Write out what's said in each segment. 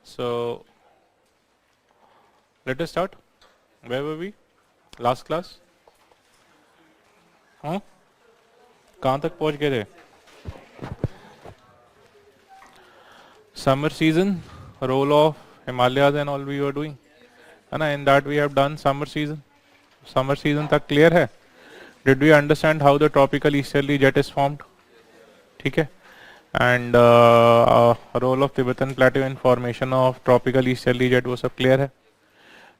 So let us start. Where were we? Last class? हाँ? कहाँ तक पहुँच गए थे? Summer season, role of Himalayas and all we were doing. है ना? In that we have done summer season. Summer season तक clear है? Did we understand how the tropical easterly jet is formed? ठीक है? And role of Tibetan Plateau in formation of tropical easterly jet वो सब clear है?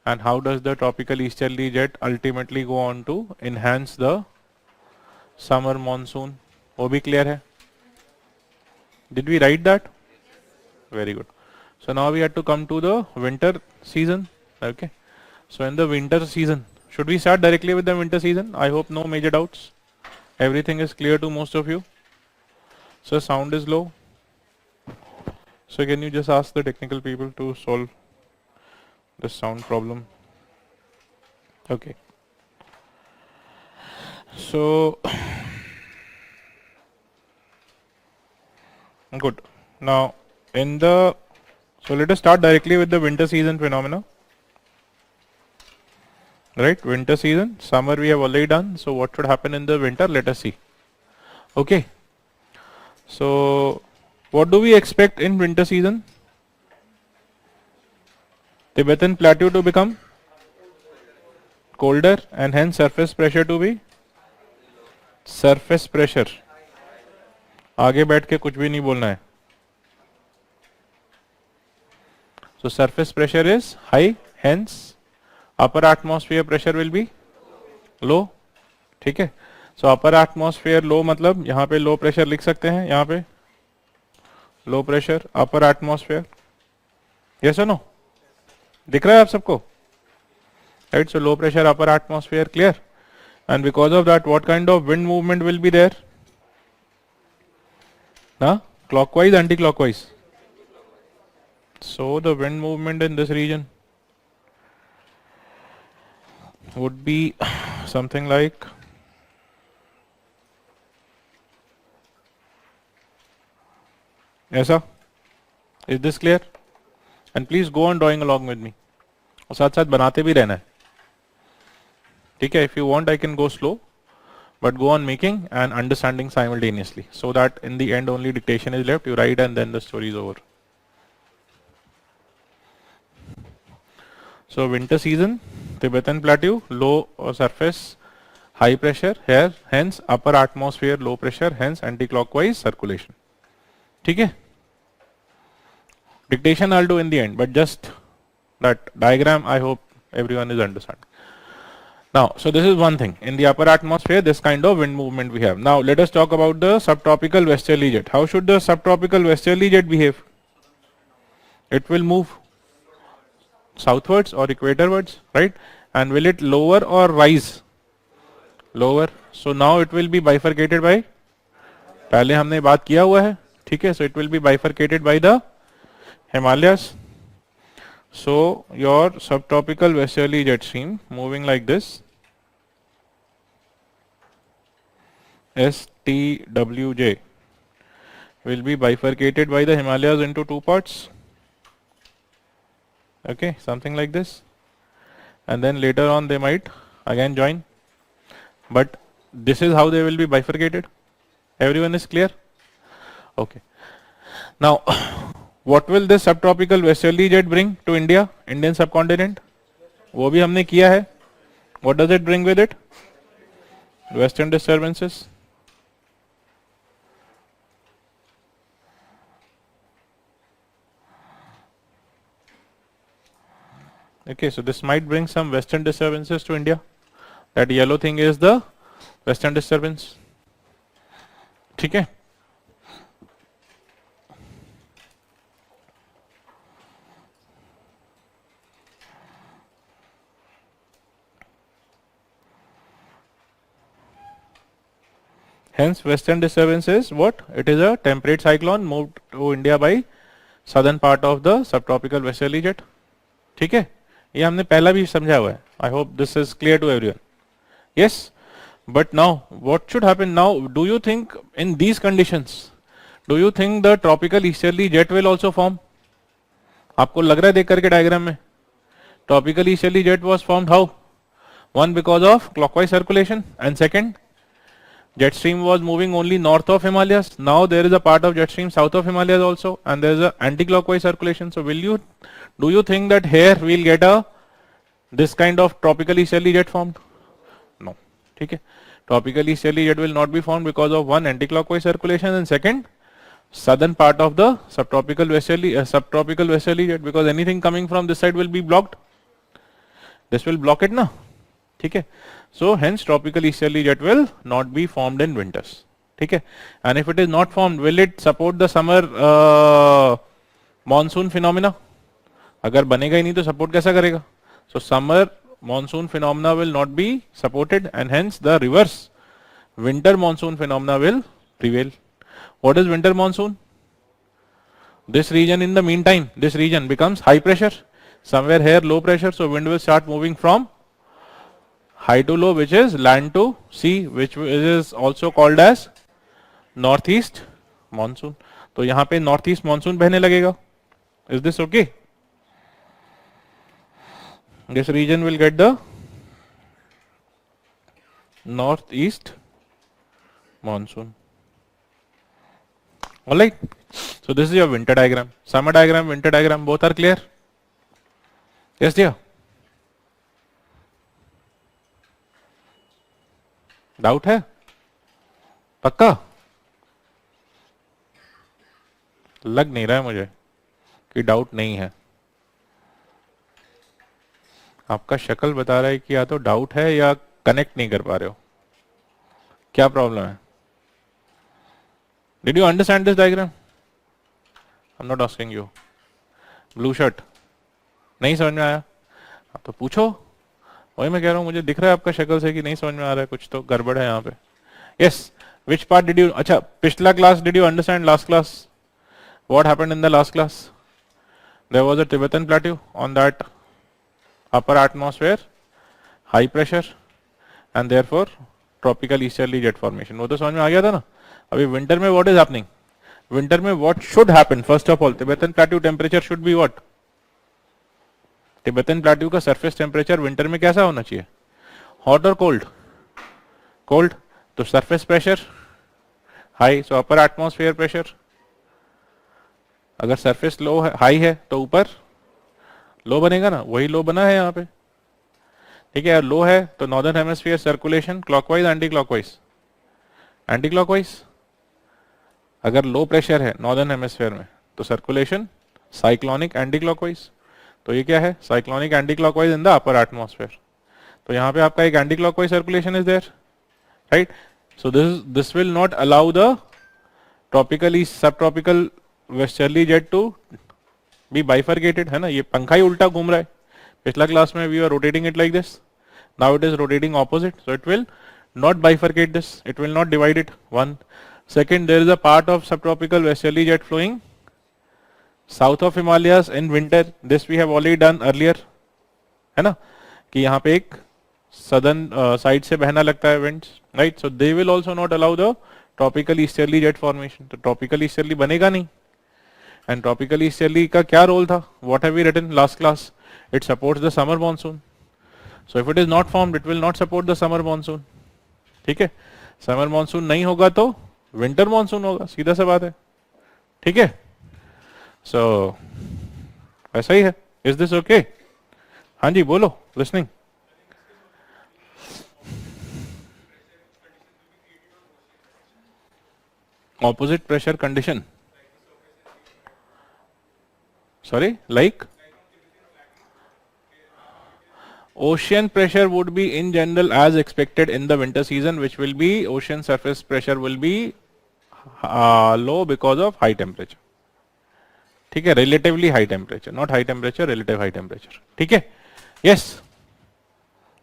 And how does the tropical easterly jet ultimately go on to enhance the summer monsoon? वो भी clear है? Did we write that? Very good. So now we have to come to the winter season. Okay. So in the winter season, should we start directly with the winter season? I hope no major doubts. Everything is clear to most of you. So sound is low. So can you just ask the technical people to solve the sound problem? Okay. So good. Now so let us start directly with the winter season phenomena. Right, winter season, summer we have already done. So what should happen in the winter? Let us see. Okay. So what do we expect in winter season? Tibetan Plateau to become colder and hence surface pressure to be surface pressure. आगे बैठ के कुछ भी नहीं बोलना है. So surface pressure is high, hence upper atmosphere pressure will be low. ठीक है. So upper atmosphere low मतलब यहाँ पे low pressure लिख सकते हैं. यहाँ पे low pressure upper atmosphere. Yes or no? दिख रहा है आप सबको? Right. So low pressure upper atmosphere clear. And because of that, what kind of wind movement will be there? Huh? Clockwise, anti-clockwise. So the wind movement in this region would be something like ऐसा. Is this clear? And please go on drawing along with me. और साथ साथ बनाते भी रहना है. ठीक है. If you want, I can go slow, but go on making and understanding simultaneously, so that in the end only dictation is left. You write and then the story is over. So winter season, Tibetan Plateau, low surface, high pressure here, hence upper atmosphere, low pressure, hence anti-clockwise circulation. ठीक है. Dictation I'll do in the end, but just that diagram I hope everyone is understanding. Now, so this is one thing. In the upper atmosphere, this kind of wind movement we have. Now, let us talk about the subtropical westerly jet. How should the subtropical westerly jet behave? It will move southwards or equatorwards, right? And will it lower or rise? Lower. So now it will be bifurcated by, पहले हमने बात किया हुआ है, ठीक है? So it will be bifurcated by the Himalayas. So your subtropical westerly jet stream moving like this, STWJ, will be bifurcated by the Himalayas into two parts. Okay, something like this. And then later on they might again join. But this is how they will be bifurcated. Everyone is clear? Okay. Now, what will this subtropical westerly jet bring to India, Indian subcontinent? वो भी हमने किया है. What does it bring with it? Western disturbances. Okay, so this might bring some western disturbances to India. That yellow thing is the western disturbance. ठीक है. Hence western disturbance is what? It is a temperate cyclone moved to India by southern part of the subtropical westerly jet. ठीक है. ये हमने पहला भी समझा हुआ है. I hope this is clear to everyone. Yes. But now what should happen now? Do you think in these conditions, do you think the tropical easterly jet will also form? आपको लग रहा है देख करके डायग्राम में? Tropical easterly jet was formed how? One, because of clockwise circulation, and second, jet stream was moving only north of Himalayas. Now there is a part of jet stream south of Himalayas also, and there is a anti-clockwise circulation. So do you think that here we'll get this kind of tropical easterly jet formed? No. Okay. Tropical easterly jet will not be formed because of one, anti-clockwise circulation, and second, southern part of the subtropical westerly jet, because anything coming from this side will be blocked. This will block it, na? Okay. So hence tropical easterly jet will not be formed in winters. Okay. And if it is not formed, will it support the summer monsoon phenomena? अगर बनेगा ही नहीं तो support कैसा करेगा? So summer monsoon phenomena will not be supported, and hence the reverse, winter monsoon phenomena will prevail. What is winter monsoon? This region, in the meantime, this region becomes high pressure. Somewhere here low pressure, so wind will start moving from high to low, which is land to sea, which is also called as northeast monsoon. तो यहाँ पे northeast monsoon बहने लगेगा. Is this okay? This region will get the northeast monsoon. All right. So this is your winter diagram. Summer diagram, winter diagram, both are clear? Yes, dear. Doubt है? पक्का? लग नहीं रहा है मुझे कि डाउट नहीं है. आपका शक्ल बता रहा है कि या तो डाउट है या कनेक्ट नहीं कर पा रहे हो. क्या प्रॉब्लम है? Did you understand this diagram? I'm not asking you. Blue shirt. नहीं समझ में आया? आप तो पूछो. वही मैं कह रहा हूँ, मुझे दिख रहा है आपका शक्ल से कि नहीं समझ में आ रहा है, कुछ तो गड़बड़ है यहाँ पे. Yes. Which part did you? अच्छा, पिछला class did you understand? Last class. What happened in the last class? There was a Tibetan plateau on that upper atmosphere, high pressure, and therefore tropical easterly jet formation. वो तो समझ में आ गया था ना? अभी winter में what is happening? Winter में what should happen? First of all, Tibetan plateau temperature should be what? Tibetan plateau का surface temperature winter में कैसा होना चाहिए? Hot or cold? Cold. तो surface pressure high, so upper atmosphere pressure. अगर surface low है, high है, तो ऊपर low बनेगा ना? वही low बना है यहाँ पे. ठीक है, लो है तो northern hemisphere circulation clockwise anti clockwise. Anti clockwise. अगर लो प्रेशर है नॉर्दर्न हेमिस्फीयर में तो सर्कुलेशन साइक्लोनिक एंटी क्लॉकवाइज. तो ये क्या है? Cyclonic anti clockwise in the upper atmosphere. तो यहाँ पे आपका एक anti clockwise circulation is there, right. So this will not allow the tropically subtropical westerly jet to be bifurcated. है ना, ये पंखा ही उल्टा घूम रहा है. पिछला क्लास में we are rotating it like this. Now it is rotating opposite, so it will not bifurcate this, it will not divide it. One. Second, there is a part of subtropical westerly jet flowing south of Himalayas in winter. This we have already done earlier, है ना, कि यहाँ पे एक southern side से बहना लगता है winds, right? So they will also not allow the tropical easterly jet formation. तो tropical easterly बनेगा नहीं. And tropical easterly का क्या role था? What have we written last class? It supports the summer monsoon. So if it is not formed, it will not support the summer monsoon. ठीक है, summer monsoon नहीं होगा तो विंटर मॉनसून होगा, सीधा सा बात है. ठीक है, सो ऐसा ही है. Is this okay? हाँ जी बोलो, listening. Opposite pressure condition. Sorry, like ocean pressure would be in general as expected in the winter season, which will be ocean surface pressure will be low because of high temperature. ठीक है, relatively high temperature, not high temperature, relative high temperature. ठीक है, yes.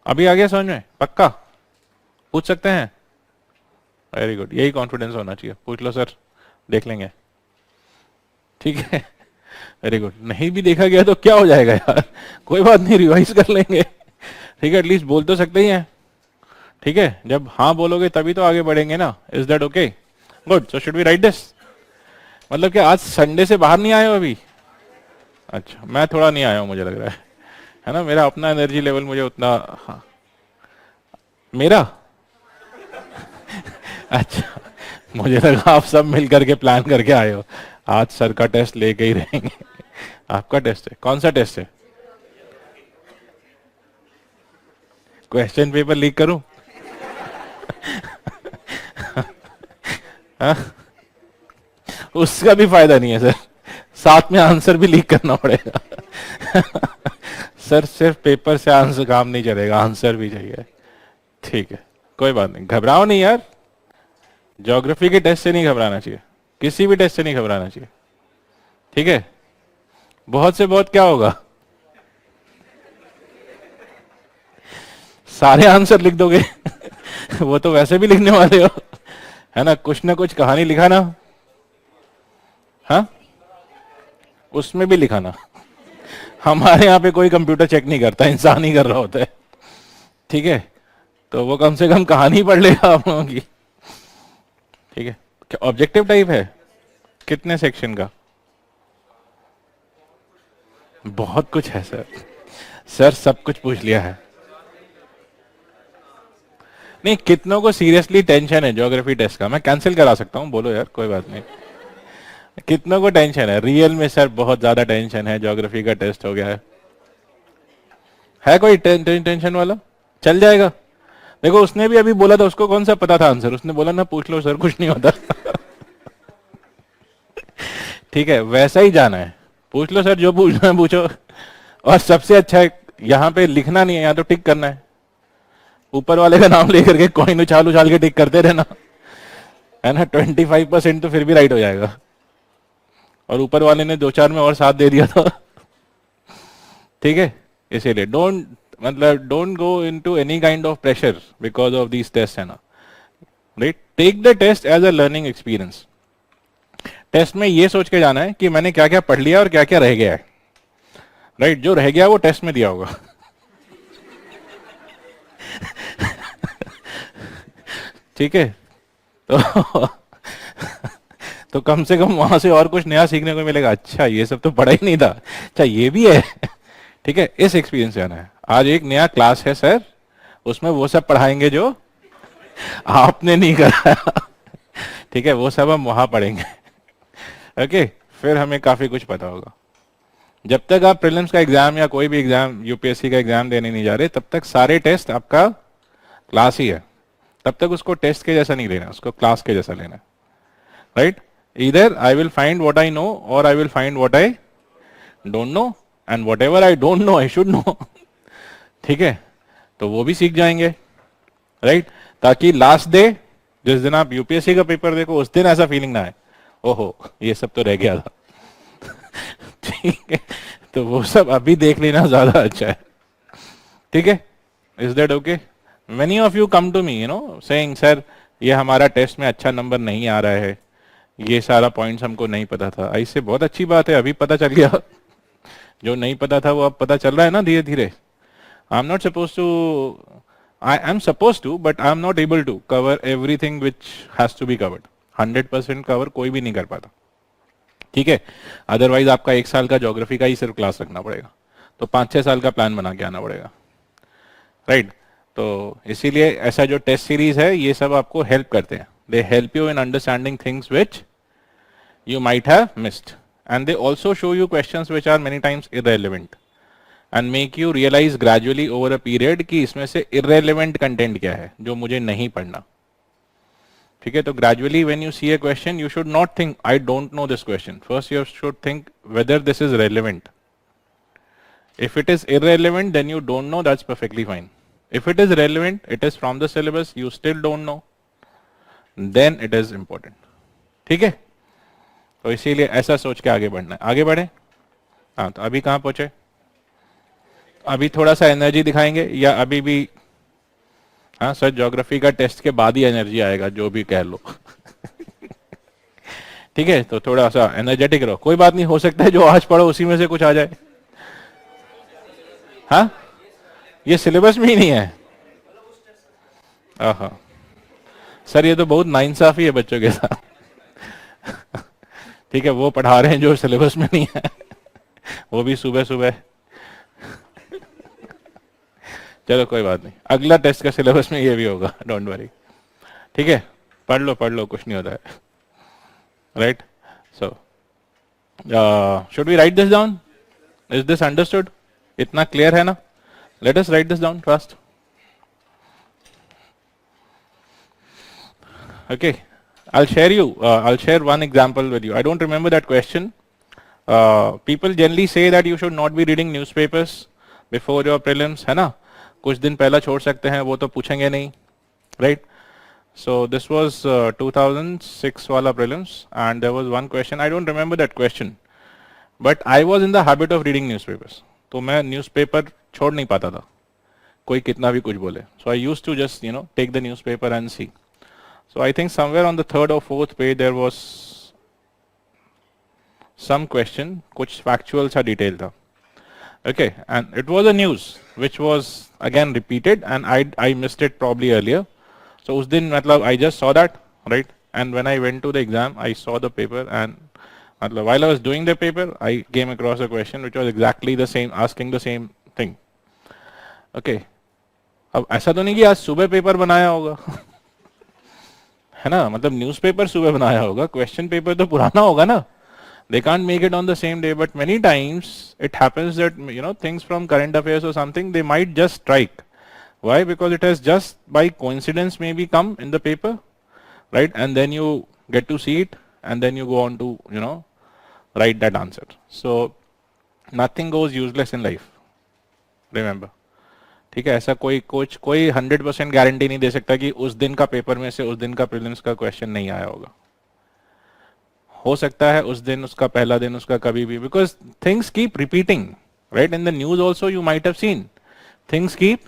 अभी आ गया समझ में? पक्का पूछ सकते हैं? वेरी गुड, यही कॉन्फिडेंस होना चाहिए. पूछ लो सर, देख लेंगे. ठीक है, वेरी गुड. नहीं भी देखा गया तो क्या हो जाएगा यार, कोई बात नहीं, रिवाइज कर लेंगे. ठीक है, एटलीस्ट बोल तो सकते ही हैं. ठीक है, जब हाँ बोलोगे तभी तो आगे बढ़ेंगे ना. Is that okay? Good. So should we write this? मतलब कि आज संडे से बाहर नहीं आए हो अभी? अच्छा, मैं थोड़ा नहीं आया हूँ मुझे लग रहा है ना, मेरा अपना एनर्जी लेवल मुझे उतना। हाँ, मेरा। अच्छा, मुझे लगा आप सब मिल करके प्लान करके आए हो, आज सर का टेस्ट लेके ही रहेंगे। आपका टेस्ट है, कौन सा टेस्ट है? क्वेश्चन पेपर लीक करूं? हाँ? उसका भी फायदा नहीं है सर, साथ में आंसर भी लीक करना पड़ेगा। सर सिर्फ पेपर से आंसर काम नहीं चलेगा, आंसर भी चाहिए। ठीक है, कोई बात नहीं, घबराओ नहीं यार। ज्योग्राफी के टेस्ट से नहीं घबराना चाहिए, किसी भी टेस्ट से नहीं घबराना चाहिए। ठीक है, बहुत से बहुत क्या होगा, सारे आंसर लिख दोगे। वो तो वैसे भी लिखने वाले हो, है ना कुछ कहानी लिखा ना। हाँ, उसमें भी लिखा ना। हमारे यहाँ पे कोई कंप्यूटर चेक नहीं करता, इंसान ही कर रहा होता है। ठीक है, तो वो कम से कम कहानी पढ़ लेगा आप लोगों की। ठीक है, क्या ऑब्जेक्टिव टाइप है? कितने सेक्शन का? बहुत कुछ है सर, सर सब कुछ पूछ लिया है। नहीं, कितनों को सीरियसली टेंशन है ज्योग्राफी टेस्ट का? मैं कैंसिल करा सकता हूँ, बोलो यार, कोई बात नहीं। कितनों को टेंशन है रियल में? सर बहुत ज्यादा टेंशन है, ज्योग्राफी का टेस्ट हो गया है कोई टेंशन वाला? चल जाएगा। देखो, उसने भी अभी बोला था, उसको कौन सा पता था आंसर, उसने बोला ना पूछ लो सर, कुछ नहीं होता। ठीक है, वैसा ही जाना है, पूछ लो सर, जो पूछना है पूछो। और सबसे अच्छा है, यहाँ पे लिखना नहीं है, यहाँ तो टिक करना है, ऊपर वाले का नाम लेकर के कॉइन उछाल उछाल के टिक करते रहना, है ना। 25% तो फिर भी राइट हो जाएगा, और ऊपर वाले ने दो चार में और साथ दे दिया था। ठीक है, इसीलिए don't go into any kind of pressure because of these test, है ना। Right, take the test as a learning experience. Test में ये सोच के जाना है कि मैंने क्या क्या पढ़ लिया और क्या क्या रह गया है। राइट, जो रह गया वो टेस्ट में दिया होगा। ठीक है, तो तो कम से कम वहां से और कुछ नया सीखने को मिलेगा, अच्छा ये सब तो पढ़ा ही नहीं था, अच्छा ये भी है। ठीक है, इस एक्सपीरियंस से आना है। आज एक नया क्लास है सर, उसमें वो सब पढ़ाएंगे जो आपने नहीं कराया। ठीक है, वो सब हम वहां पढ़ेंगे। ओके, फिर हमें काफी कुछ पता होगा। जब तक आप प्रीलिम्स का एग्जाम या कोई भी एग्जाम, यूपीएससी का एग्जाम देने नहीं जा रहे, तब तक सारे टेस्ट आपका क्लास ही है। तब तक उसको टेस्ट के जैसा नहीं लेना, उसको क्लास के जैसा लेना। राइट, इधर I will find what I know और I will find what I don't know, and whatever I don't know I should know. ठीक है, तो वो भी सीख जाएंगे। राइट, ताकि लास्ट डे, जिस दिन आप यूपीएससी का पेपर देखो, उस दिन ऐसा फीलिंग ना आए, ओहो ये सब तो रह गया था। ठीक है, तो वो सब अभी देख लेना ज्यादा अच्छा है। ठीक है, is that okay? Many of you come to me, you know, saying sir ये हमारा टेस्ट में अच्छा नंबर नहीं आ रहा है, ये सारा पॉइंट्स हमको नहीं पता था। ऐसे बहुत अच्छी बात है, अभी पता चल गया। जो नहीं पता था वो अब पता चल रहा है ना, धीरे धीरे। I am not suppose to, I am suppose to, but I am not able to cover everything which has to be covered. 100% cover कोई भी नहीं कर पाता। ठीक है, अदरवाइज आपका एक साल का ज्योग्राफी का ही सिर्फ क्लास रखना पड़ेगा, तो 5-6 साल का प्लान बना के आना पड़ेगा। राइट, तो इसीलिए ऐसा जो टेस्ट सीरीज है, ये सब आपको हेल्प करते हैं। They help you in understanding things which you might have missed, and they also show you questions which are many times irrelevant and make you realize gradually over a period कि इसमें से irrelevant content क्या है जो मुझे नहीं पढ़ना। ठीक है, तो gradually when you see a question you should not think I don't know this question, first you should think whether this is relevant. If it is irrelevant then you don't know, that's perfectly fine. If it is relevant, it is from the syllabus, you still don't know, then it is important. ठीक है, तो इसीलिए ऐसा सोच के आगे बढ़ना है। आगे बढ़े। हाँ, तो अभी कहाँ पहुंचे? अभी थोड़ा सा एनर्जी दिखाएंगे या अभी भी? हाँ सर, ज्योग्राफी का टेस्ट के बाद ही एनर्जी आएगा, जो भी कह लो। ठीक है, तो थोड़ा सा एनर्जेटिक रहो, कोई बात नहीं, हो सकता है जो आज पढ़ो उसी में से कुछ आ जाए। हाँ, ये सिलेबस में ही नहीं है। हाँ सर, ये तो बहुत नाइंसाफी है बच्चों के साथ। ठीक है, वो पढ़ा रहे हैं जो सिलेबस में नहीं है। वो भी सुबह सुबह। चलो कोई बात नहीं, अगला टेस्ट का सिलेबस में ये भी होगा, डोंट वरी। ठीक है, पढ़ लो, कुछ नहीं होता है। Right, so should we write this down? Is this understood? इतना क्लियर है ना? Let us write this down first. Okay, I'll share one example with you. I don't remember that question. People generally say that you should not be reading newspapers before your prelims, है ना? कुछ दिन पहला छोड़ सकते हैं, वो तो पूछेंगे नहीं, right? So this was 2006 वाला prelims, and there was one question. I don't remember that question, but I was in the habit of reading newspapers. तो मैं newspaper छोड़ नहीं पाता था, कोई कितना भी कुछ बोले. So I used to just take the newspaper and see. So I think somewhere on the third or fourth page there was some question, कुछ factual सा detail था. Okay, and it was a news which was again repeated, and I missed it probably earlier. So उस दिन मतलब I just saw that, right? And when I went to the exam, I saw the paper, and मतलब while I was doing the paper, I came across a question which was exactly the same, asking the same thing. Okay, अब ऐसा तो नहीं कि आज सुबह paper बनाया होगा है ना, मतलब न्यूज़पेपर सुबह बनाया होगा, क्वेश्चन पेपर तो पुराना होगा ना. They can't make it on the same day, but many times it happens that things from current affairs or something, they might just strike. Why? Because it has just by coincidence maybe come in the paper, right? And then you get to see it, and then you go on to write that answer. So nothing goes useless in life. Remember. ठीक है, ऐसा कोई 100% guarantee नहीं दे सकता कि उस दिन का पेपर में से उस दिन का प्रीलिम्स का क्वेश्चन नहीं आया होगा. हो सकता है उस दिन, उसका पहला दिन, उसका कभी भी, because things keep repeating, right? In the news also you might have seen things keep,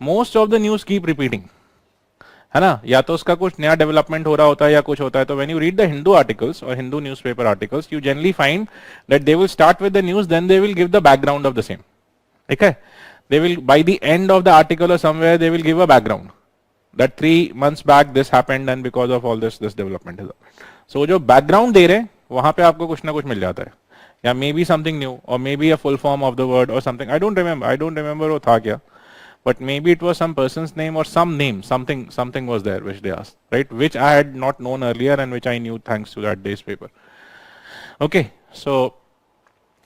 most of the news keep repeating, है ना? या तो उसका कुछ नया डेवलपमेंट हो रहा होता है या कुछ होता है. तो when you read the Hindu articles और Hindu newspaper articles, you generally find that they will start with the news, then they will give the background of the same. ठीक है, they will, by the end of the article or somewhere, they will give a background that 3 months back this happened and because of all this development is happened. So जो background दे रहे हैं वहां पे आपको कुछ ना कुछ मिल जाता है, या maybe something new or maybe a full form of the word or something. I don't remember वो था क्या, but maybe it was some person's name or some name, something was there which they asked, right? Which I had not known earlier and which I knew thanks to that day's paper. Okay, so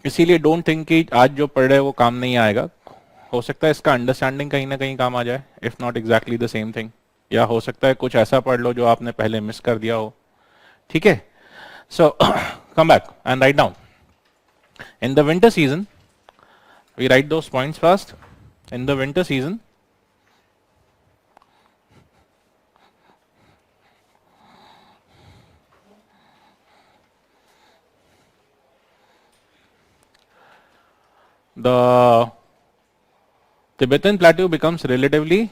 इसीलिए don't think कि आज जो पढ़ रहे वो काम नहीं आएगा. हो सकता है इसका अंडरस्टैंडिंग कहीं ना कहीं काम आ जाए, if not exactly the same thing. या हो सकता है कुछ ऐसा पढ़ लो जो आपने पहले मिस कर दिया हो. ठीक है, so come back and write down. In the winter season, we write those points first. In the winter season, the Tibetan plateau becomes relatively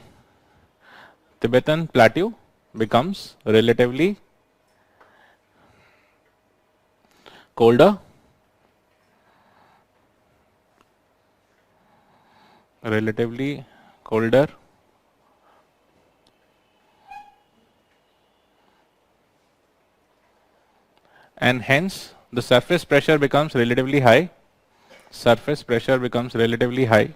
colder, and hence the surface pressure becomes relatively high. Surface pressure becomes relatively high.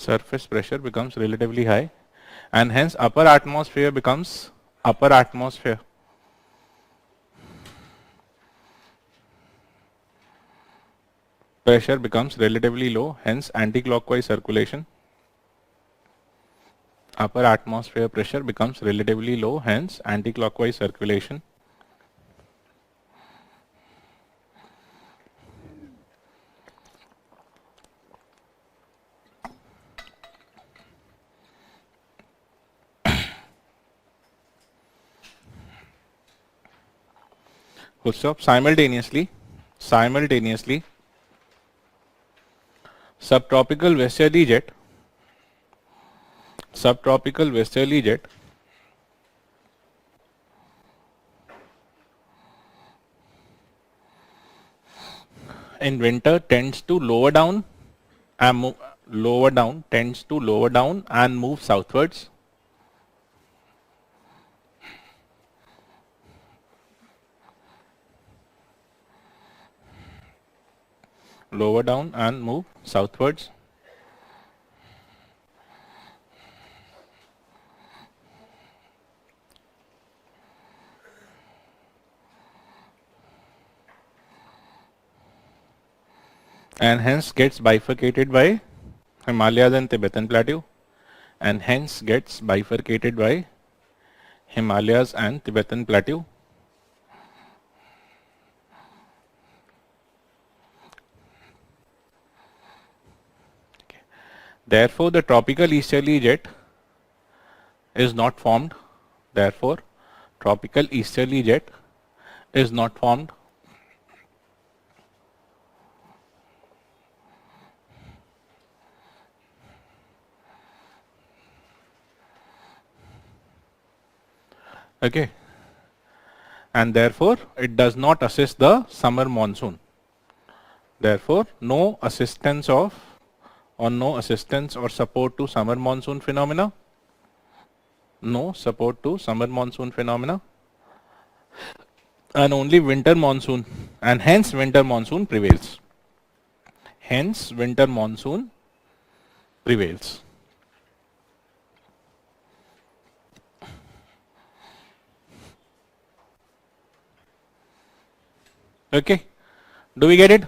Surface pressure becomes relatively high, and hence upper atmosphere becomes upper atmosphere. Pressure becomes relatively low, hence anti-clockwise circulation. Upper atmosphere pressure becomes relatively low, hence anti-clockwise circulation. Full stop. Simultaneously, subtropical westerly jet in winter tends to lower down and lower down, tends to lower down and move southwards. Lower down and move southwards. And hence gets bifurcated by Himalayas and Tibetan Plateau, and hence gets bifurcated by Himalayas and Tibetan Plateau. Okay. Therefore, the tropical easterly jet is not formed. Therefore, tropical easterly jet is not formed. Okay, and therefore it does not assist the summer monsoon. Therefore, no assistance of or no assistance or support to summer monsoon phenomena. No support to summer monsoon phenomena, and only winter monsoon, and hence winter monsoon prevails. Hence winter monsoon prevails. Okay, do we get it?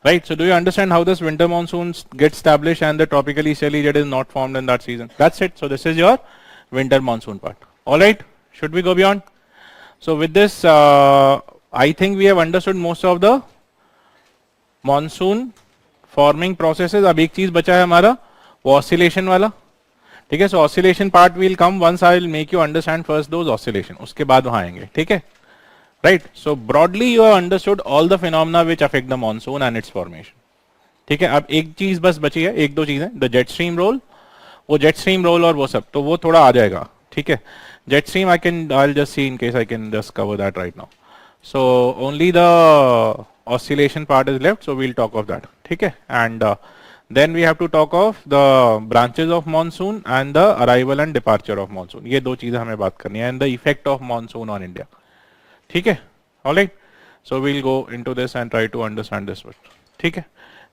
Right, so do you understand how this winter monsoons get established and the tropical easterly jet is not formed in that season? That's it. So this is your winter monsoon part. All right, should we go beyond? So with this, I think we have understood most of the monsoon forming processes. अब एक चीज बचा है हमारा वो oscillation वाला. ठीक है, so oscillation part will come once I will make you understand first those oscillation. उसके बाद वहाँ आएंगे. ठीक है? Right. So broadly you have understood all the phenomena which affect the monsoon and its formation. ठीक है, अब एक चीज बस बची है, एक दो चीजें, the jet stream roll, वो jet stream roll और वो सब, तो वो थोड़ा आ जाएगा. ठीक है, jet stream I'll just see in case I can just cover that right now. So only the oscillation part is left, so we'll talk of that. ठीक है, and then we have to talk of the branches of monsoon and the arrival and departure of monsoon. ये दो चीजें हमें बात करनी है, and the effect of monsoon on India. ठीक है, all right. So we'll go into this and try to understand this first. ठीक है,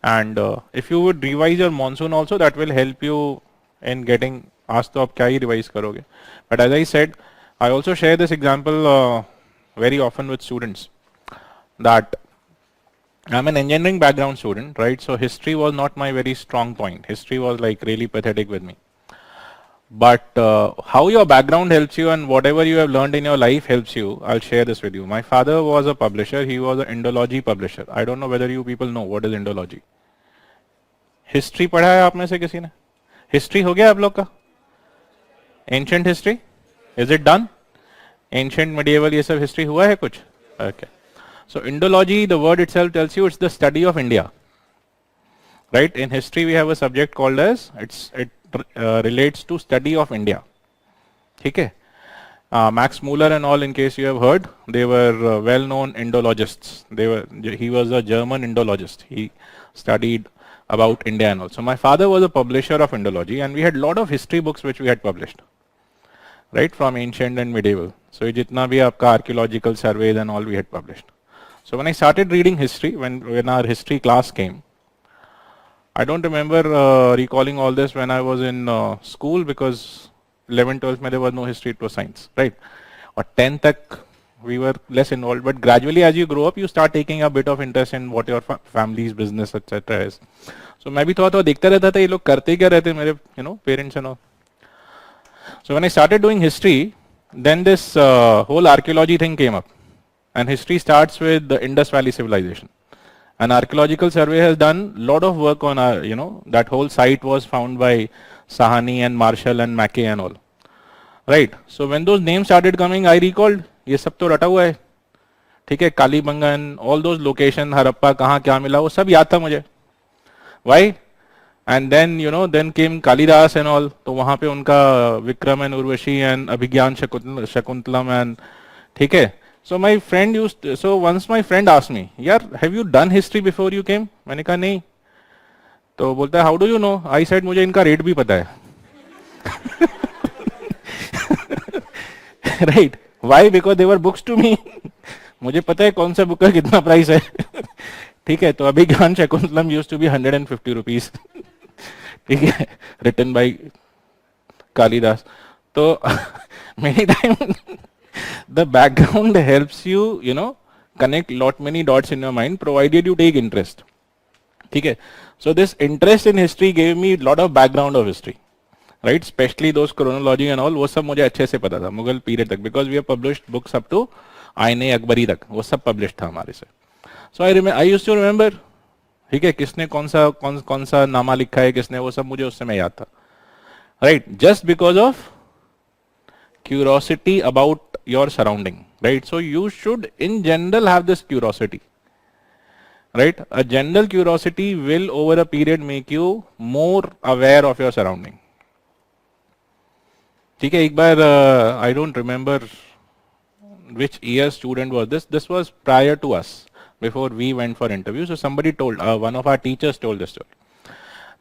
and if you would revise your monsoon also, that will help you in getting. आज तो आप क्या ही revise करोगे? But as I said, I also share this example very often with students that I'm an engineering background student, right? So history was not my very strong point. History was like really pathetic with me. But how your background helps you and whatever you have learned in your life helps you, I'll share this with you. My father was a publisher. He was an Indology publisher. I don't know whether you people know what is Indology. History पढ़ा है आप में से किसी ने? History हो गया आप लोग का? Ancient history? Is it done? Ancient, medieval, ये सब history हुआ है कुछ? Okay. So Indology, the word itself tells you it's the study of India. Right? In history we have a subject called as, it relates to study of India. ठीक है? Max Muller and all, in case you have heard, they were well-known Indologists. He was a German Indologist. He studied about India and all. So my father was a publisher of Indology, and we had a lot of history books which we had published, right, from ancient and medieval. So jitna bhi aapka archaeological surveys and all we had published. So when I started reading history, when our history class came, I don't remember recalling all this when I was in school, because 11, 12 mein there was no history, it was science, right? Or 10 tak we were less involved, but gradually as you grow up, you start taking a bit of interest in what your family's business, etc. is. So मैं भी थोड़ा देखता रहता था ये लोग करते क्या रहते मेरे, parents and all. So when I started doing history, then this whole archaeology thing came up, and history starts with the Indus Valley civilization. An archaeological survey has done a lot of work on, that whole site was found by Sahani and Marshall and Mackay and all. Right. So when those names started coming, I recalled, ये सब तो रटा हुआ है. ठीक है, Kalibangan, all those location, Harappa कहाँ क्या मिला, वो सब याद था मुझे. Why? And then, then came Kalidas and all. तो वहाँ पे उनका Vikram and Urvashi and Abhijnana Shakuntalam and, ठीक है. So my friend once my friend asked me, यार, have you done history before you came? मैंने कहा नहीं. तो बोलता है how do you know? I said मुझे इनका रेट भी पता है. Right. Why? Because they were books to me. मुझे पता है कौन सा बुक का कितना प्राइस है. ठीक है. तो Abhijnana Shakuntalam used to be 150 rupees. ठीक है. Written by Kalidas. तो many time the background helps you, you know, connect lot many dots in your mind provided you take interest. ठीक है. So this interest in history gave me lot of background of history, right? Especially those chronology and all, वो सब मुझे अच्छे से पता था Mughal period तक, because we have published books up to आईने अकबरी तक, वो सब पब्लिश था हमारे से. So I used to remember, ठीक है, किसने कौन सा नामा लिखा है किसने, वो सब मुझे उस समय याद था. Right? Just because of curiosity about your surrounding, right? So you should in general have this curiosity, right? A general curiosity will over a period make you more aware of your surrounding. ठीक है. एक बार I don't remember which year student was this was prior to us, before we went for interview. So somebody told, one of our teachers told this story,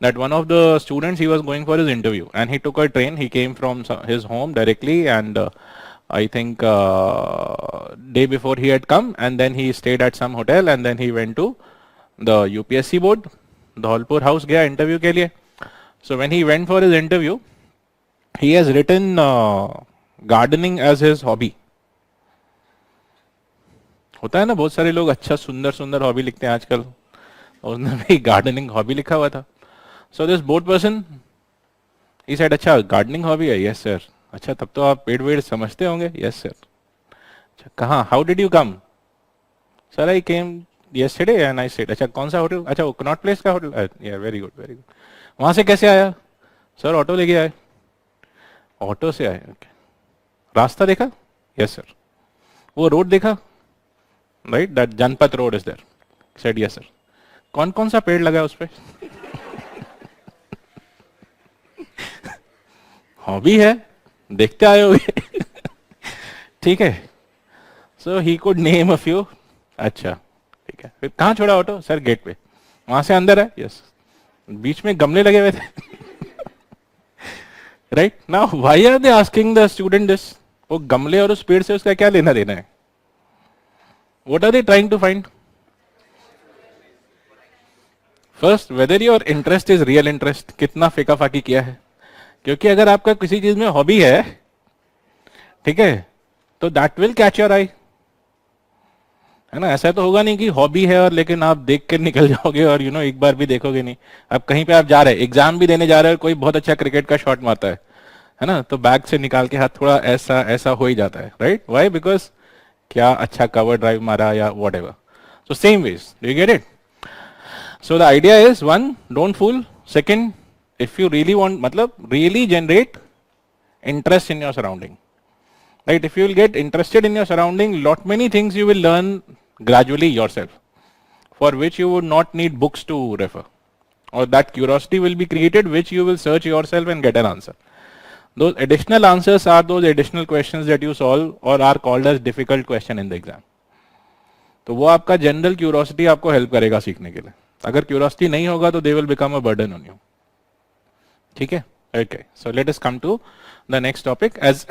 that one of the students, he was going for his interview and he took a train. He came from his home directly, and I think day before he had come, and then he stayed at some hotel, and then he went to the UPSC board, Dholpur house gaya interview ke liye. So when he went for his interview, he has written gardening as his hobby. होता है ना, बहुत सारे लोग अच्छा सुंदर सुंदर hobby लिखते हैं आजकल. उसने भी गार्डनिंग हॉबी लिखा हुआ था. So this board person, he said, अच्छा गार्डनिंग हॉबी है? Yes sir. अच्छा तब तो आप पेड़ वेड़ समझते होंगे? Yes sir. अच्छा कहाँ? How did you come? Sir I came yesterday and I said, अच्छा कौन सा होटल? अच्छा वो कनॉट प्लेस का होटल. या वेरी गुड वेरी गुड. वहां से कैसे आया? सर ऑटो लेके आए. ऑटो से आए. ओके. रास्ता देखा? Yes sir. वो रोड देखा? Right, that Janpath road is there. Said yes sir. कौन कौन सा पेड़ लगा है उस पे? हॉबी है, देखते आए होगे. ठीक है. So he could name a few. अच्छा ठीक है. फिर कहाँ छोड़ा ऑटो? सर गेट पे. वहां से अंदर है? यस. बीच में गमले लगे हुए थे. Right. Now why are they asking the student this? वो गमले और उस पेड़ से उसका क्या लेना देना है? What are they trying to find? First, whether your interest is real interest. कितना फेका फाकी किया है. क्योंकि अगर आपका किसी चीज में हॉबी है, ठीक है, तो दैट विल कैच योर आई. है ना? ऐसा तो होगा नहीं कि हॉबी है और लेकिन आप देख कर निकल जाओगे और एक बार भी देखोगे नहीं. अब कहीं पे आप जा रहे हैं, एग्जाम भी देने जा रहे हैं, कोई बहुत अच्छा क्रिकेट का शॉट मारता है ना, तो बैग से निकाल के हाथ थोड़ा ऐसा ऐसा हो ही जाता है. राइट? वाई? बिकॉज क्या अच्छा कवर ड्राइव मारा या whatever. So same ways, do you get it? So the idea is, one, don't fool. Second, if you really want, matlab, really generate interest in your surrounding. Right? If you will get interested in your surrounding, lot many things you will learn gradually yourself, for which you would not need books to refer. Or that curiosity will be created, which you will search yourself and get an answer. Those additional answers are those additional questions that you solve or are called as difficult question in the exam. तो वो आपका general curiosity आपको help करेगा सीखने के लिए. अगर curiosity नहीं होगा तो they will become a burden on you. ठीक है? Okay. So let us come to the next topic. As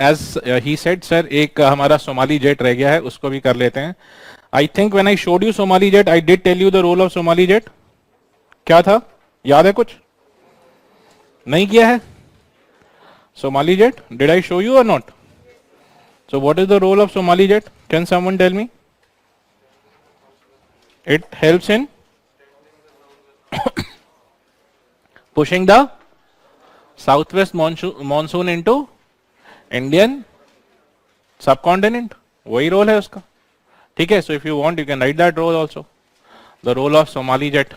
he said, sir एक हमारा सोमाली जेट रह गया है, उसको भी कर लेते हैं. I think when I showed you Somali jet, I did tell you the role of Somali jet. क्या था? याद है कुछ? नहीं किया है? Somali jet, did I show you or not? So what is the role of Somali jet? Can someone tell me? It helps in pushing the southwest monsoon into Indian subcontinent. वही role है उसका. ठीक है. So if you want, you can write that role also. The role of Somali jet.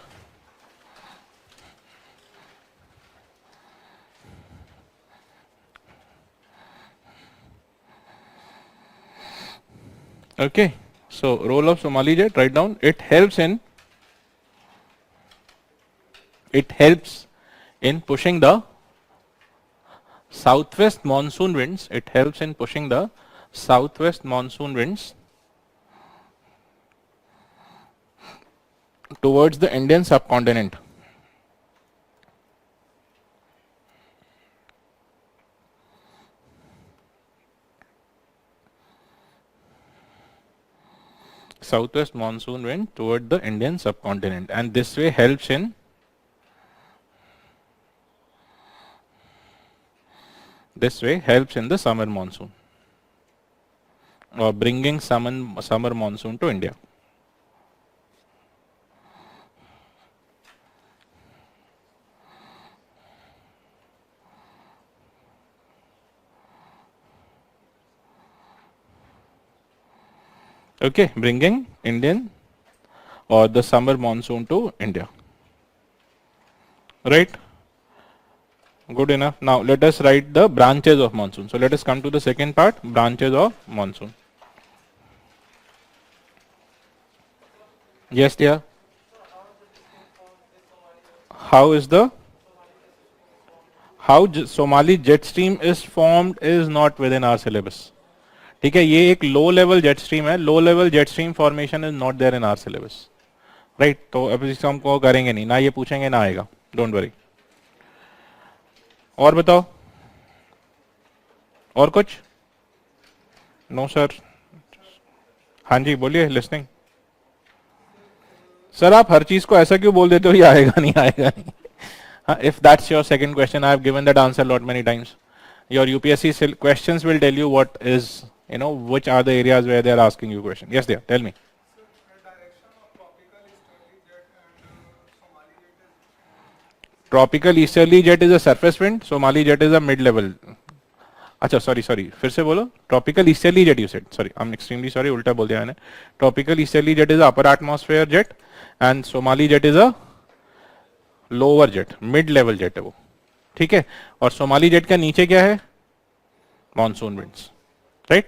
Okay. So role of Somali jet, write down. It helps in pushing the southwest monsoon winds. It helps in pushing the southwest monsoon winds towards the Indian subcontinent. southwest monsoon wind toward the Indian subcontinent, and this way helps in the summer monsoon, or bringing summer monsoon to India. Okay, bringing Indian or the summer monsoon to India. Right? Good enough. Now let us write the branches of monsoon. So let us come to the second part, branches of monsoon. Yes, dear. How Somali jet stream is formed is not within our syllabus. ठीक है, ये एक लो level jet stream है. Low level jet stream formation is not there in our syllabus. Right, तो अब इसको हमको करेंगे नहीं, ना ये पूछेंगे ना आएगा. Don't worry. और बताओ, और कुछ? No sir. हाँ जी बोलिए, लिसनिंग. सर आप हर चीज को ऐसा क्यों बोल देते हो, ये आएगा नहीं आएगा नहीं. If that's your second question, I have given that answer lot many times. Your UPSC questions will tell you what is, which are the areas where they are asking you question. Yes, dear, tell me. Tropical easterly jet is a surface wind. Somali jet is a mid-level. अच्छा sorry, फिर से बोलो. Tropical easterly jet you said. Sorry, I'm extremely sorry, उल्टा बोल दिया मैंने. Tropical easterly jet is a upper atmosphere jet and Somali jet is a lower jet, mid level jet है वो. ठीक है, और सोमाली जेट का नीचे क्या है? Monsoon winds. Right.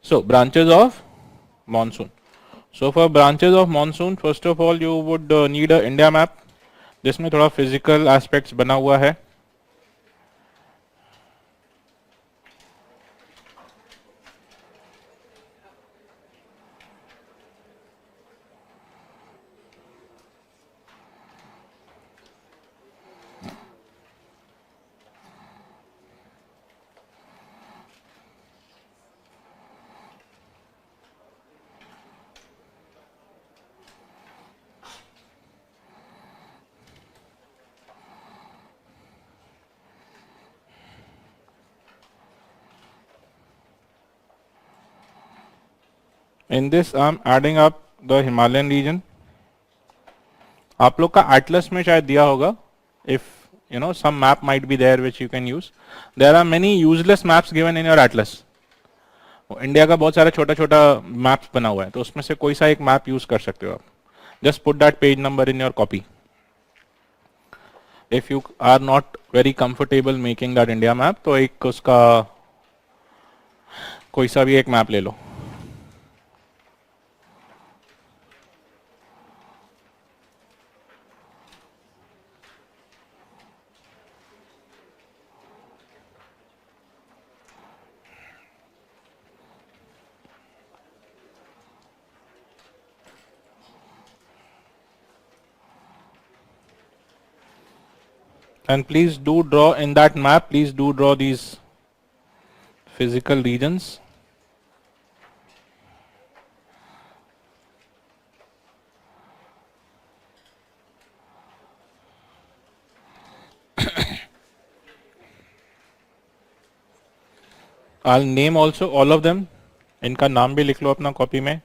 So branches of monsoon. So for branches of monsoon, first of all you would need a India map जिसमें थोड़ा फिजिकल एस्पेक्ट्स बना हुआ है. In this I am adding up the Himalayan region. आप लोग का Atlas में शायद दिया होगा. If some map might be there which you can use. There are many useless maps given in your atlas. India का बहुत सारा छोटा छोटा मैप्स बना हुआ है, तो उसमें से कोई सा एक मैप यूज कर सकते हो आप. Just put that page number in your copy. If you are not very comfortable making that India map, तो एक उसका कोई सा भी एक मैप ले लो. And please do draw in that map, please do draw these physical regions. I'll name also all of them. इनका नाम भी लिख लो अपना कॉपी में.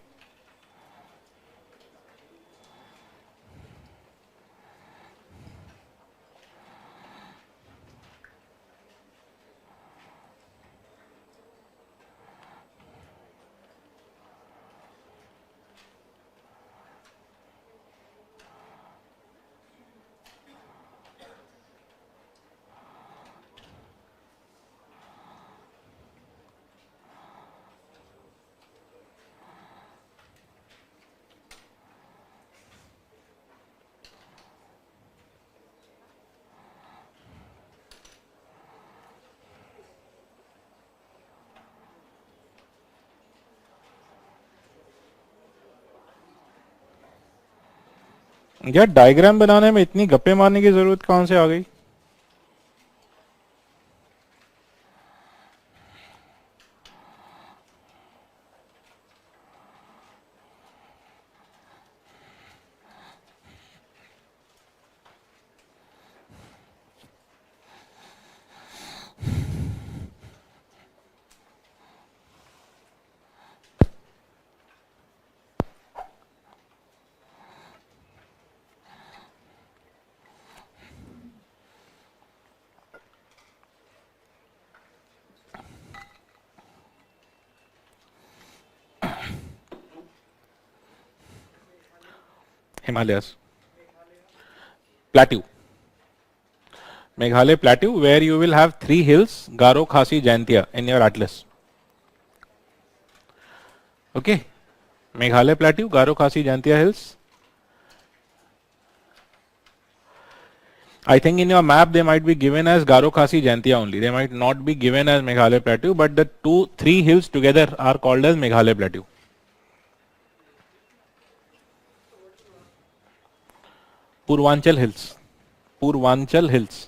यार डायग्राम बनाने में इतनी गप्पे मारने की जरूरत कहां से आ गई? Himalayas. Plateau. Meghalaya Plateau, where you will have 3 hills, Garo, Khasi, Jaintia in your atlas. Okay. Meghalaya Plateau, Garo, Khasi, Jaintia hills. I think in your map they might be given as Garo, Khasi, Jaintia only. They might not be given as Meghalaya Plateau, but the 3 hills together are called as Meghalaya Plateau. Purvanchal Hills. Purvanchal Hills.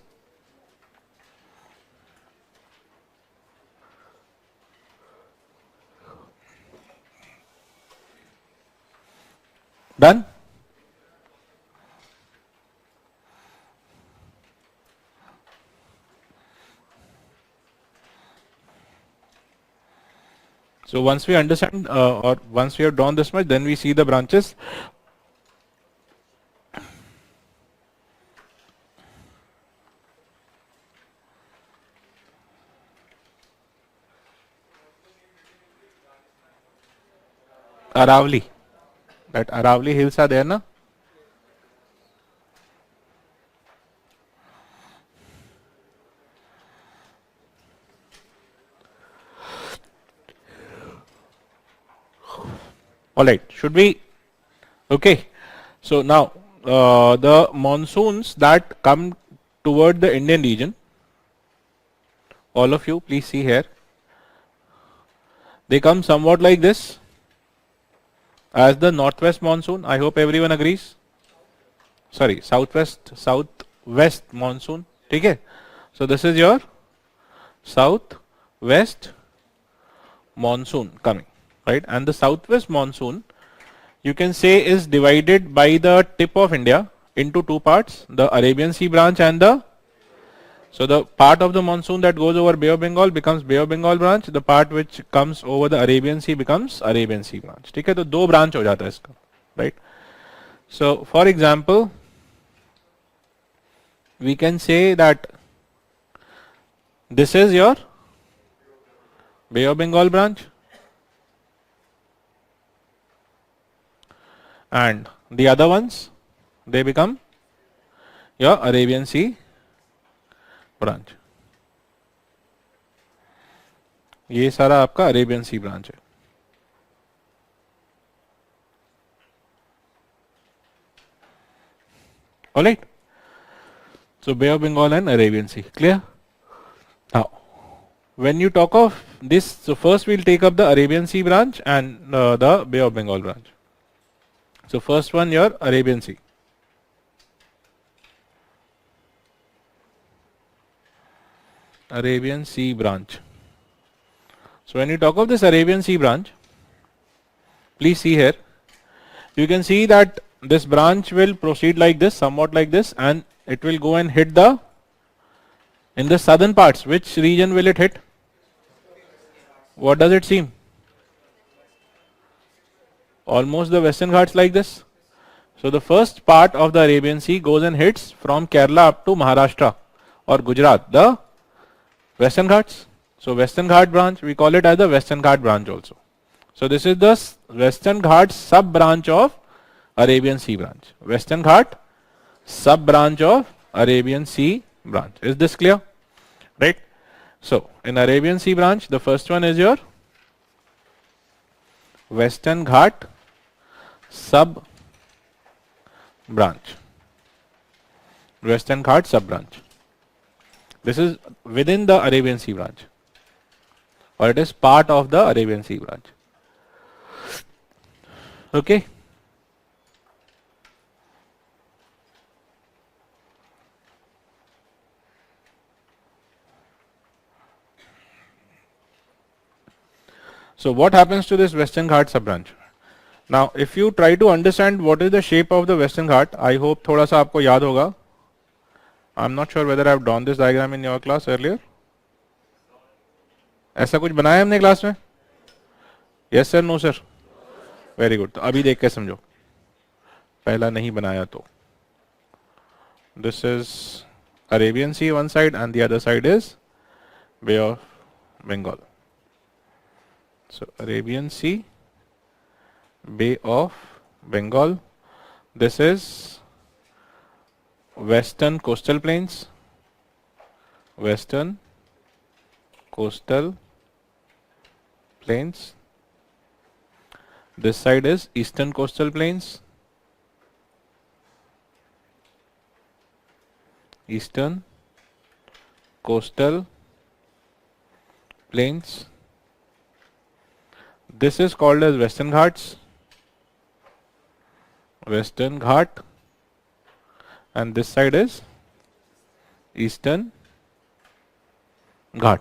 Done? So once we understand or once we have drawn this much, then we see the branches. Aravali. That Aravali hills are there, na? All right. Should we? Okay. So now the monsoons that come toward the Indian region, all of you, please see here. They come somewhat like this as the northwest monsoon. I hope everyone agrees. Sorry, southwest monsoon. Okay. So this is your southwest monsoon coming, right? And the southwest monsoon, you can say, is divided by the tip of India into 2 parts, the Arabian Sea branch and the, so the part of the monsoon that goes over Bay of Bengal becomes Bay of Bengal branch, the part which comes over the Arabian Sea becomes Arabian Sea branch. ठीक है, तो 2 branch हो जाता है इसका, right? So for example, we can say that this is your Bay of Bengal branch and the other ones, they become your Arabian Sea branch. ये सारा आपका अरेबियन सी ब्रांच है. All right. So Bay of Bengal and Arabian Sea. Clear? Now, when you talk of this, so first we'll take up the Arabian Sea branch and the Bay of Bengal branch. So first one, your Arabian Sea. Arabian Sea branch. So when you talk of this Arabian Sea branch, please see here, you can see that this branch will proceed like this, somewhat like this, and it will go and hit the, in the southern parts, which region will it hit? What does it seem? Almost the Western Ghats like this. So the first part of the Arabian Sea goes and hits from Kerala up to Maharashtra or Gujarat, the Western Ghats. So Western Ghat branch, we call it as the Western Ghat branch also. So this is the Western Ghat sub branch of Arabian Sea branch. Western Ghat sub branch of Arabian Sea branch. Is this clear? Right? So in Arabian Sea branch, the first one is your Western Ghat sub branch. Western Ghat sub branch. This is within the Arabian Sea branch, or it is part of the Arabian Sea branch. Okay. So what happens to this Western Ghat sub branch? Now, if you try to understand what is the shape of the Western Ghat, I hope थोड़ा सा आपको याद होगा. I'm not sure whether I have drawn this diagram in your class earlier. ऐसा कुछ बनाया हमने class में? Yes sir, no sir. Very good. तो अभी देख के समझो. पहला नहीं बनाया तो. This is Arabian Sea one side and the other side is Bay of Bengal. So Arabian Sea, Bay of Bengal, This is western coastal plains, western coastal plains. This side is eastern coastal plains, eastern coastal plains. This is called as Western Ghats, Western Ghat, and this side is Eastern Ghat.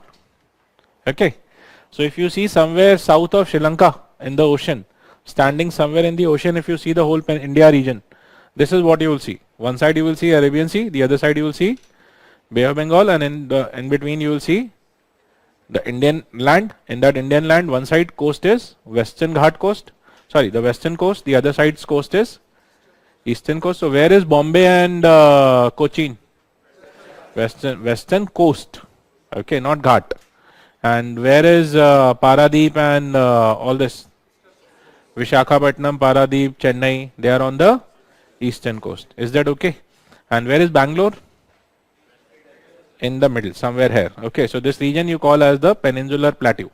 Okay, so if you see somewhere south of Sri Lanka in the ocean, standing somewhere in the ocean, if you see the whole India region, this is what you will see. One side you will see Arabian Sea, the other side you will see Bay of Bengal, and in between you will see the Indian land. In that Indian land, one side coast is Western Ghat coast, sorry, the western coast, the other side's coast is eastern coast. So where is Bombay and Cochin? Western coast, okay, not Ghat. And where is Paradeep and all this? Vishakhapatnam, Paradeep, Chennai, they are on the eastern coast. Is that okay? And where is Bangalore? In the middle, somewhere here. Okay, so this region you call as the Peninsular Plateau.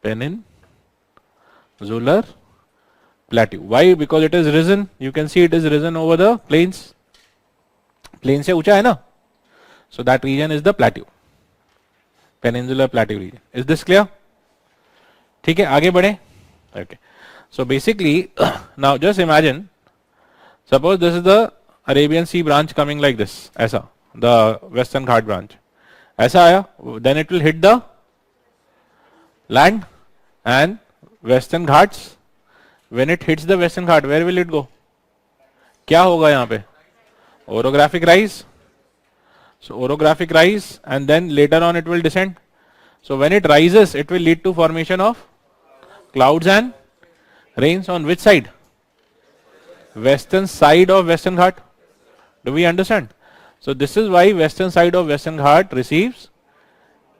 Peninsular Plateau. Why? Because it is risen. You can see it is risen over the plains. Plain से ऊंचा है ना? So that region is the plateau. Peninsular Plateau region. Is this clear? ठीक है, आगे बढ़े. Okay. So basically, now just imagine, suppose this is the Arabian Sea branch coming like this, ऐसा, the Western Ghat branch. ऐसा आया, then it will hit the land and Western Ghats. When it hits the Western Ghat, where will it go? क्या होगा यहाँ पे? Orographic rise. So orographic rise, and then later on it will descend. So when it rises, it will lead to formation of clouds and rains on which side? Western side of Western Ghat. Do we understand? So this is why western side of Western Ghat receives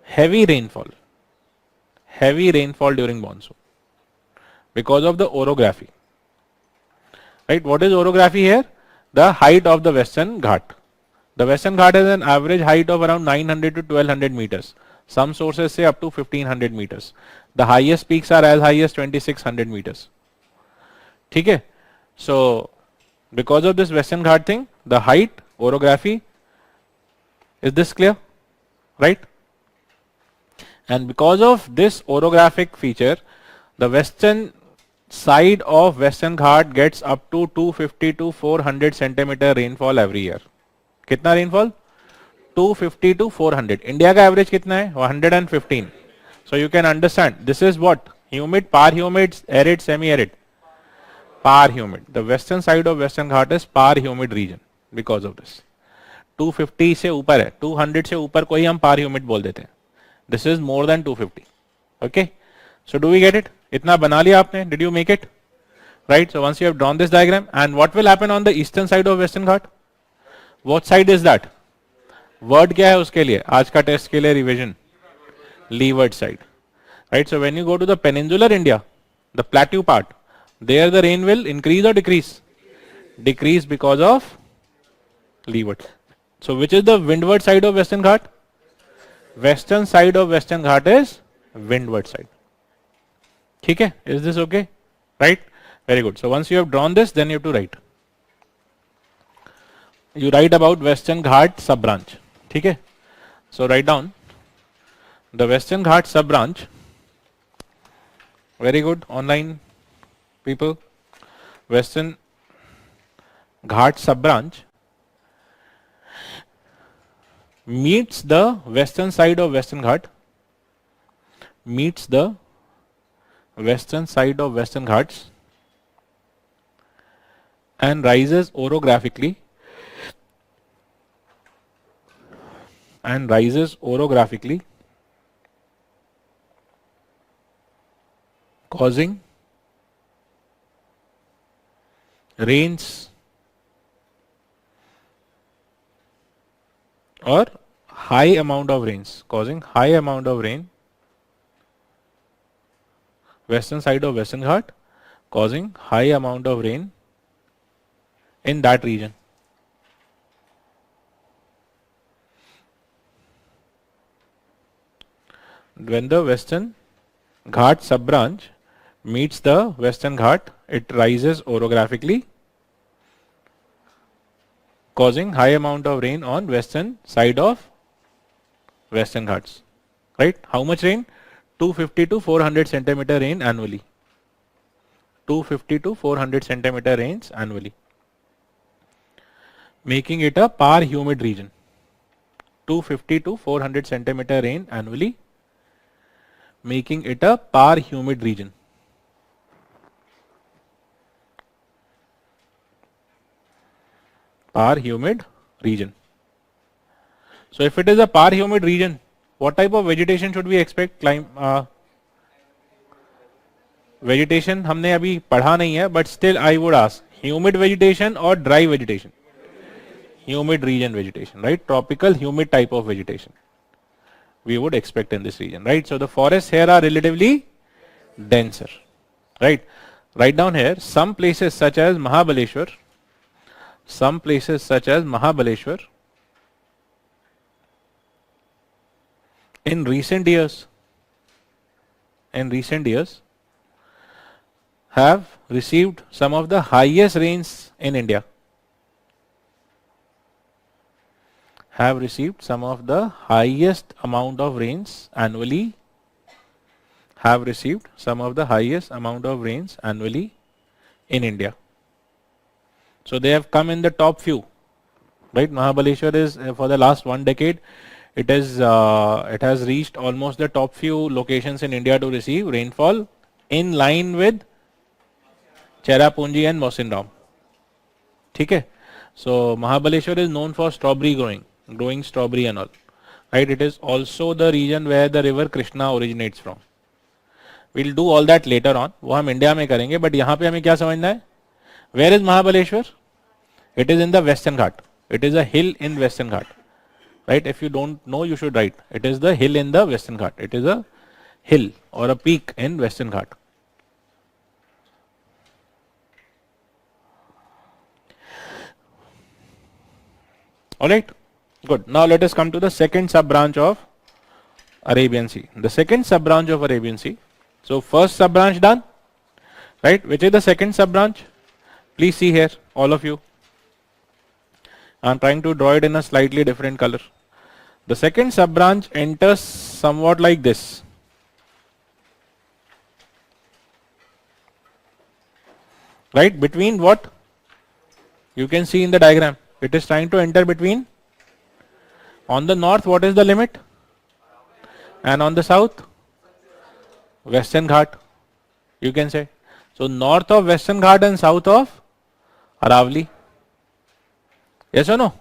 heavy rainfall during monsoon because of the orography. Right? What is orography here? The height of the Western Ghat. The Western Ghat has an average height of around 900 to 1200 meters. Some sources say up to 1500 meters. The highest peaks are as high as 2600 meters. ठीक है? So because of this Western Ghat thing, the height, orography, is this clear? Right? And because of this orographic feature, the western side of Western Ghat gets up to 250 to 400 centimeter rainfall every year. कितना rainfall? 250 to 400. India का average कितना है? 115. So you can understand, this is what? Humid, par humid, arid, semi-arid. Par humid. The western side of Western Ghat is par humid region because of this. 250 से ऊपर है, 200 से ऊपर को ही हम par humid बोल देते हैं. This is more than 250. Okay? So do we get it? इतना बना लिया आपने? Did you make it? Right? So once you have drawn this diagram, and what will happen on the eastern side of Western Ghat? What side is that? Word क्या है उसके लिए? आज का टेस्ट के लिए revision. Leeward side. Right? So when you go to the peninsular India, the plateau part, there the rain will increase or decrease? Decrease because of leeward. So which is the windward side of Western Ghat? Western side of Western Ghat is windward side. ठीक है? Is this okay? Right? Very good. So once you have drawn this, then you have to write. You write about Western Ghat sub branch. ठीक है? So write down the Western Ghat sub branch. Very good. Online people. Western Ghat sub branch meets the western side of Western Ghat, meets the western side of Western Ghats and rises orographically causing rains or high amount of rains, causing high amount of rain, western side of Western Ghat, causing high amount of rain in that region. When the Western Ghat sub-branch meets the Western Ghat, it rises orographically, causing high amount of rain on western side of Western Ghats. Right? How much rain? 250 to 400 centimeter rain annually. 250 to 400 centimeter rains annually, making it a par humid region. 250 to 400 centimeter rain annually, making it a par humid region. Par humid region. So if it is a par humid region, what type of vegetation should we expect? Vegetation हमने अभी पढ़ा नहीं है, but still I would ask, humid vegetation or dry vegetation? Humid region vegetation, right? Tropical humid type of vegetation we would expect in this region, right? So the forests here are relatively denser, right? Write down here some places such as Mahabaleshwar, in recent years have received some of the highest rains in India. Have received some of the highest amount of rains annually. Have received some of the highest amount of rains annually in India. So they have come in the top few, right? Mahabaleshwar is for the last 1 decade, it has reached almost the top few locations in India to receive rainfall in line with Cherrapunji and Mawsynram. Okay? So Mahabaleshwar is known for strawberry growing strawberry and all. Right? It is also the region where the river Krishna originates from. We'll do all that later on. वो हम India में करेंगे, but यहाँ पे हमें क्या समझना है? Where is Mahabaleshwar? It is in the Western Ghat. It is a hill in Western Ghat. Right? If you don't know, you should write. It is the hill in the Western Ghat. It is a hill or a peak in Western Ghat. Alright, good. Now let us come to the second sub-branch of Arabian Sea. The second sub-branch of Arabian Sea. So first sub-branch done, right? Which is the second sub-branch? Please see here, all of you. I am trying to draw it in a slightly different color. The second sub-branch enters somewhat like this. Right? Between what? You can see in the diagram. It is trying to enter between. On the north, what is the limit? And on the south? Western Ghat, you can say. So north of Western Ghat and south of Aravali. Yes or no?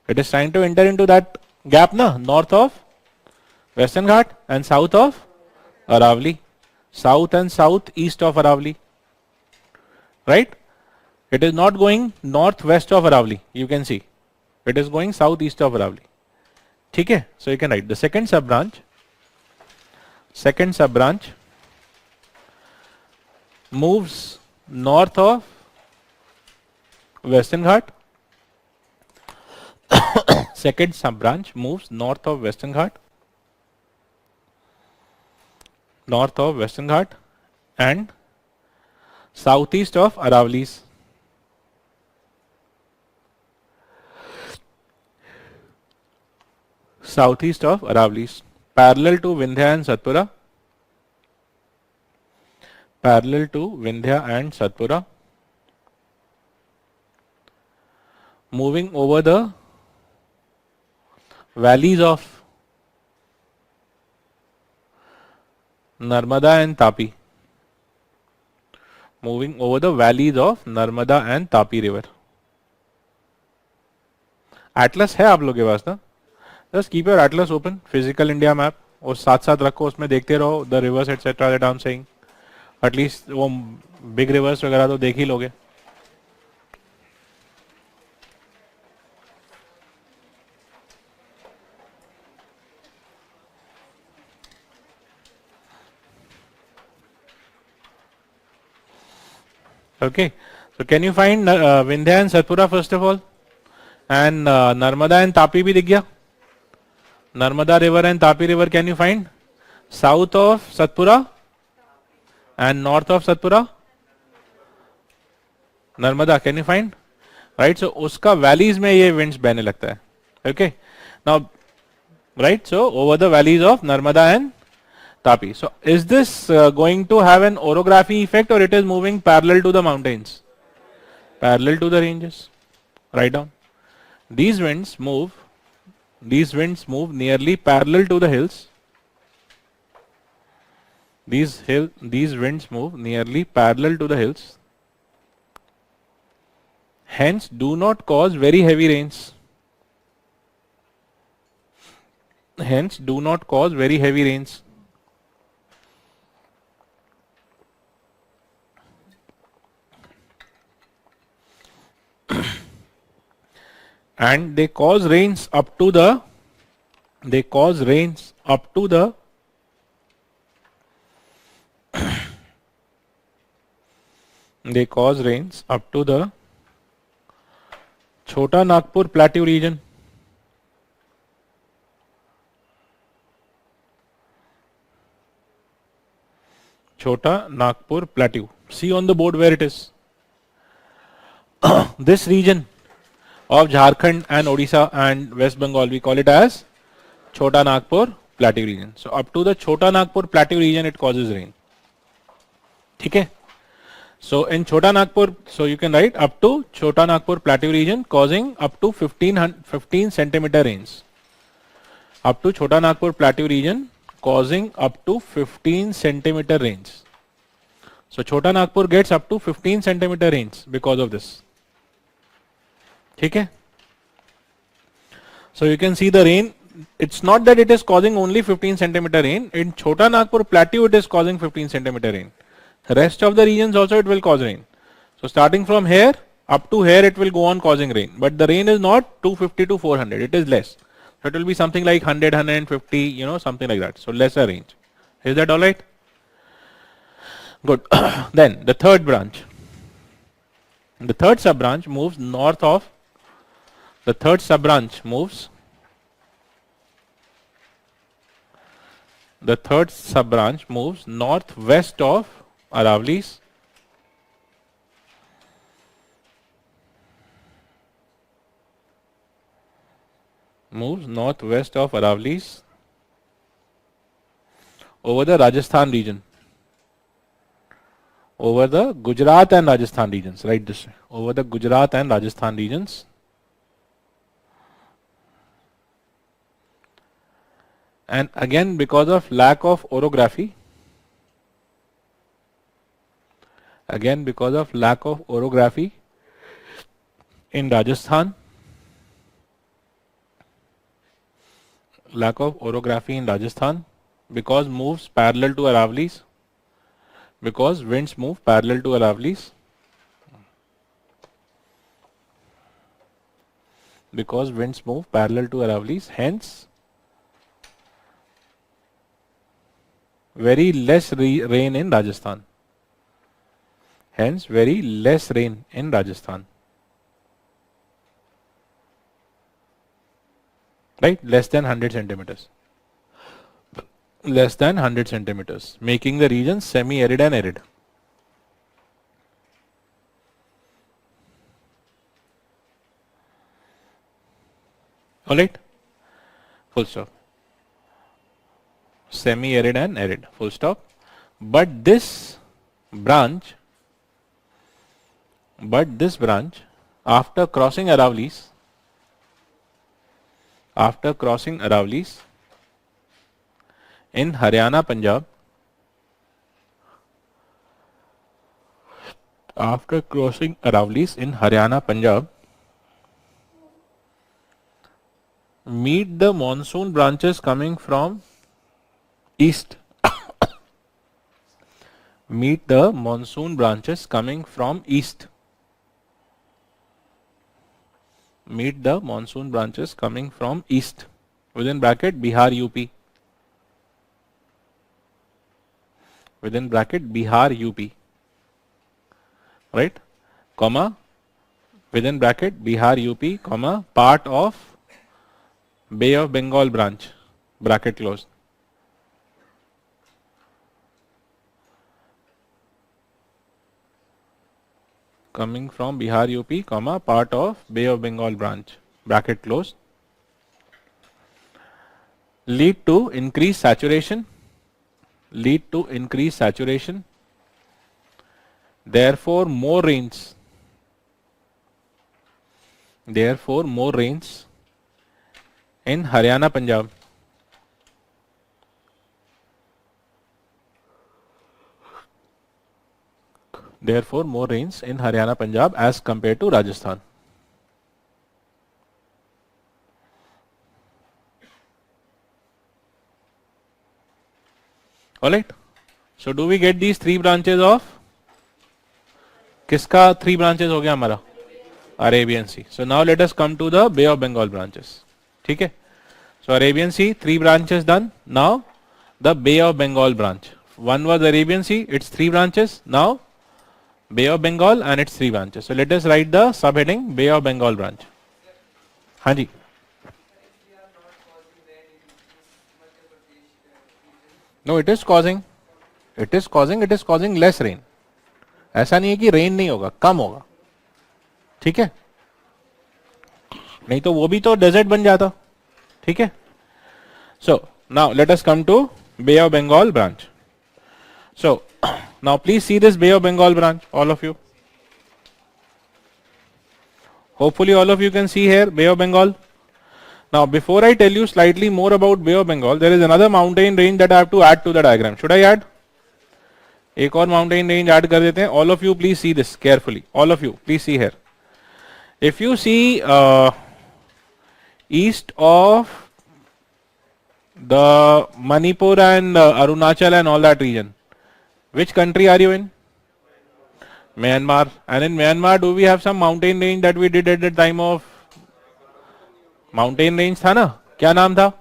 It is trying to enter into that gap, na? North of Western Ghat and south of Aravali. South and southeast of Aravali. Right? It is not going northwest of Aravali, you can see. It is going southeast of Aravali. Okay? So you can write the second sub-branch moves north of Western Ghat. Second sub-branch moves north of Western Ghat. And southeast of Aravali's. Southeast of Aravali's. Parallel to Vindhya and Satpura. Moving over the valleys of Narmada and Tapi. Moving over the valleys of Narmada and Tapi river. Atlas है आप लोग के पास ना? Just keep your atlas open, physical India map, और साथ साथ रखो, उसमें देखते रहो the rivers etc that I'm saying. At least वो big rivers वगैरह तो देख ही लोगे. Okay, So can you find Vindhya and Satpura first of all, and Narmada and Tapi bhi dikh gaya. Narmada river and Tapi river can you find? South of Satpura and north of Satpura. Narmada can you find? Right, so uska valleys में ये winds बहने लगता है. Okay, now right, so over the valleys of Narmada and Tapi. So is this going to have an orography effect, or it is moving parallel to the mountains? Parallel to the ranges. Write down. These winds move nearly parallel to the hills. These winds move nearly parallel to the hills. Hence, do not cause very heavy rains. Hence, do not cause very heavy rains. And they cause rains up to the they cause rains up to the Chota Nagpur Plateau region. Chota Nagpur Plateau. See on the board where it is. This region of Jharkhand and Odisha and West Bengal, we call it as Chota Nagpur Plateau region. So up to the Chota Nagpur Plateau region it causes rain. Okay. So in Chota Nagpur, so you can write up to Chota Nagpur Plateau region causing up to 15 centimeter rains. Up to Chota Nagpur Plateau region causing up to 15 centimeter rains. So Chota Nagpur gets up to 15 centimeter rains because of this. Okay. So you can see the rain. It's not that it is causing only 15 centimeter rain. In Chota Nagpur Plateau it is causing 15 centimeter rain. Rest of the regions also it will cause rain. So starting from here up to here it will go on causing rain. But the rain is not 250 to 400. It is less. So it will be something like 100, 150, something like that. So lesser range. Is that all right? Good. Then the third branch. The third sub branch moves north of. The third sub branch moves. The third sub branch moves northwest of Aravali's. Moves northwest of Aravali's over the Rajasthan region. Over the Gujarat and Rajasthan regions. Write this. Over the Gujarat and Rajasthan regions. And again because of lack of orography. Again because of lack of orography in Rajasthan. Lack of orography in Rajasthan because moves parallel to Aravali's. Because winds move parallel to Aravali's. Because winds move parallel to Aravali's. Hence, very less rain in Rajasthan. Hence, very less rain in Rajasthan. Right? Less than 100 centimeters. Less than 100 centimeters, making the region semi-arid and arid. Alright? Full stop. Semi-arid and arid. Full stop. But this branch, after crossing Aravali's, in Haryana, Punjab, after crossing Aravali's in Haryana, Punjab, meet the monsoon branches coming from east. Meet the monsoon branches coming from east. Meet the monsoon branches coming from east. Within bracket Bihar, UP. Within bracket Bihar, UP. Right? comma, within bracket Bihar, UP, comma, part of Bay of Bengal branch, bracket closed. Coming from Bihar, UP, comma, part of Bay of Bengal branch, bracket closed. Lead to increased saturation. Lead to increased saturation. Therefore, more rains. Therefore, more rains in Haryana, Punjab. Therefore, more rains in Haryana, Punjab as compared to Rajasthan. Alright. So, do we get these three branches of? किसका three branches हो गया हमारा? Arabian Sea. So, now let us come to the Bay of Bengal branches. ठीक है? So, Arabian Sea, three branches done. Now, the Bay of Bengal branch. One was Arabian Sea, its three branches. Now, Bay of Bengal and its three branches. So, let us write the subheading Bay of Bengal branch. हाँ जी. No, it is causing less rain. ऐसा नहीं है कि rain नहीं होगा, कम होगा. ठीक है? नहीं तो वो भी तो डेजर्ट बन जाता. ठीक है? So, now let us come to Bay of Bengal branch. So, now please see this Bay of Bengal branch, all of you. Hopefully all of you can see here Bay of Bengal. Now, before I tell you slightly more about Bay of Bengal, there is another mountain range that I have to add to the diagram. Should I add? एक और mountain range add कर देते हैं. All of you please see this carefully. All of you please see here. If you see east of the Manipur and Arunachal and all that region, which country are you in? Myanmar. And in Myanmar, do we have some mountain range that we did at the time of mountain range था ना? क्या नाम था?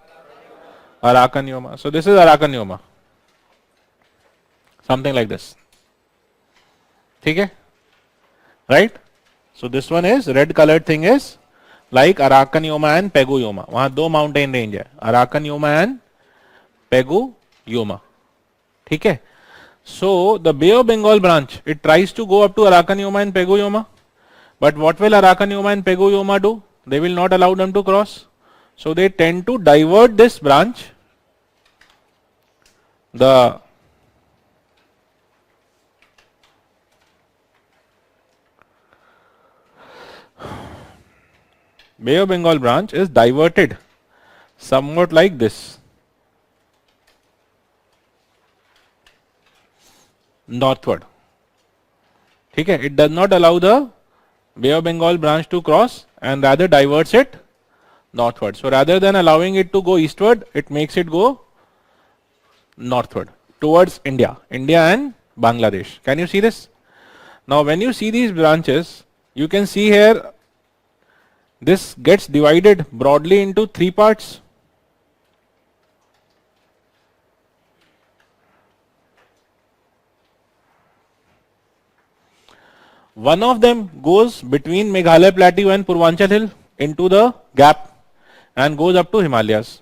Arakan Yoma. So this is Arakan Yoma. Something like this. ठीक है? Right? So this one is red colored thing is like Arakan Yoma and Pegu Yoma. वहाँ दो mountain range है. Arakan Yoma and Pegu Yoma. ठीक है? So the Bay of Bengal branch, it tries to go up to Arakan Yoma and Pegu Yoma. But what will Arakan Yoma and Pegu Yoma do? They will not allow them to cross. So they tend to divert this branch. The Bay of Bengal branch is diverted somewhat like this. Northward. ठीक है? It does not allow the Bay of Bengal branch to cross and rather diverts it northward. So rather than allowing it to go eastward, it makes it go northward towards India and Bangladesh. Can you see this? Now when you see these branches, you can see here this gets divided broadly into three parts. One of them goes between Meghalaya Plateau and Purvanchal Hill into the gap and goes up to Himalayas.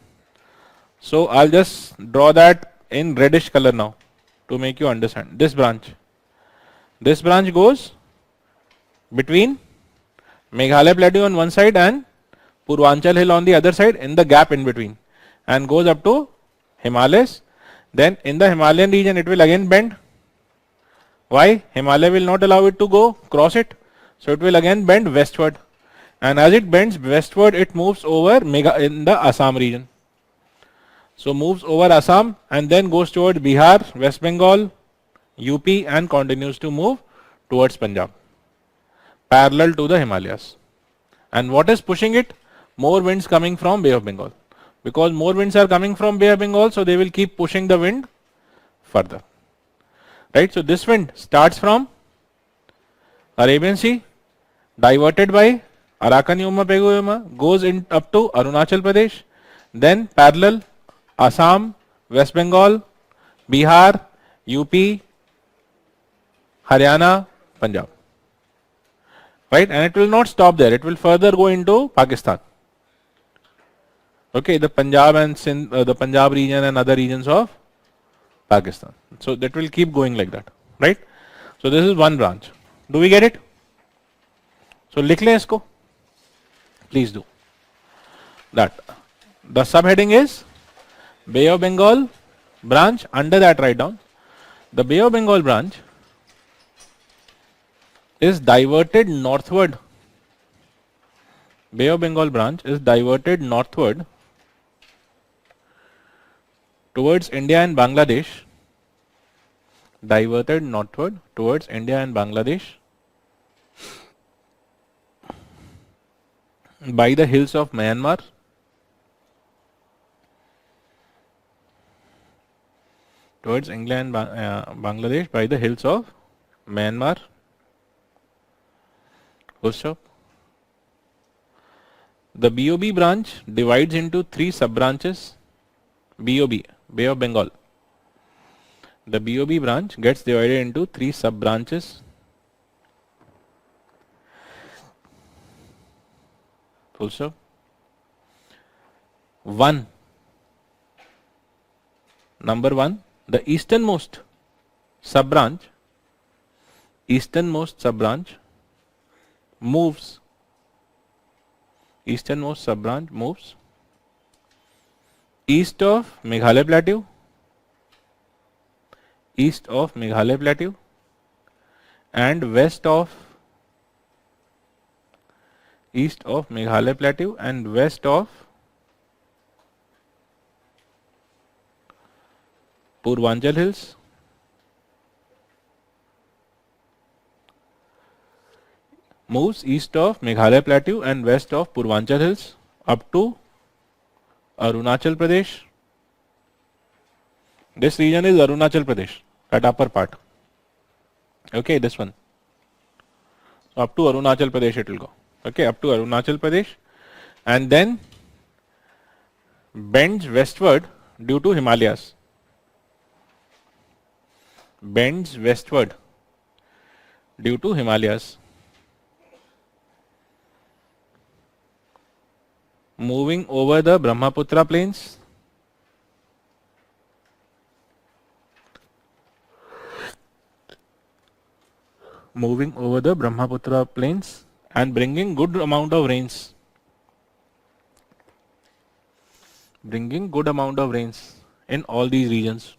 So I'll just draw that in reddish color now to make you understand. This branch goes between Meghalaya Plateau on one side and Purvanchal Hill on the other side in the gap in between and goes up to Himalayas. Then in the Himalayan region it will again bend. Why? Himalaya will not allow it to go cross it. So it will again bend westward. And as it bends westward, it moves over in the Assam region. So moves over Assam and then goes towards Bihar, West Bengal, UP and continues to move towards Punjab, parallel to the Himalayas. And what is pushing it? More winds coming from Bay of Bengal. Because more winds are coming from Bay of Bengal, so they will keep pushing the wind further. Right? So this wind starts from Arabian Sea, diverted by Arakan Yoma, Pegu Yoma, goes in up to Arunachal Pradesh, then parallel Assam, West Bengal, Bihar, UP, Haryana, Punjab. right? And it will not stop there. It will further go into Pakistan. Okay, the Punjab and the Punjab region and other regions of Pakistan. So that will keep going like that, right? So this is one branch. Do we get it? So लिख लें इसको. Please do. That the subheading is Bay of Bengal branch. Under that, write down the Bay of Bengal branch is diverted northward. Bay of Bengal branch is diverted northward towards India and Bangladesh. Diverted northward towards India and Bangladesh by the hills of Myanmar. Towards India and Bangladesh by the hills of Myanmar. The BOB branch divides into 3 sub-branches. BOB, Bay of Bengal. The BOB branch gets divided into 3 sub-branches. Full stop. 1. Number 1, the easternmost sub-branch moves. Easternmost sub-branch moves east of Meghalaya Plateau. East of Meghalaya Plateau and west of Meghalaya Plateau and west of Purvanchal Hills. Moves east of Meghalaya Plateau and west of Purvanchal Hills up to Arunachal Pradesh. This region is Arunachal Pradesh, that upper part. Okay, this one. So up to Arunachal Pradesh it will go. Okay, up to Arunachal Pradesh and then bends westward due to Himalayas. Bends westward due to Himalayas. Moving over the Brahmaputra plains. Moving over the Brahmaputra plains and bringing good amount of rains. Bringing good amount of rains in all these regions.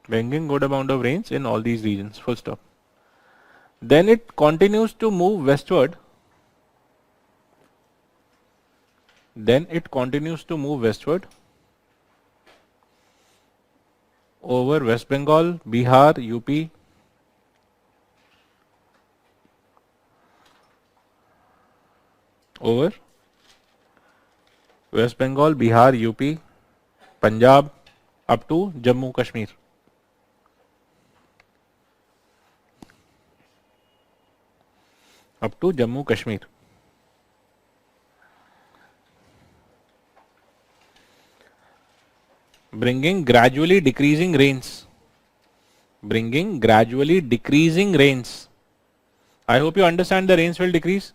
Bringing good amount of rains in all these regions. Full stop. Then it continues to move westward. Over West Bengal, Bihar, UP. Over West Bengal, Bihar, UP, Punjab up to Jammu Kashmir. Up to Jammu Kashmir. Bringing gradually decreasing rains. Bringing gradually decreasing rains. I hope you understand the rains will decrease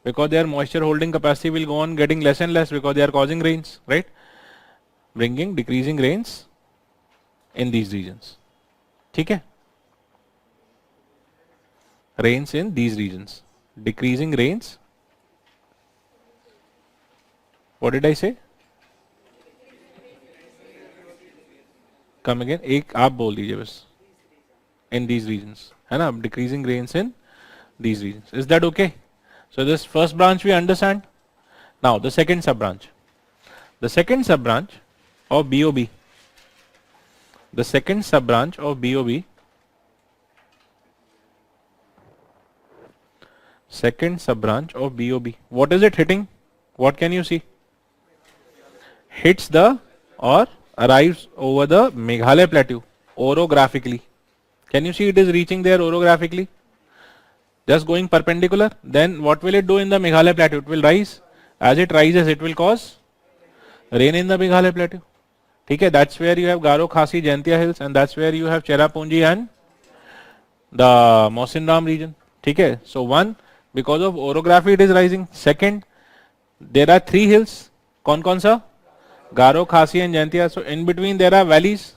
because their moisture holding capacity will go on getting less and less because they are causing rains, right? Bringing decreasing rains in these regions. ठीक है? Rains in these regions. Decreasing rains. What did I say? Come again. एक आप बोल दीजिए बस. In these regions, है ना? Decreasing rains in these regions. Is that okay? So this first branch we understand. Now the second sub branch. The second sub branch of BOB. The second sub branch of BOB. Second sub branch of BOB. What is it hitting? What can you see? Hits the or arrives over the Meghalaya plateau orographically. Can you see it is reaching there orographically? Just going perpendicular. Then what will it do in the Meghalaya plateau? It will rise As it rises, it will cause rain in the Meghalaya plateau. Okay, that's where you have Garo, Khasi, Jaintia hills, and that's where you have Cherrapunji and the Mawsynram region. Okay, so one, because of orography it is rising. Second, there are three hills. Kaun sa? Garo, Khasi and Jaintia. So in between there are valleys.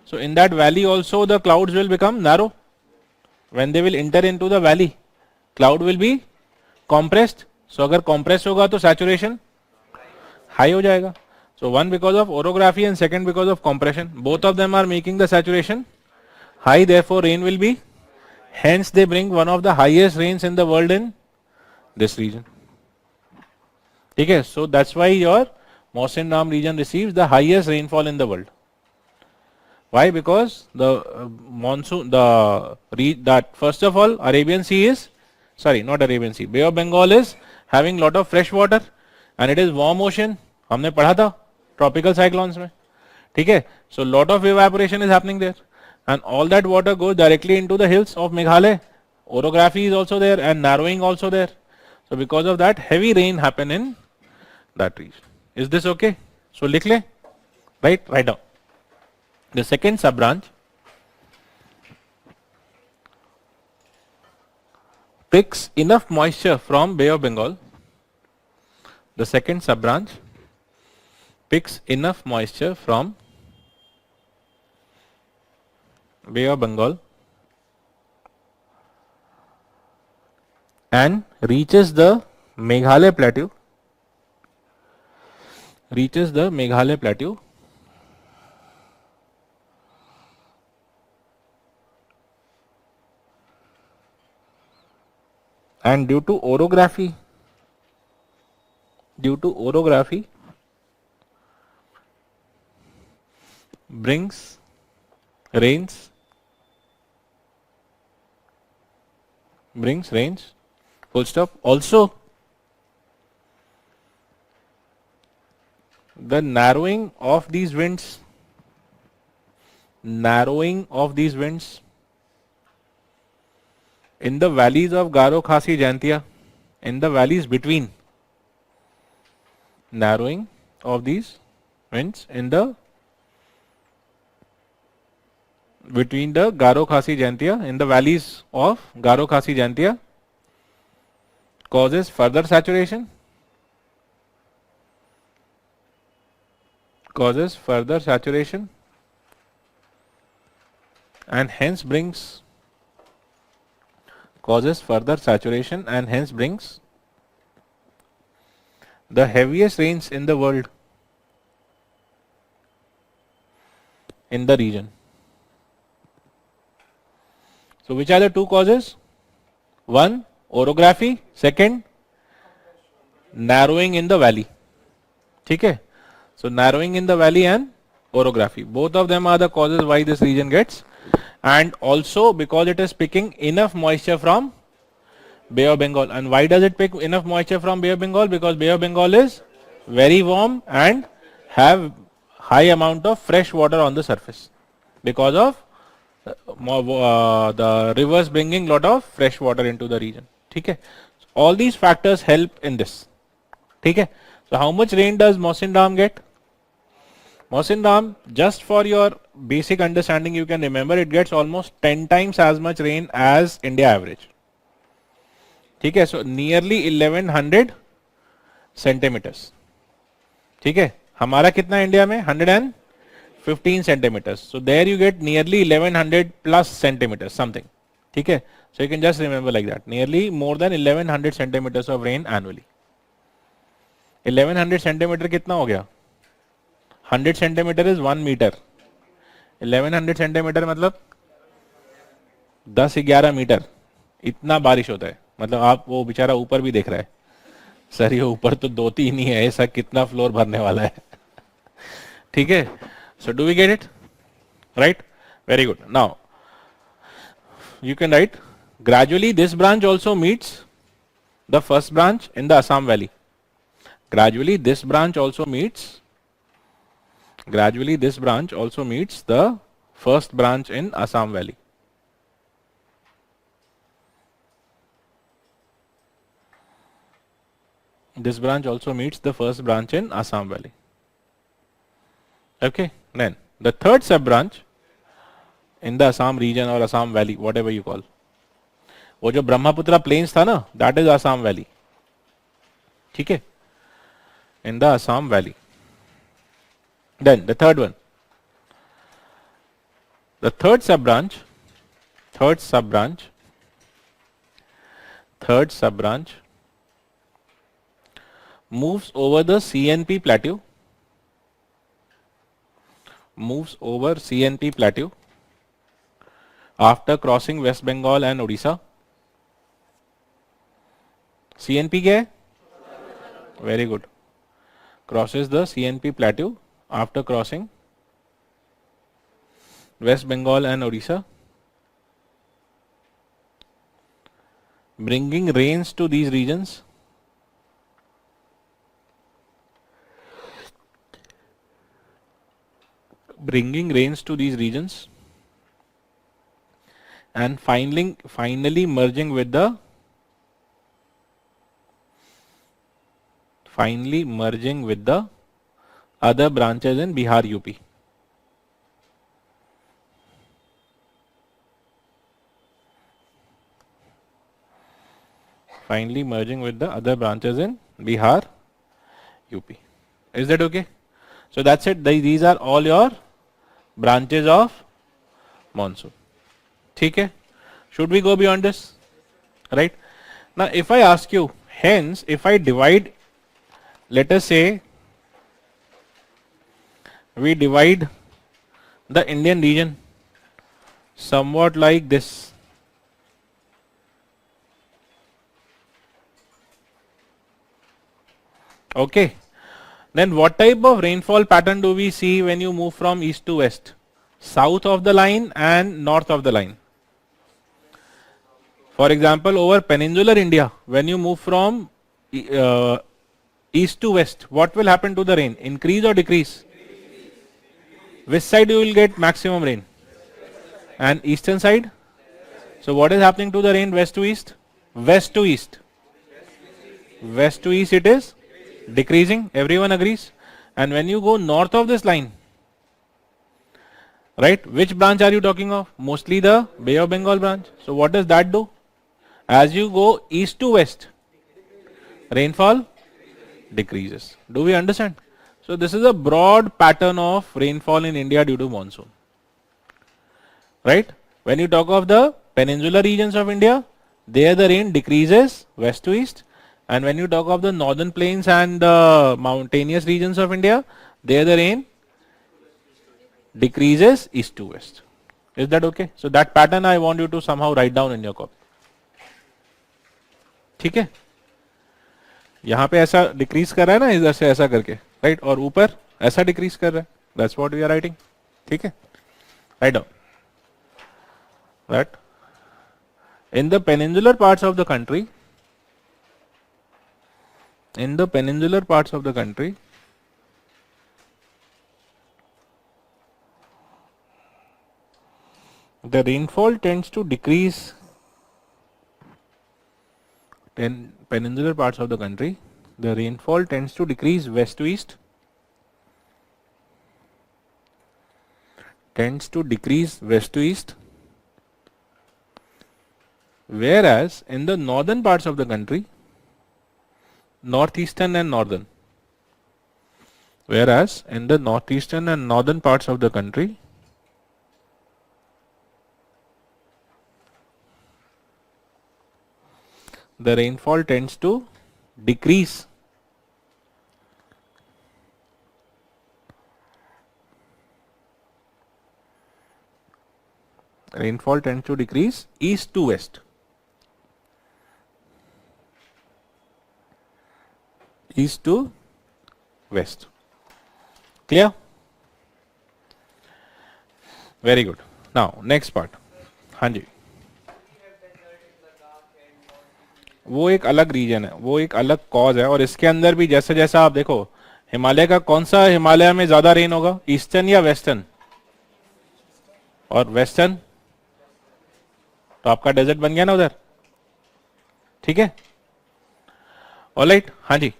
So in that valley also the clouds will become narrow. When they will enter into the valley, cloud will be compressed. So अगर compress होगा तो saturation high हो जाएगा. So one because of orography and second because of compression. Both of them are making the saturation high. Therefore rain will be. Hence they bring one of the highest rains in the world in this region. Okay, so that's why your Mawsynram region receives the highest rainfall in the world. Why? Because the monsoon, that first of all, Arabian Sea is, sorry, not Arabian Sea, Bay of Bengal is having lot of fresh water and it is warm ocean. हमने पढ़ा था tropical cyclones में, ठीक है? So lot of evaporation is happening there, and all that water goes directly into the hills of Meghalaya. Orography is also there and narrowing also there. So because of that, heavy rain happen in that region. Is this okay? So लिख ले, right? Write down. The second sub branch picks enough moisture from Bay of Bengal. The second sub branch picks enough moisture from Bay of Bengal and reaches the Meghalaya plateau. Reaches the Meghalaya plateau. And due to orography, brings rains, full stop. Also, the narrowing of these winds, in the valleys of Garo, Khasi, Jaintia, in the valleys between, narrowing of these winds in the between the Garo, Khasi, Jaintia, in the valleys of Garo, Khasi, Jaintia, causes further saturation, and hence brings the heaviest rains in the world in the region. So which are the two causes? One, orography. Second, narrowing in the valley. Okay? So narrowing in the valley and orography. Both of them are the causes why this region gets. And also because it is picking enough moisture from Bay of Bengal. And why does it pick enough moisture from Bay of Bengal? Because Bay of Bengal is very warm and have high amount of fresh water on the surface. Because of the rivers bringing lot of fresh water into the region. Okay? So all these factors help in this. Okay? So how much rain does Mawsynram get? Mawsynram, just for your basic understanding, you can remember it gets almost 10 times as much rain as India average. Okay? So nearly 1100 centimeters. Okay? हमारा कितना India में 115 centimeters. So there you get nearly 1100 plus centimeters something. Okay? So you can just remember like that. Nearly more than 1100 centimeters of rain annually. 1100 centimeter कितना हो गया? 100 centimeter is 1 meter. 1100 centimeter मतलब 10-11 metre. इतना बारिश होता है. मतलब आप वो बेचारा ऊपर भी देख रहा है. सर ये ऊपर तो 2-3 ही है, ऐसा कितना फ्लोर भरने वाला है. ठीक है? So do we get it? Right? Very good. Now, you can write, gradually this branch also meets the first branch in the Assam Valley. Gradually this branch also meets the first branch in Assam Valley. This branch also meets the first branch in Assam Valley. Okay, then the third sub branch in the Assam region or Assam Valley, whatever you call. वो जो Brahmaputra planes था ना, that is Assam Valley. ठीक है, in the Assam Valley. Then the third one, the third sub branch moves over the CNP plateau, after crossing West Bengal and Odisha. CNP क्या है? Very good. Crosses the CNP plateau after crossing West Bengal and Odisha, bringing rains to these regions. And finally merging with the other branches in Bihar, UP. Finally merging with the other branches in Bihar, UP. Is that okay? So that's it. These are all your branches of monsoon. ठीक है? Should we go beyond this? Right? Now if I ask you, hence if I divide, let us say we divide the Indian region somewhat like this. Okay. Then what type of rainfall pattern do we see when you move from east to west? South of the line and north of the line. For example, over peninsular India, when you move from east to west, what will happen to the rain? Increase or decrease? Which side you will get maximum rain? And eastern side? So what is happening to the rain west to east? West to east. West to east it is decreasing, everyone agrees. And when you go north of this line, right, which branch are you talking of? Mostly the Bay of Bengal branch. So what does that do? As you go east to west, rainfall decreases. Do we understand? So this is a broad pattern of rainfall in India due to monsoon. Right? When you talk of the peninsular regions of India, there the rain decreases west to east. And when you talk of the northern plains and the mountainous regions of India, there the rain decreases east to west. Is that okay? So that pattern I want you to somehow write down in your copy. ठीक है? यहाँ पे ऐसा decrease कर रहा है ना, इधर से ऐसा करके, राइट, और ऊपर ऐसा डिक्रीज कर रहा है. That's what we are writing. ठीक है? Write down that in the peninsular parts of the country, the rainfall tends to decrease. In peninsular parts of the country, the rainfall tends to decrease west to east. Whereas in the northern parts of the country, northeastern and northern parts of the country, the rainfall tends to decrease. Rainfall tends to decrease east to west. East to west. Clear? Very good. Now next part. हाँ जी. वो एक अलग reason है, वो एक अलग cause है, और इसके अंदर भी जैसे जैसा आप देखो, हिमालय का कौन सा हिमालय में ज्यादा रेन होगा, ईस्टर्न या वेस्टर्न? और वेस्टर्न तो आपका डेजर्ट बन गया ना उधर. ठीक है? ऑलराइट. हाँ जी.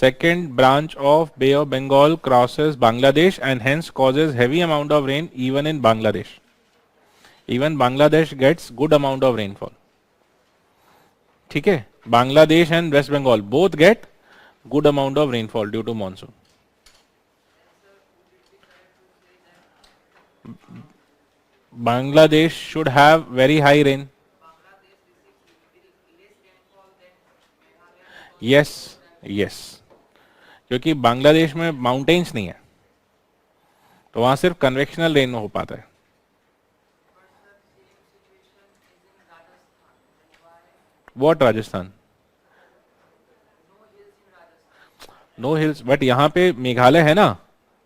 second branch of Bay of Bengal crosses Bangladesh and hence causes heavy amount of rain even in Bangladesh. Even Bangladesh gets good amount of rainfall. ठीक है, Bangladesh and West Bengal both get good amount of rainfall due to monsoon. Bangladesh should have very high rain. Yes, yes. क्योंकि बांग्लादेश में mountains नहीं है, तो वहां सिर्फ convectional rain हो पाता है. What Rajasthan? No hills, but यहाँ पे मेघालय है ना,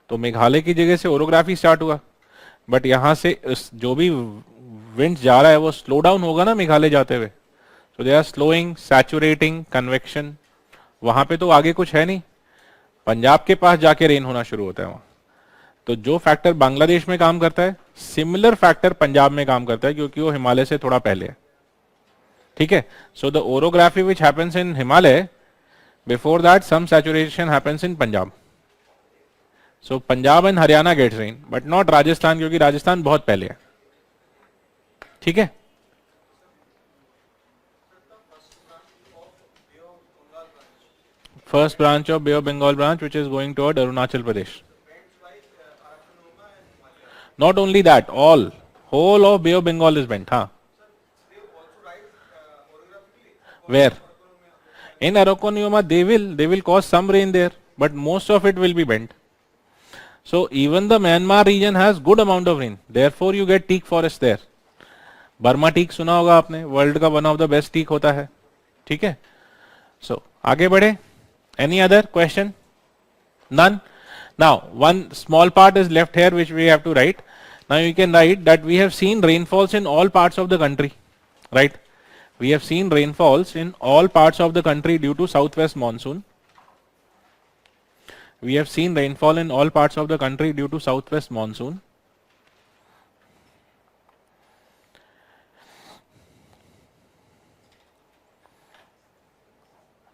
तो मेघालय की जगह से ओरोग्राफी स्टार्ट हुआ, बट यहाँ से जो भी विंड जा रहा है वो स्लो डाउन होगा ना मेघालय जाते हुए. सो दे आर स्लोइंग, सैचुरेटिंग, कन्वेक्शन. वहां पे तो आगे कुछ है नहीं, पंजाब के पास जाके रेन होना शुरू होता है वहां. तो जो फैक्टर बांग्लादेश में काम करता है, सिमिलर फैक्टर पंजाब में काम करता है, क्योंकि वो हिमालय से थोड़ा पहले है. ठीक है. So the orography which happens in Himalaya, before that some saturation happens in Punjab. So Punjab and Haryana gets rain, but not Rajasthan, क्योंकि राजस्थान बहुत पहले है. ठीक है. First branch of Bay of Bengal branch, which is going toward Arunachal Pradesh. Not only that, whole of Bay of Bengal is bent. Huh? Where? In Arakoniyoma, they will cause some rain there, but most of it will be bent. So even the Myanmar region has good amount of rain. Therefore, you get teak forest there. Burma teak सुना होगा आपने, world का one of the best teak होता है. ठीक है. So आगे बढ़े. Any other question? None? Now, one small part is left here which we have to write. Now you can write that we have seen rainfalls in all parts of the country. Right? We have seen rainfalls in all parts of the country due to southwest monsoon. We have seen rainfall in all parts of the country due to southwest monsoon.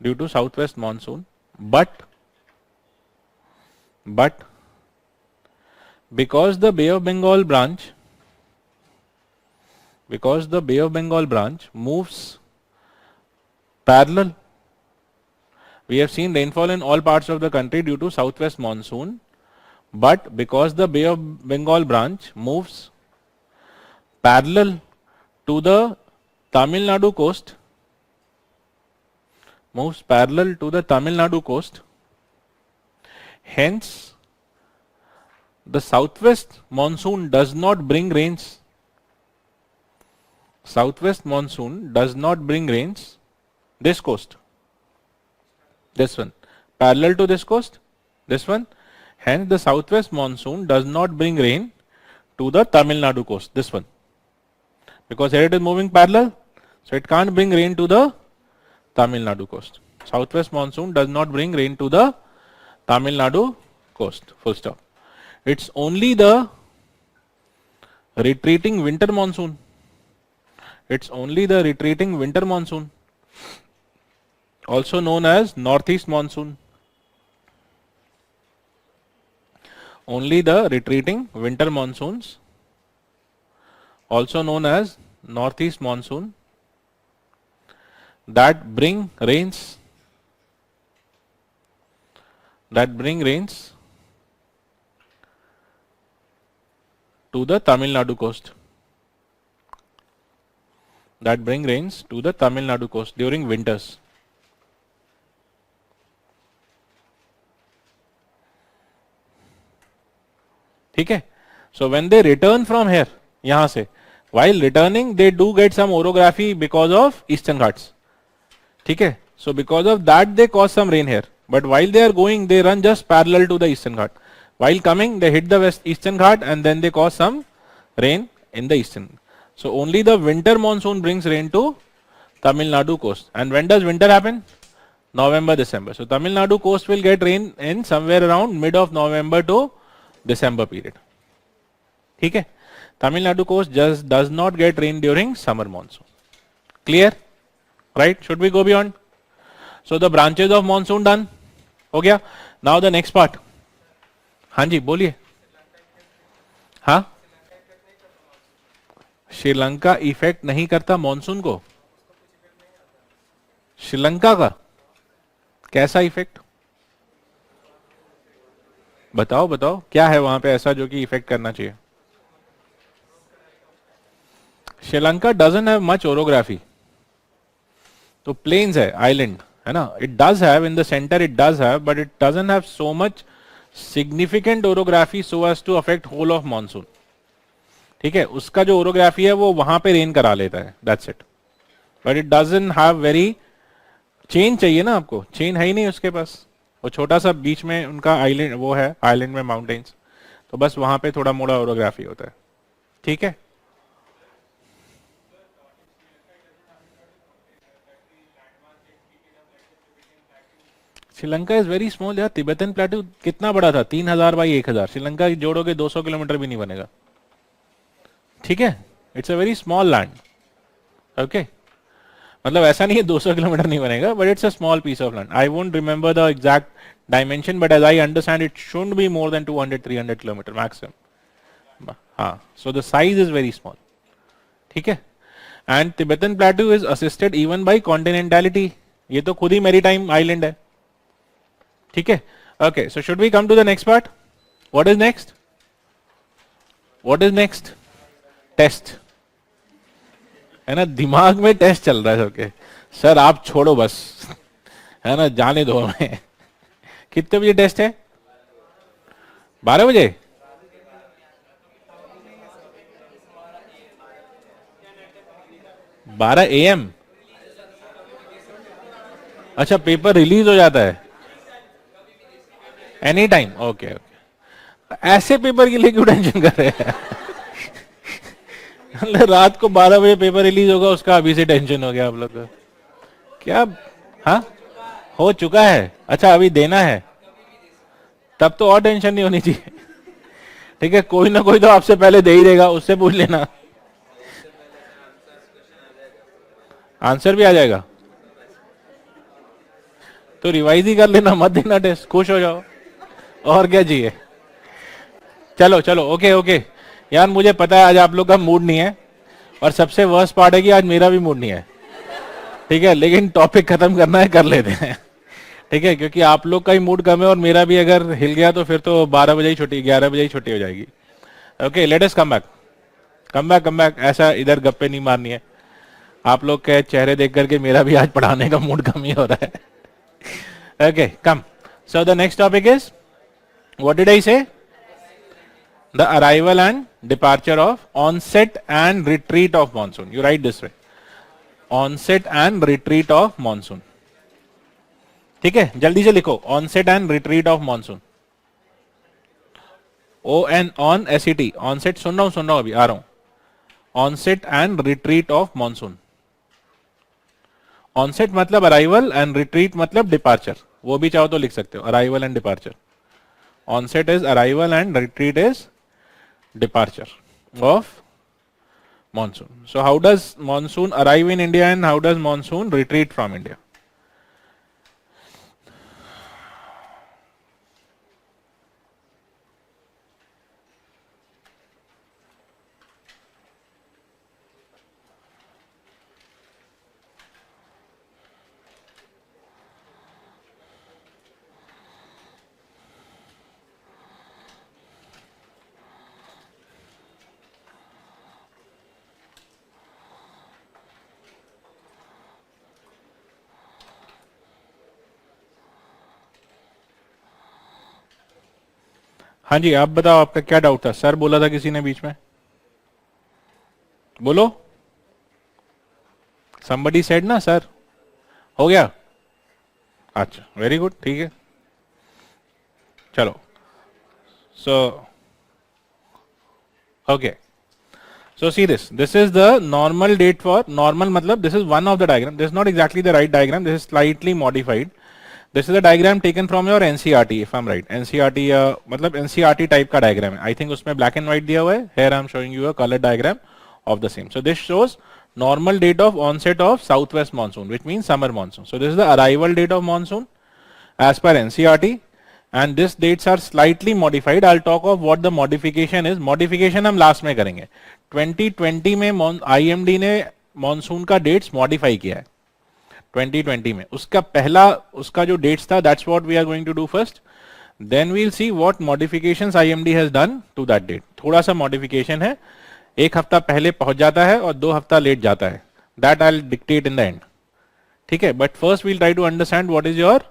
Due to southwest monsoon, but because the Bay of Bengal branch moves parallel, we have seen rainfall in all parts of the country due to southwest monsoon, but because the Bay of Bengal branch moves parallel to the Tamil Nadu coast, hence the southwest monsoon does not bring rains. Southwest monsoon does not bring rains this coast, this one, parallel to this coast, this one. Hence the southwest monsoon does not bring rain to the Tamil Nadu coast, this one, because here it is moving parallel, so it can't bring rain to the Tamil Nadu coast. Southwest monsoon does not bring rain to the Tamil Nadu coast, full stop. It's only the retreating winter monsoon. It's only the retreating winter monsoon, also known as northeast monsoon. Only the retreating winter monsoons, also known as northeast monsoon, that bring rains to the Tamil Nadu coast. That bring rains to the Tamil Nadu coast during winters. ठीक है. So when they return from here, यहाँ से, while returning they do get some orography because of Eastern Ghats. ठीक है. So because of that they cause some rain here, but while they are going they run just parallel to the Eastern Ghat. While coming they hit the Eastern Ghat and then they cause some rain in the Eastern. So only the winter monsoon brings rain to Tamil Nadu coast. And when does winter happen? November, December. So Tamil Nadu coast will get rain in somewhere around mid of November to December period. ठीक है. Tamil Nadu coast just does not get rain during summer monsoon. Clear? Right? Should we go beyond? So the branches of monsoon done. हो गया. Now the next part. हाँ जी बोलिए. हाँ, Sri Lanka effect नहीं करता मॉनसून को. श्रीलंका का कैसा इफेक्ट? बताओ बताओ क्या है वहां पे ऐसा जो कि इफेक्ट करना चाहिए. Sri Lanka doesn't have much orography. तो प्लेन्स है, आइलैंड है ना. It does have in the centre, it does have, but it doesn't have so much significant orography so as to affect whole of monsoon. ठीक है, उसका जो ओरोग्राफी है वो वहां पे रेन करा लेता है, that's it. But it doesn't have very. Chain चाहिए ना आपको, चेन है ही नहीं उसके पास. वो छोटा सा बीच में उनका आइलैंड वो है, आइलैंड में माउंटेन्स, तो बस वहां पे थोड़ा मोड़ा ओरोग्राफी होता है. ठीक है. श्रीलंका इज वेरी स्मॉल यार. तिब्बतन प्लेटू कितना बड़ा था, 3000 बाई 1000. श्रीलंका जोड़ोगे 200 किलोमीटर भी नहीं बनेगा. ठीक है, it's a very small land. Okay, मतलब ऐसा नहीं है 200 किलोमीटर नहीं बनेगा, but it's a small piece of land. I won't remember the exact dimension, but as I understand it should be more than 200-300 kilometre maximum. हाँ, so the size is very small. ठीक है. And Tibetan plateau is assisted even by continentality. ये तो खुद ही maritime island है. ठीक है. Okay, so should we come to the next part. What is next? What is next? Test है ना. दिमाग में टेस्ट चल रहा है सबके. सर आप छोड़ो बस, है ना, जाने दो हमें. कितने बजे टेस्ट है? 12 बजे. बारह AM. अच्छा, पेपर रिलीज हो जाता है एनी टाइम. Okay okay. ऐसे पेपर के लिए क्यों टेंशन कर रहे हैं? रात को 12 बजे पेपर रिलीज होगा, उसका अभी से टेंशन हो गया आप लोग को. क्या? हाँ, हो चुका है. अच्छा, अभी देना है, तब तो और टेंशन नहीं होनी चाहिए. ठीक है, कोई ना कोई तो आपसे पहले दे ही देगा, उससे पूछ लेना. आंसर भी आ जाएगा तो रिवाइज ही कर लेना, मत देना टेस्ट, खुश हो जाओ. और क्या चाहिए. चलो चलो, ओके ओके. यार मुझे पता है आज आप लोग का मूड नहीं है, और सबसे वर्स्ट पार्ट है कि आज मेरा भी मूड नहीं है. ठीक है, लेकिन टॉपिक खत्म करना है, कर लेते हैं. ठीक है, क्योंकि आप लोग का ही मूड कम है और मेरा भी अगर हिल गया तो फिर तो 12 बजे ही छुट्टी, 11 बजे ही छुट्टी हो जाएगी. Okay, late us come back. Come back come back. ऐसा इधर गप्पे नहीं मारनी है. आप लोग के चेहरे देख करके मेरा भी आज पढ़ाने का मूड कम ही हो रहा है. Okay, come. So the next topic is, what did I से? The arrival and departure of onset and retreat of monsoon. You write this way. Onset and retreat of monsoon. ठीक है, जल्दी से लिखो. Onset and retreat of monsoon. on set. Onset सुन रहा हूं अभी, आ रहा हूं. Onset and retreat of monsoon. Onset मतलब arrival and retreat मतलब departure. वो भी चाहो तो लिख सकते हो, arrival and departure. Onset is arrival and retreat is departure of monsoon. So how does monsoon arrive in India and how does monsoon retreat from India? हाँ जी, आप बताओ, आपका क्या डाउट था? सर बोला था किसी ने बीच में, बोलो. somebody said ना सर. हो गया. अच्छा, वेरी गुड. ठीक है, चलो. So okay, so see this is the normal date for normal matlab this is one of the diagram. This is not exactly the right diagram, this is slightly modified. This is a diagram taken from your NCERT if I'm right. NCERT matlab NCERT type का diagram है. I think उसमें black and white दिया हुआ है. Here I'm showing you a color diagram of the same. So this shows normal date of onset of southwest monsoon, which means summer monsoon. So this is the arrival date of monsoon. as per NCERT, and these dates are slightly modified. I'll talk of what the modification is. Modification हम last में करेंगे. 2020 में IMD ने monsoon का dates modify किया है 2020 में. उसका पहला उसका जो डेट्स था, that's what we are going to do first. Then we'll see what modifications IMD has done to that date. थोड़ा सा मॉडिफिकेशन है, एक हफ्ता पहले पहुंच जाता है और 2 हफ्ता लेट जाता है. That I will dictate in the end. ठीक है, but first we'll try to understand what is your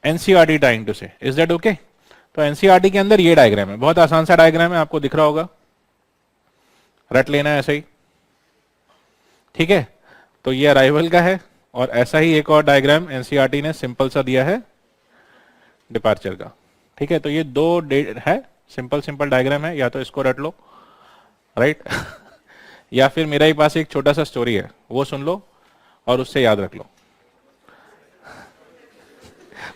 NCERT trying to say. Is that okay? तो NCERT के अंदर ये डायग्राम है, बहुत आसान सा डायग्राम है, आपको दिख रहा होगा, रट लेना है ऐसे ही. ठीक है, तो ये अराइवल का है और ऐसा ही एक और डायग्राम NCERT ने सिंपल सा दिया है डिपार्चर का. ठीक है, तो ये 2 डेट है, सिंपल डायग्राम है, या तो इसको रट लो, राइट या फिर मेरा ही पास एक छोटा सा स्टोरी है, वो सुन लो और उससे याद रख लो.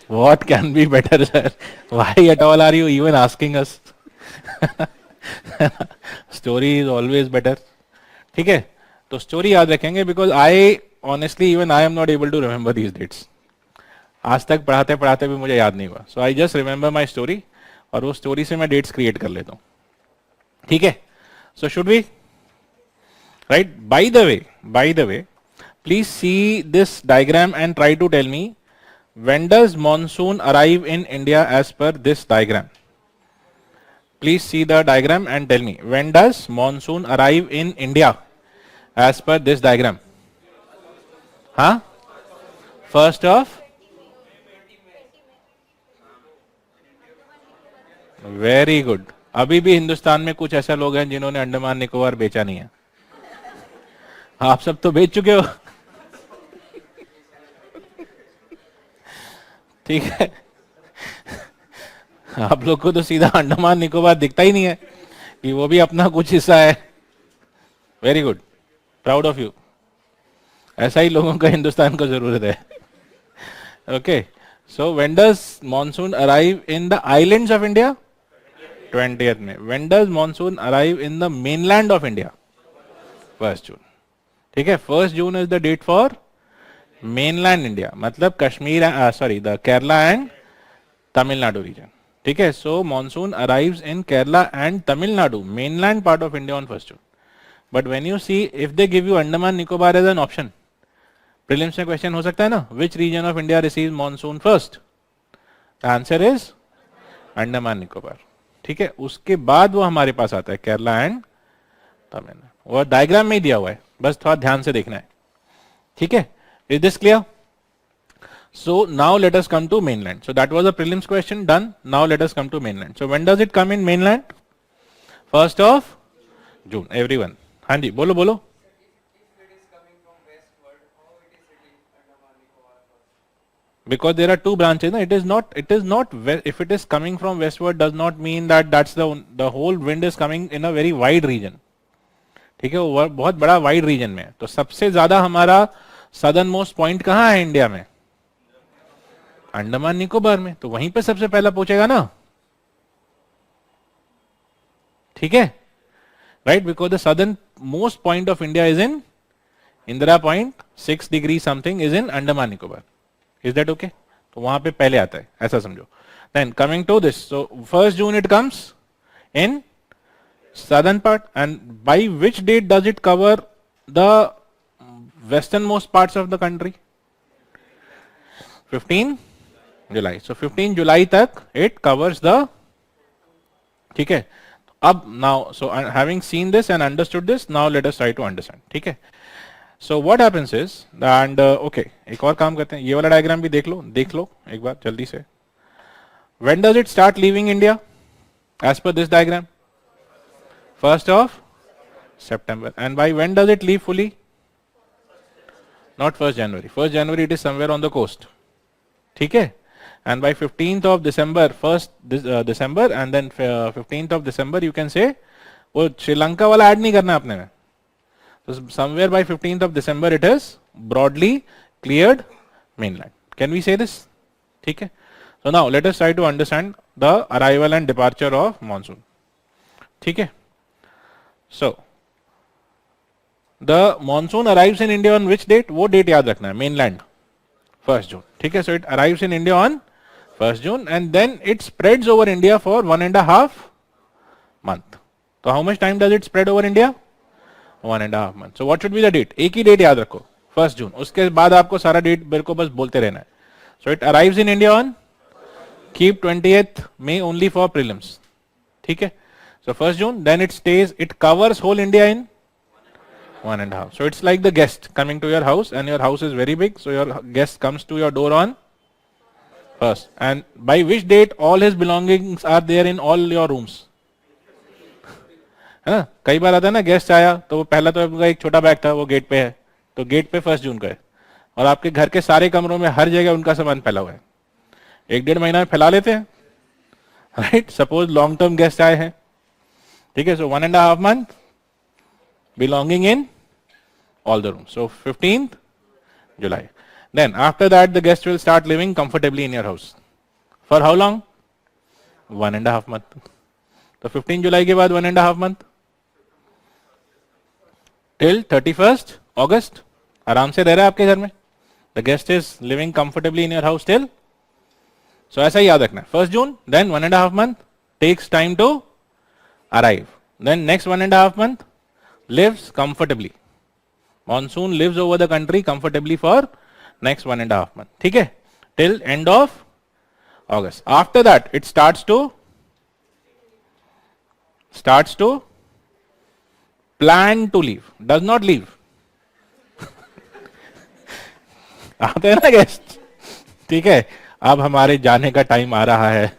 What can be better, sir? Why at all are you even asking us? Story is always better. ठीक है, तो स्टोरी याद रखेंगे, because I honestly even I am not able to remember these dates. आज तक पढ़ाते पढ़ाते भी मुझे याद नहीं हुआ. So I just remember my story और वो स्टोरी से मैं डेट्स क्रिएट कर लेता हूँ. ठीक है, so should we? Right? By the way, please see this diagram and try to tell me when does monsoon arrive in India as per this diagram? Please see the diagram and tell me when does monsoon arrive in India as per this diagram? Huh? First of? Very good. अभी भी हिंदुस्तान में कुछ ऐसे लोग हैं जिन्होंने अंडमान निकोबार बेचा नहीं है. आप सब तो बेच चुके हो. ठीक है, आप लोग को तो सीधा अंडमान निकोबार दिखता ही नहीं है कि वो भी अपना कुछ हिस्सा है. Very good, proud of you. ऐसा ही लोगों को हिंदुस्तान को जरूरत है. Okay, so when does monsoon arrive in the islands of India? 20th में. When does monsoon arrive in the mainland of India? 1 June. ठीक है, 1 June is the date for mainland India, मतलब Kashmir, sorry the Kerala and Tamil Nadu region. ठीक है, सो monsoon arrives in Kerala and Tamil Nadu, mainland part of India, on 1 June. But when you see, if they give you Andaman Nicobar as an option, prelims में question हो सकता है ना, which region of India receives monsoon first? The answer is Andaman Nicobar. ठीक है, उसके बाद वो हमारे पास आता है केरला एंड तमिलनाडु. वो डायग्राम में ही दिया हुआ है, बस थोड़ा ध्यान से देखना है. ठीक है, is this clear? So now let us come to mainland. So that was a prelims question done. Now let us come to mainland. So when does it come in mainland? 1st of June. Everyone, हाँ जी, बोलो बोलो. Because there are 2 branches, na? It is not if it is coming from westward does not mean that that's the whole wind is coming in a very wide region. ठीक है, वो बहुत बड़ा wide reason में है. तो सबसे ज्यादा हमारा सदर्न मोस्ट पॉइंट कहां है इंडिया में? अंडमान निकोबार में. तो वहीं पे सबसे पहला पूछेगा ना. ठीक है, right, because the southern most point of India is in Indira point, 6 degree something is in Andaman Nicobar. Is that okay? तो वहां पे पहले आता है, ऐसा समझो. Then coming to this, so 1 June it comes in southern part, and by which date does it cover the westernmost parts of the country? 15 July. So 15 July तक it covers the. ठीक है, अब now, so having seen this and understood this, now let us try to understand. ठीक है, so what happens is, and okay, एक और काम करते हैं, ये वाला डायग्राम भी देख लो एक बार जल्दी से. When does it start leaving India as per this diagram? 1st of September. And by when does it leave fully? Not 1st January. 1st January it is somewhere on the coast. ठीक है, and by 15th of December, 1st December, and then 15th of December you can say, वो श्रीलंका वाला add नहीं करना है अपने में. So somewhere by 15th of December it is broadly cleared mainland. Can we say this? ठीक है, so now let us try to understand the arrival and departure of monsoon. ठीक है, so the monsoon arrives in India on which date? वो date याद रखना है, mainland 1st June. ठीक है, so it arrives in India on 1st June, and then it spreads over India for 1.5 month. So how much time does it spread over India? 1.5 month. So what should be the date? एक ही date याद रखो, 1st June. उसके बाद आपको सारा date मेरे को बस बोलते रहना है. So it arrives in India on, keep 20th May only for prelims. ठीक है? So 1st June, then it stays, it covers whole India in 1.5. So it's like the guest coming to your house, and your house is very big, so your guest comes to your door on 1st. And by which date all his belongings are there in all your rooms? है ना, कई बार आता है ना, guest आया तो वो पहला तो आपका एक छोटा बैग था, वो गेट पे है, तो गेट पे 1st जून का है, और आपके घर के सारे कमरों में हर जगह उनका सामान फैला हुआ है. 1-1.5 महीना में फैला लेते हैं, right. Suppose long term guest आए हैं, ठीक है. सो 1.5 month belonging in all the rooms. So 15th July. Then after that the guest will start living comfortably in your house. For how long? 1.5 month. तो 15 जुलाई के बाद 1.5 month till 31st August आराम से रह रहा है आपके घर में. The guest is living comfortably in your house till. So ऐसा ही याद रखना है. 1st June, then 1.5 month takes time to arrive. Then next 1.5 month lives comfortably. Monsoon lives over the country comfortably for next 1.5 month. ठीक है, till end of August. After that it starts to plan to leave. Does not leave. आते हैं ना guest, ठीक है, अब हमारे जाने का टाइम आ रहा है.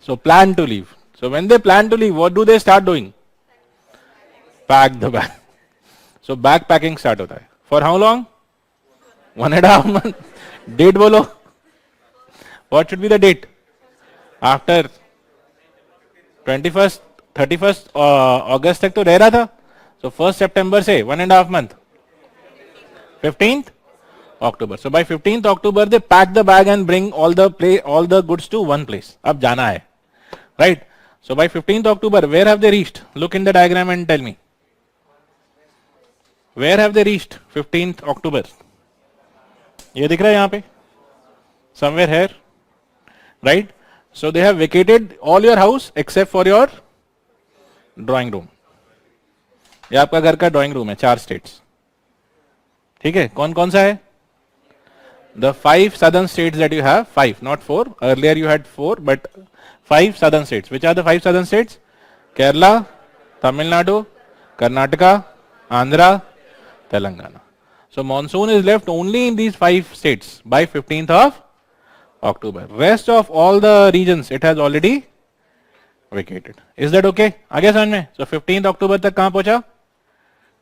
So plan to leave. So when they plan to leave, what do they start doing? Pack the bag. So bag packing start होता है. For how long? 1.5 month. Date बोलो. What should be the date? After 21st 31st August तक तो रह रहा था. So 1st September से 1.5 month. 15th October. So by 15th October they pack the bag and bring all the goods to one place. अब जाना है, right? So by 15th October, where have they reached? Look in the diagram and tell me. Where have they reached? 15th October. ये दिख रहा है यहाँ पे? Somewhere here, right? So they have vacated all your house except for your drawing room. ये आपका घर का ड्राइंग रूम है, 4 states. ठीक है, कौन कौन सा है? The 5 southern states that you have, 5, not 4. Earlier you had 4, but 5 southern states. Which are the 5 southern states? Kerala, Tamil Nadu, Karnataka, Andhra, Telangana. So monsoon is left only in these 5 states by 15th of October. Rest of all the regions it has already vacated. Is that okay? आगे समझ में? So 15th October तक कहाँ पहुंचा?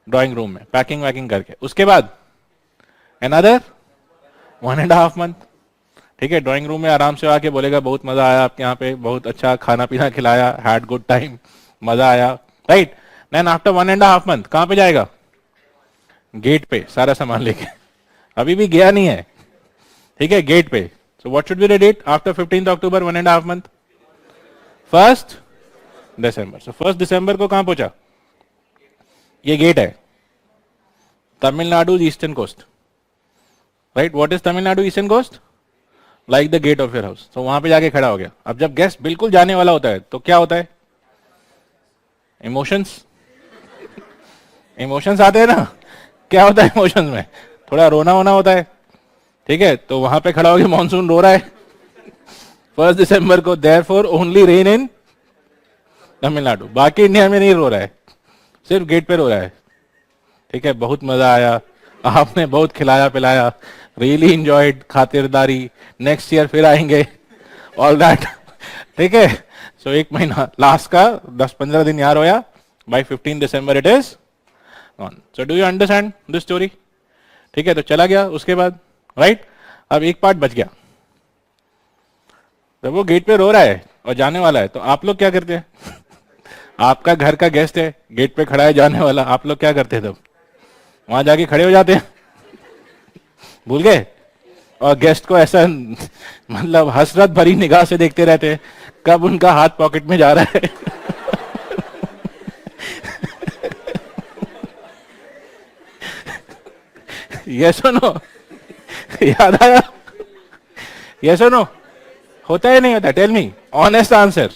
Drawing room में packing वैकिंग करके. उसके बाद another 1.5 month. ठीक है, ड्राइंग रूम में आराम से आके बोलेगा बहुत मजा आया आपके यहाँ पे, बहुत अच्छा खाना पीना खिलाया, हैड गुड टाइम, मजा आया, राइट. देन आफ्टर 1.5 month कहाँ पे जाएगा? गेट पे सारा सामान लेके. अभी भी गया नहीं है, ठीक है, गेट पे. So what should be the date after 15th October 1.5 month? 1st December. So 1st December को कहाँ पहुंचा? ये गेट है, Tamil Nadu eastern coast, right. What is Tamil Nadu eastern coast? Like the gate of your house. तो वहां पे जाके खड़ा हो गया. अब जब गेस्ट बिल्कुल जाने वाला होता है तो क्या होता है? इमोशंस आते हैं ना. क्या होता है इमोशंस में? थोड़ा रोना वोना होता है, ठीक है. तो वहां पे खड़ा होकर मानसून रो रहा है 1st December को. देयरफॉर ओनली रेन इन तमिलनाडु. बाकी इंडिया में नहीं रो रहा है, सिर्फ गेट पे रो रहा है, ठीक है. बहुत मजा आया, आपने बहुत खिलाया पिलाया, रियली इंजॉयड, खातिरदारी, नेक्स्ट ईयर फिर आएंगे, ऑल दैट, ठीक है. सो 1 महीना लास्ट का 10-15 दिन यार होया. By 15 December it is gone. So do you understand this story? ठीक है, तो चला गया. उसके बाद राइट, अब एक पार्ट बच गया. जब वो गेट पे रो रहा है और जाने वाला है तो आप लोग क्या करते हैं? आपका घर का गेस्ट है, गेट पे खड़ा है जाने वाला, आप लोग क्या करते हैं? तब वहां जाके खड़े हो जाते हैं, भूल गए, और गेस्ट को ऐसा मतलब हसरत भरी निगाह से देखते रहते हैं कब उनका हाथ पॉकेट में जा रहा है. ये सुनो, याद आया? ये सुनो, होता है नहीं होता? Tell me honest answer.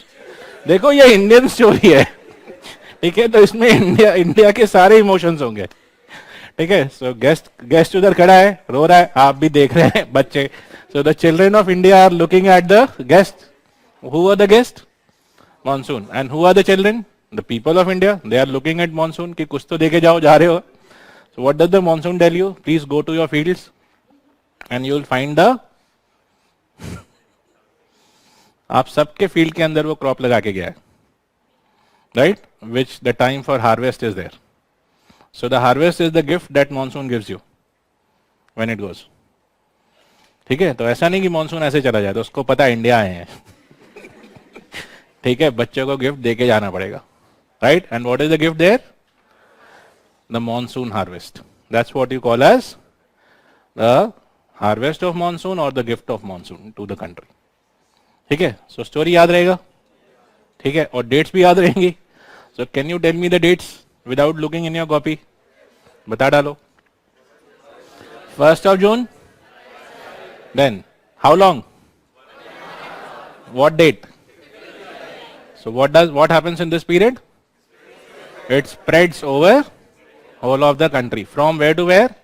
देखो ये इंडियन स्टोरी है, ठीक है, तो इसमें इंडिया इंडिया के सारे इमोशंस होंगे. ठीक है, सो गेस्ट गेस्ट उधर खड़ा है, रो रहा है, आप भी देख रहे हैं बच्चे. So the children of India are looking at the guest. Who are the guest? Monsoon. And who are the children? The people of India. They are looking at monsoon कि कुछ तो देके जाओ, जा रहे हो. So what does the monsoon tell you? Please go to your fields and you will find the, आप सबके फील्ड के अंदर वो क्रॉप लगा के गया है, right, which the time for harvest is there. So the harvest is the gift that monsoon gives you when it goes. ठीक है, तो ऐसा नहीं कि मॉनसून ऐसे चला जाए, तो उसको पता है इंडिया आए हैं. ठीक है, बच्चों को गिफ्ट देके जाना पड़ेगा, right. And what is the gift there? The monsoon harvest. That's what you call as the harvest of monsoon और the gift of monsoon to the country. ठीक है, सो स्टोरी याद रहेगा, ठीक है, और डेट्स भी याद रहेंगी. So can you tell me the dates without looking in your copy? बता डालो. 1st of June. Then how long? What date? So what happens in this period? It spreads over whole of the country. From where to where?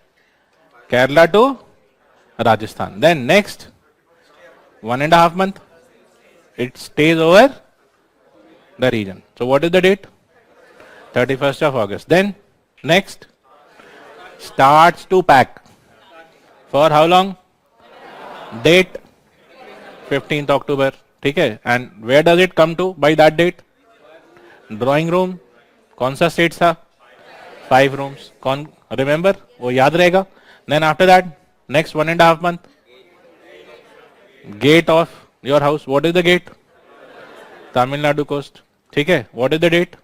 Kerala to Rajasthan. Then next 1.5 month it stays over the region. So what is the date? 31st of August. Then next starts to pack. For how long? Date 15th October. ठीक है, and where does it come to by that date? Drawing room. कौन सा state था? 5 rooms. कौन remember? वो याद रहेगा. Then after that next 1.5 month gate of your house. What is the gate? Tamil Nadu coast. ठीक है, what is the date?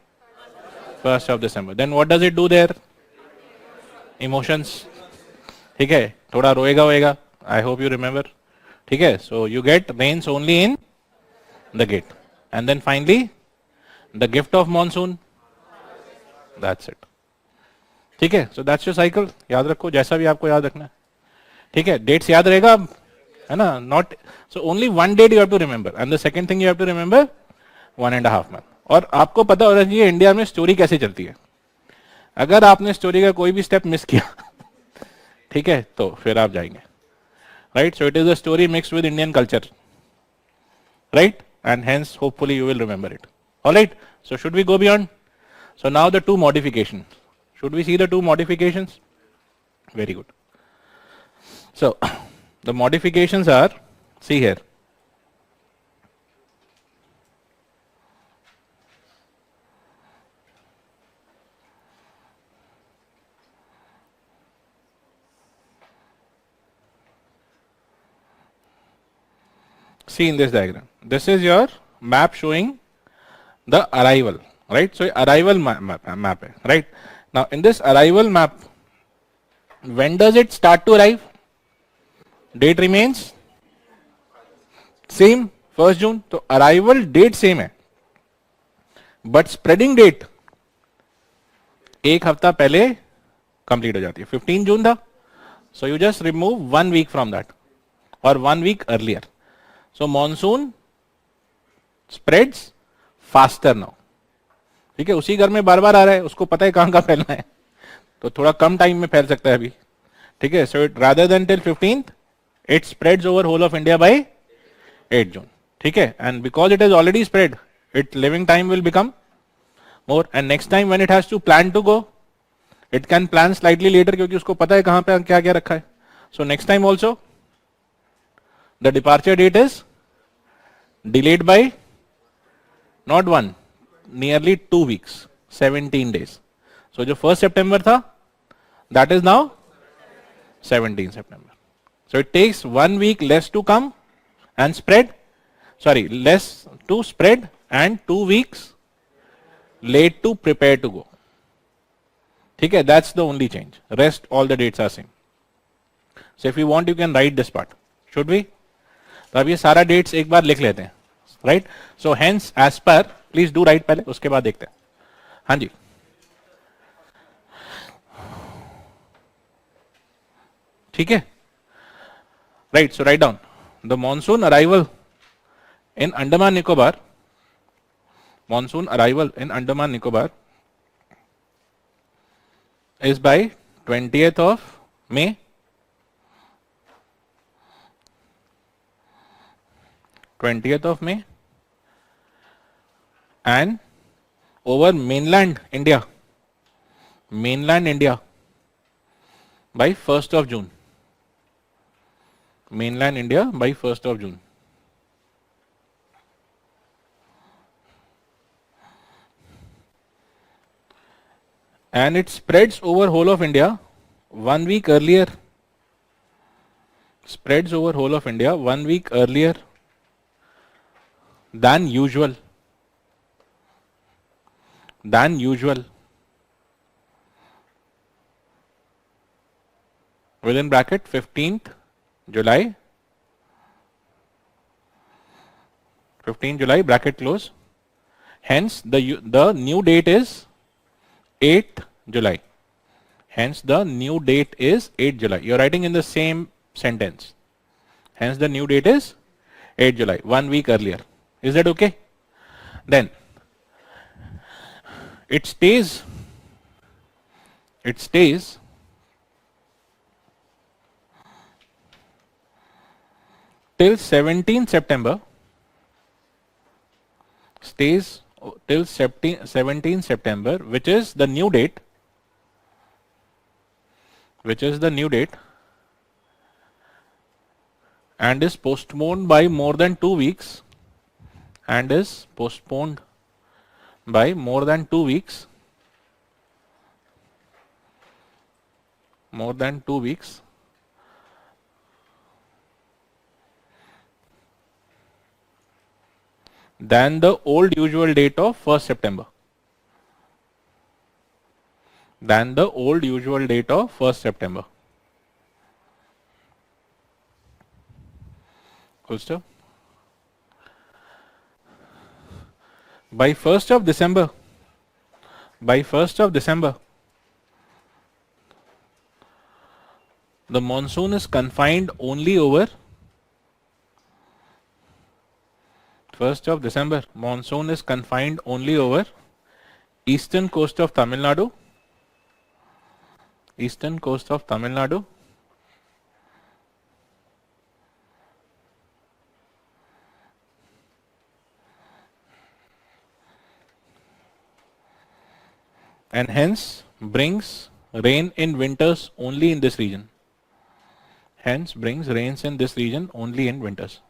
1st of December. Then what does it do there? Emotions. ठीक है, थोड़ा रोएगा होएगा. I hope you remember. ठीक है, so you get rains only in the gate. And then finally the gift of monsoon. That's it. ठीक है, so that's your cycle. याद रखो, जैसा भी आपको याद रखना है. ठीक है, dates याद रहेगा, है ना? Not so only one date you have to remember, and the second thing you have to remember 1.5 month. और आपको पता होना चाहिए इंडिया में स्टोरी कैसे चलती है. अगर आपने स्टोरी का कोई भी स्टेप मिस किया, ठीक है, तो फिर आप जाएंगे, right. So it is a story mixed with Indian culture, right, and hence hopefully you will remember it. Alright, so should we go beyond? So now the 2 modifications. Should we see the 2 modifications? Very good. So the modifications are, see here. See in this diagram, this is your map showing the arrival, right? So arrival map hai, right? Now in this arrival map, when does it start to arrive? Date remains same, 1st June. तो arrival date same है, but spreading date एक हफ्ता पहले complete हो जाती है. 15 June था, so you just remove 1 week from that or 1 week earlier. So monsoon spreads faster now. ठीक है, उसी घर में बार बार आ रहा है, उसको पता है कहां कहां फैलना है, तो थोड़ा कम टाइम में फैल सकता है अभी. ठीक है, so it rather than till 15th it spreads over whole of India by 8 June. ठीक है, and because it has already spread, its living time will become more, and next time when it has to plan to go, it can plan slightly later क्योंकि उसको पता है कहां पे क्या क्या रखा है. So next time also the departure date is delayed by not 1, nearly 2 weeks, 17 days. So जो 1st September था, that is now 17 September. So it takes 1 week less to come and spread, less to spread, and 2 weeks late to prepare to go. ठीक है, that's the only change. Rest all the dates are same. So if you want, you can write this part. Should we? तो अब ये सारा dates एक बार लिख लेते हैं, right. So hence as per, please do write पहले, उसके बाद देखते हैं. हाँ जी, ठीक है, right. So write down the monsoon arrival In Andaman Nicobar, monsoon arrival in Andaman Nicobar is by 20th of May, 20th of May, and over mainland India by 1st of June. Mainland India by 1st of June. And it spreads over whole of India 1 week earlier. Spreads over whole of India 1 week earlier than usual. Within bracket 15th July. 15th July bracket close. Hence the new date is 8th July. Hence the new date is 8th July. You are writing in the same sentence. Hence the new date is 8th July, 1 week earlier. Is that okay? Then it stays till 17th September. Stays till 17th September, which is the new date. And is postponed by more than 2 weeks. More than 2 weeks. Than the old usual date of 1st September. Full stop. By 1st of December, the monsoon is confined only over 1st of December. Monsoon is confined only over eastern coast of Tamil Nadu. And hence brings rain in winters only in this region. Hence brings rains in this region only in winters.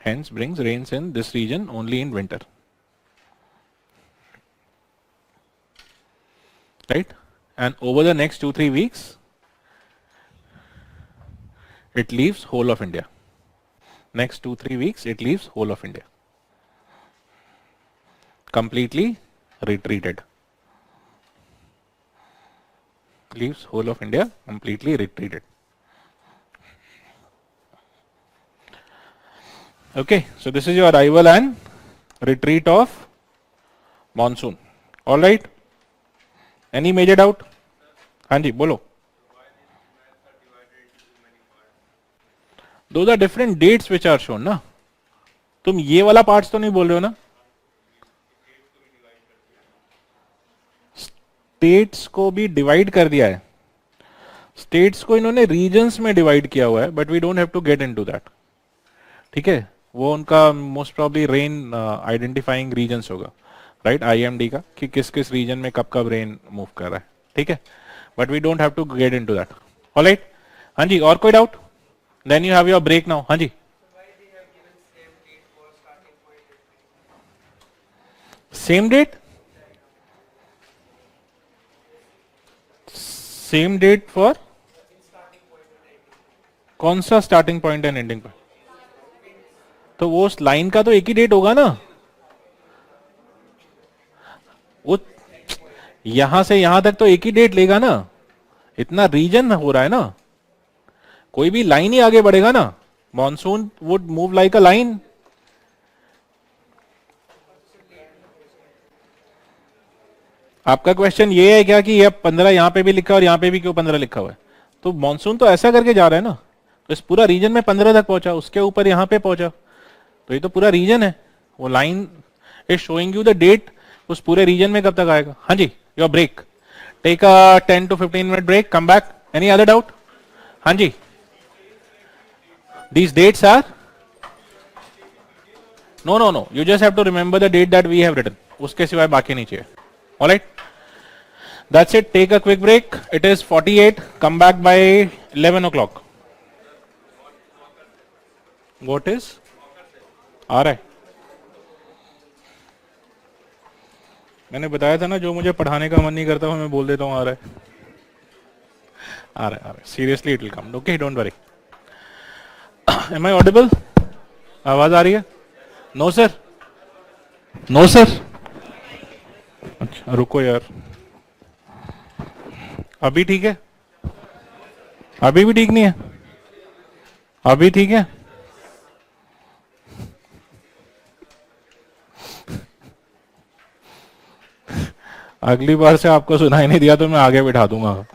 Hence brings rains in this region only in winter. Right? And over the next 2-3 weeks, it leaves whole of India. Next 2-3 weeks, it leaves whole of India. Completely retreated. Leaves whole of India completely retreated. Okay, so this is your arrival and retreat of monsoon. All right. Any major doubt? Hanji, bolo. Those are different dates which are shown, ना? तुम ये वाला parts तो नहीं बोल रहे हो ना? स्टेट्स को भी डिवाइड कर दिया है. स्टेट्स को इन्होंने रीजन्स में डिवाइड किया हुआ है, but we don't have to get into that. ठीक है, वो उनका most probably rain identifying regions होगा, राइट, IMD का, कि किस किस रीजन में कब कब रेन मूव कर रहा है. ठीक है, but we don't have to get into that. Alright. हाँ जी, और कोई doubt? Then you have your break now. हाँ जी. Same date? Same date for कौन सा starting point and ending point? तो वो उस लाइन का तो एक ही डेट होगा ना. वो यहां से यहां तक तो एक ही डेट लेगा ना. इतना रीजन हो रहा है ना, कोई भी लाइन ही आगे बढ़ेगा ना. Monsoon would move like a line. आपका क्वेश्चन ये है क्या कि ये 15 यहां पे भी लिखा और यहां पे भी क्यों 15 लिखा हुआ है? तो मॉनसून तो ऐसा करके जा रहा है ना. तो इस पूरा रीजन में 15 तक पहुंचा, उसके ऊपर यहाँ पे पहुंचा, तो ये तो पूरा रीजन है। वो line is showing you the date, उस पूरे रीजन में कब तक आएगा। हाँ जी, your break, take a 10 to 15 minute break, come back. Any other doubt? हाँ जी, these dates are no, you just have to remember the date that we have written, उसके सिवाय बाकी नहीं चाहिए। Alright, that's it, take a quick break, it is 48, come back by 11 o'clock। What is? आ रहा है, मैंने बताया था ना, जो मुझे पढ़ाने का मन नहीं करता मैं बोल देता हूँ आ रहा है, आ रहा है, seriously it will come, okay, don't worry. Am I audible? आवाज आ रही है? No sir, no sir. अच्छा रुको यार, अभी ठीक है? अभी भी ठीक नहीं है? अभी ठीक है? अगली बार से आपको सुनाई नहीं दिया तो मैं आगे बिठा दूंगा।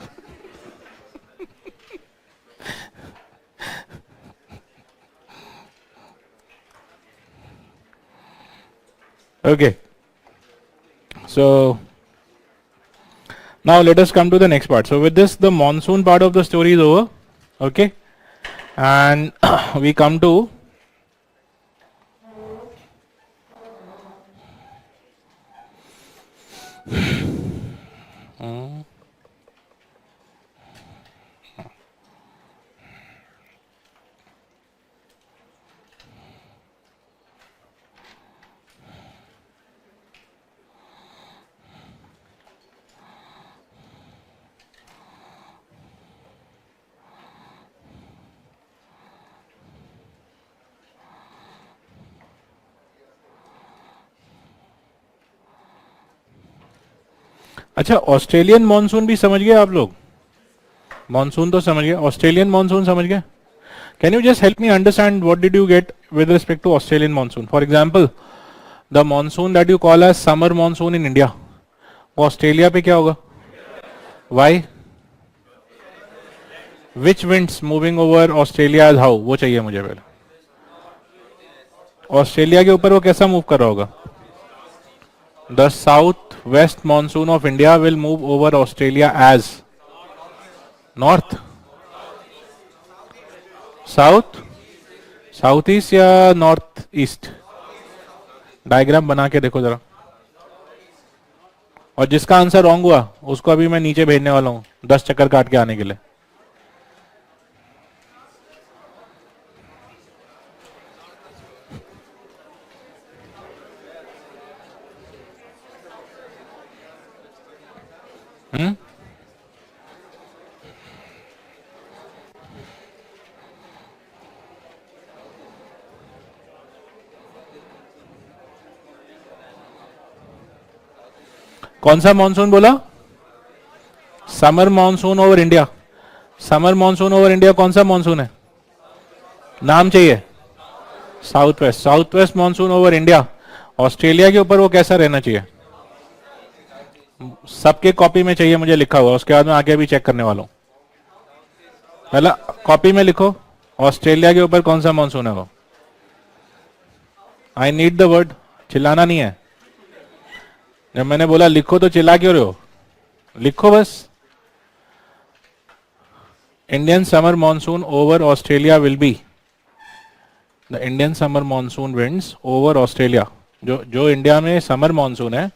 Okay, so now let us come to the next part. So with this, the monsoon part of the story is over, okay, and we come to अच्छा, ऑस्ट्रेलियन मॉनसून भी समझ गए आप लोग? मॉनसून तो समझ गए, ऑस्ट्रेलियन मॉनसून समझ गए? Can you just help me understand what did you get with respect to Australian monsoon? For example, the monsoon that you call as summer monsoon in India, वो ऑस्ट्रेलिया पे क्या होगा? Why? Which winds moving over Australia as how, वो चाहिए मुझे पहले। Australia के ऊपर वो कैसा मूव कर रहा होगा? The south west monsoon of India will move over Australia as north, south, south east या नॉर्थ ईस्ट? डायग्राम बना के देखो जरा, और जिसका आंसर रॉन्ग हुआ उसको अभी मैं नीचे भेजने वाला हूं 10 चक्कर काट के आने के लिए। कौन सा मॉनसून बोला? Summer monsoon over India. Summer monsoon over India कौन सा मॉनसून है? नाम चाहिए। South west, south west monsoon over India. Australia के ऊपर वो कैसा रहना चाहिए? सबके कॉपी में चाहिए मुझे लिखा हुआ, उसके बाद मैं आगे भी चेक करने वाला हूं। पहला कॉपी में लिखो, ऑस्ट्रेलिया के ऊपर कौन सा मॉनसून है वो। आई नीड द वर्ड, चिल्लाना नहीं है। जब मैंने बोला लिखो तो चिल्ला क्यों रहे हो? लिखो बस। Indian summer monsoon over Australia will be the Indian summer monsoon winds over Australia. जो इंडिया में समर मॉनसून है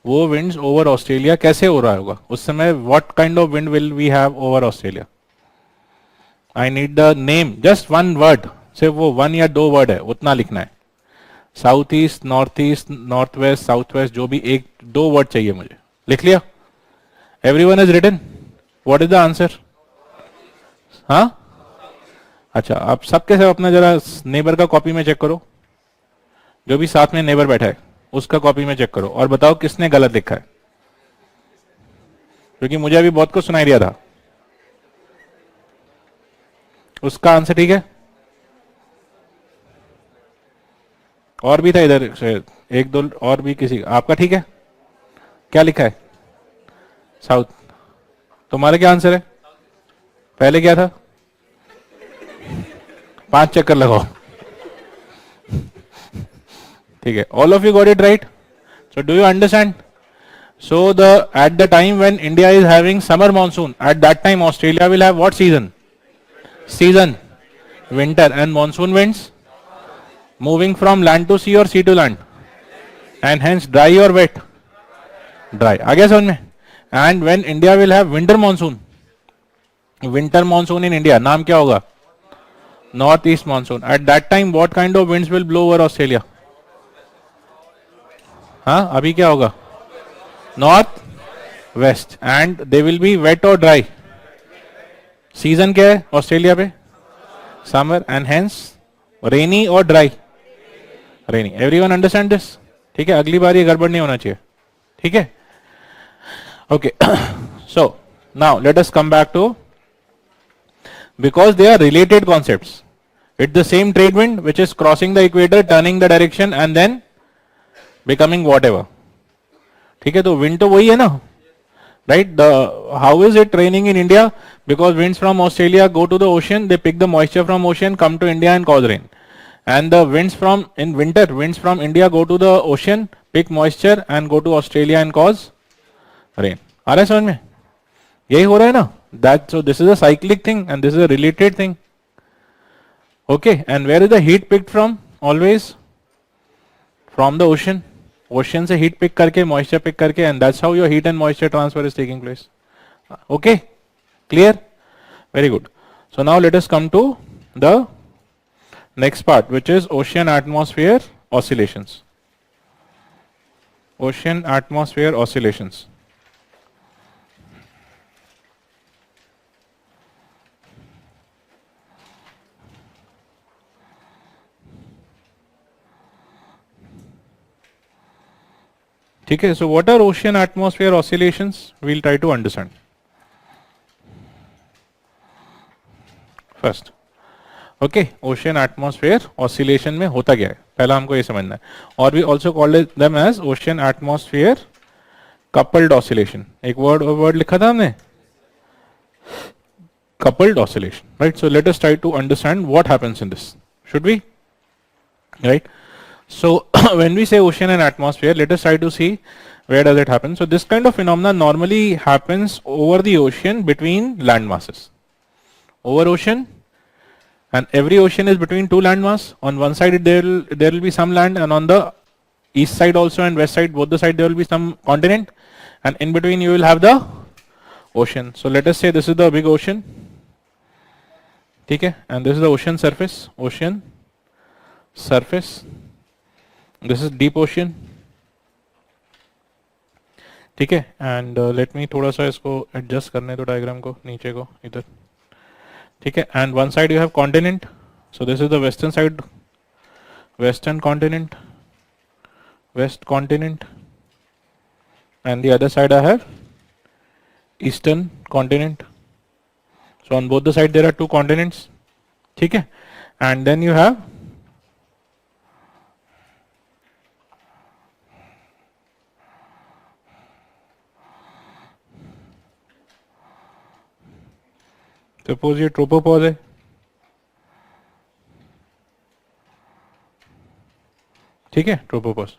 वो विंड्स ओवर ऑस्ट्रेलिया कैसे हो रहा होगा उस समय? What kind of wind will we have over Australia? I need the name, just one word, सिर्फ वो 1 या 2 वर्ड है उतना लिखना है। South east, north west, south west, जो भी 1-2 वर्ड चाहिए मुझे। लिख लिया? Everyone is written? What is the answer? हाँ, अच्छा, आप सबके सब अपना जरा नेबर का कॉपी में चेक करो, जो भी साथ में नेबर बैठा है उसका कॉपी में चेक करो और बताओ किसने गलत लिखा है, क्योंकि मुझे अभी बहुत कुछ सुनाई दिया था। उसका आंसर ठीक है? और भी था इधर से 1-2 और भी, किसी आपका ठीक है? क्या लिखा है? साउथ। तुम्हारा क्या आंसर है? पहले क्या था? 5 चक्कर लगाओ. ठीक है, all of you got it right. So do you understand? So at the time when India is having summer monsoon, at that time Australia will have what season? Season winter. And monsoon winds moving from land to sea or sea to land, and hence dry or wet? Dry. आ गया समझ में? And when India will have winter monsoon in India, नाम क्या होगा? North east monsoon. At that time what kind of winds will blow over Australia? हाँ, अभी क्या होगा? North west. And they will be wet or dry? Season क्या है Australia पे? Summer. And hence rainy or dry? Rainy. Everyone understand this? ठीक है, अगली बार ये गड़बड़ नहीं होना चाहिए. ठीक है? Okay. So now let us come back to, because they are related concepts. It's the same trade wind which is crossing the equator, turning the direction and then becoming whatever. ठीक है, तो wind तो वही है ना, right? How is it raining in India? Because winds from Australia go to the ocean, they pick the moisture from ocean, come to India and cause rain. And the winds from, in winter, winds from India go to the ocean, pick moisture and go to Australia and cause rain. आ रहा है समझ में? यही हो रहा है ना? That, so this is a cyclic thing and this is a related thing. Okay, and where is the heat picked from? Always from the ocean. Ocean से heat pick करके, moisture pick करके, and that's how your heat and moisture transfer is taking place. Okay, clear? Very good. So now let us come to the next part, which is ocean atmosphere oscillations. Ocean atmosphere oscillations. ठीक है, so what are ocean atmosphere oscillations? We'll try to understand. First, okay, ocean atmosphere oscillation में होता क्या है, पहला हमको ये समझना है. और we also call them as ocean atmosphere coupled oscillation. एक word लिखा था हमने, coupled oscillation, right? So let us try to understand what happens in this. Should we? Right? So when we say ocean and atmosphere, let us try to see where does it happen. So this kind of phenomena normally happens over the ocean between land masses. Over ocean, and every ocean is between two land mass. On one side there will be some land, and on the east side also and west side, both the side there will be some continent, and in between you will have the ocean. So let us say this is the big ocean, okay, and this is the ocean surface. Ocean surface. This is deep ocean. ठीक है, and let me थोड़ा सा इसको adjust करने दो diagram को, नीचे को इधर. ठीक है, and one side you have continent. So this is the western side, western continent, west continent, and the other side I have eastern continent. So on both the side there are two continents. ठीक है, and then you have suppose ये tropopause है, ठीक है, tropopause.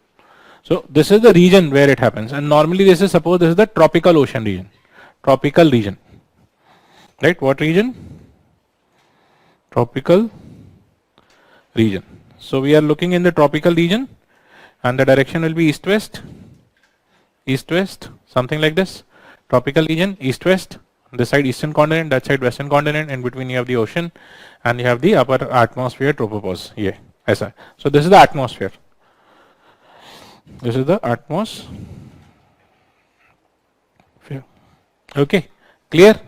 So this is the region where it happens, and normally this is, suppose this is the tropical ocean region, tropical region, right? What region? Tropical region. So we are looking in the tropical region, and the direction will be east-west, east-west, something like this. Tropical region, east-west. This side eastern continent, that side western continent, in between you have the ocean, and you have the upper atmosphere tropopause. Yeah, ऐसा. So this is the atmosphere. This is the atmosphere. Okay, clear?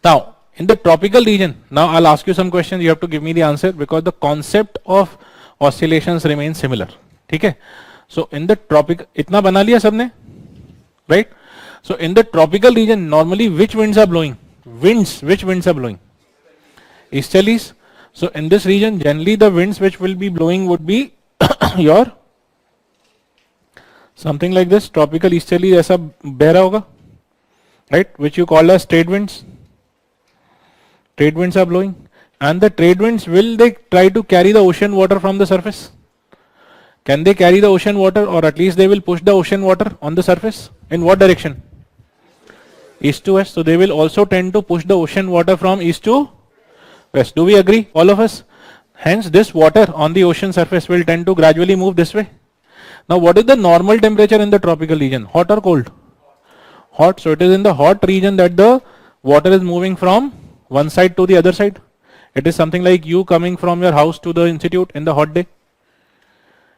Now in the tropical region, now I'll ask you some questions. You have to give me the answer, because the concept of oscillations remains similar. ठीक है? So in the tropical, इतना बना लिया सबने, right? So in the tropical region, normally which winds are blowing? Which winds are blowing? Easterlies. So in this region, generally the winds which will be blowing would be your something like this, tropical easterly ऐसा बह रहा होगा, right? Which you call as trade winds. Trade winds are blowing. And the trade winds, will they try to carry the ocean water from the surface? Can they carry the ocean water, or at least they will push the ocean water on the surface? In what direction? East to west. So they will also tend to push the ocean water from east to west. Do we agree, all of us? Hence, this water on the ocean surface will tend to gradually move this way. Now, what is the normal temperature in the tropical region? Hot or cold? Hot. So it is in the hot region that the water is moving from one side to the other side. It is something like you coming from your house to the institute in the hot day.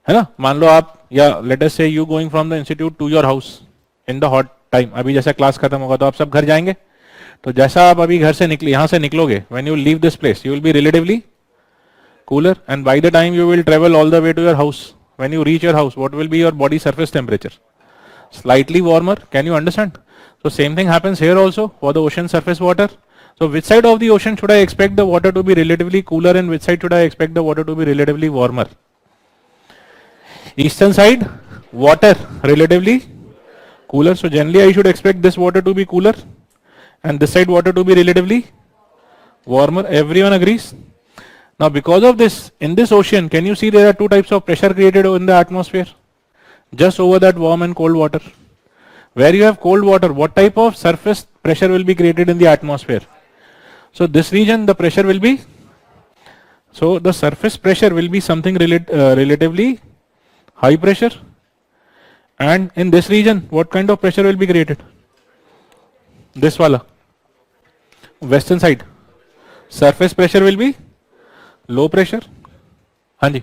है ना? मान लो आप, या let us say you going from the institute to your house in the hot time. अभी जैसा class खत्म होगा तो आप सब घर जाएंगे. तो जैसा आप अभी घर से निकले, यहाँ से निकलोगे, when you leave this place, you will be relatively cooler, and by the time you will travel all the way to your house, when you reach your house, what will be your body surface temperature? Slightly warmer. Can you understand? So same thing happens here also for the ocean surface water. So which side of the ocean should I expect the water to be relatively cooler, and which side should I expect the water to be relatively warmer? Eastern side, water relatively cooler. So generally I should expect this water to be cooler and this side water to be relatively warmer. Everyone agrees? Now because of this, in this ocean, can you see there are two types of pressure created in the atmosphere? Just over that warm and cold water. Where you have cold water, what type of surface pressure will be created in the atmosphere? So this region, the pressure will be, so the surface pressure will be something relatively high pressure. And in this region, what kind of pressure will be created? This wala, western side, surface pressure will be low pressure. Hanji.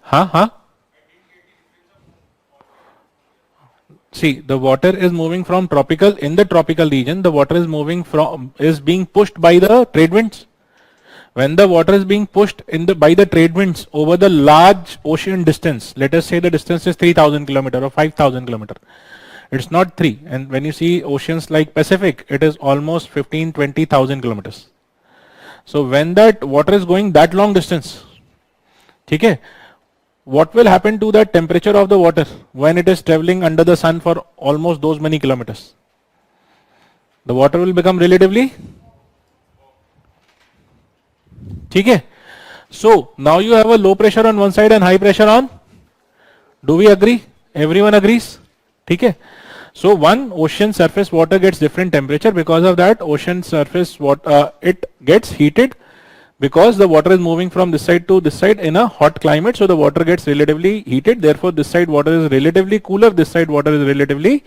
हाँ. See, the water is moving from tropical, in the tropical region, the water is moving from, is being pushed by the trade winds. When the water is being pushed by the trade winds over the large ocean distance, let us say the distance is 3,000 kilometer or 5,000 kilometer. It's not 3. And when you see oceans like Pacific, it is almost 15-20,000 kilometers. So when that water is going that long distance, okay, what will happen to the temperature of the water when it is traveling under the sun for almost those many kilometers? The water will become relatively, okay. So now you have a low pressure on one side and high pressure on. Do we agree? Everyone agrees? Okay. So one ocean surface water gets different temperature. Because of that, ocean surface water it gets heated because the water is moving from this side to this side in a hot climate. So the water gets relatively heated. Therefore, this side water is relatively cooler. This side water is relatively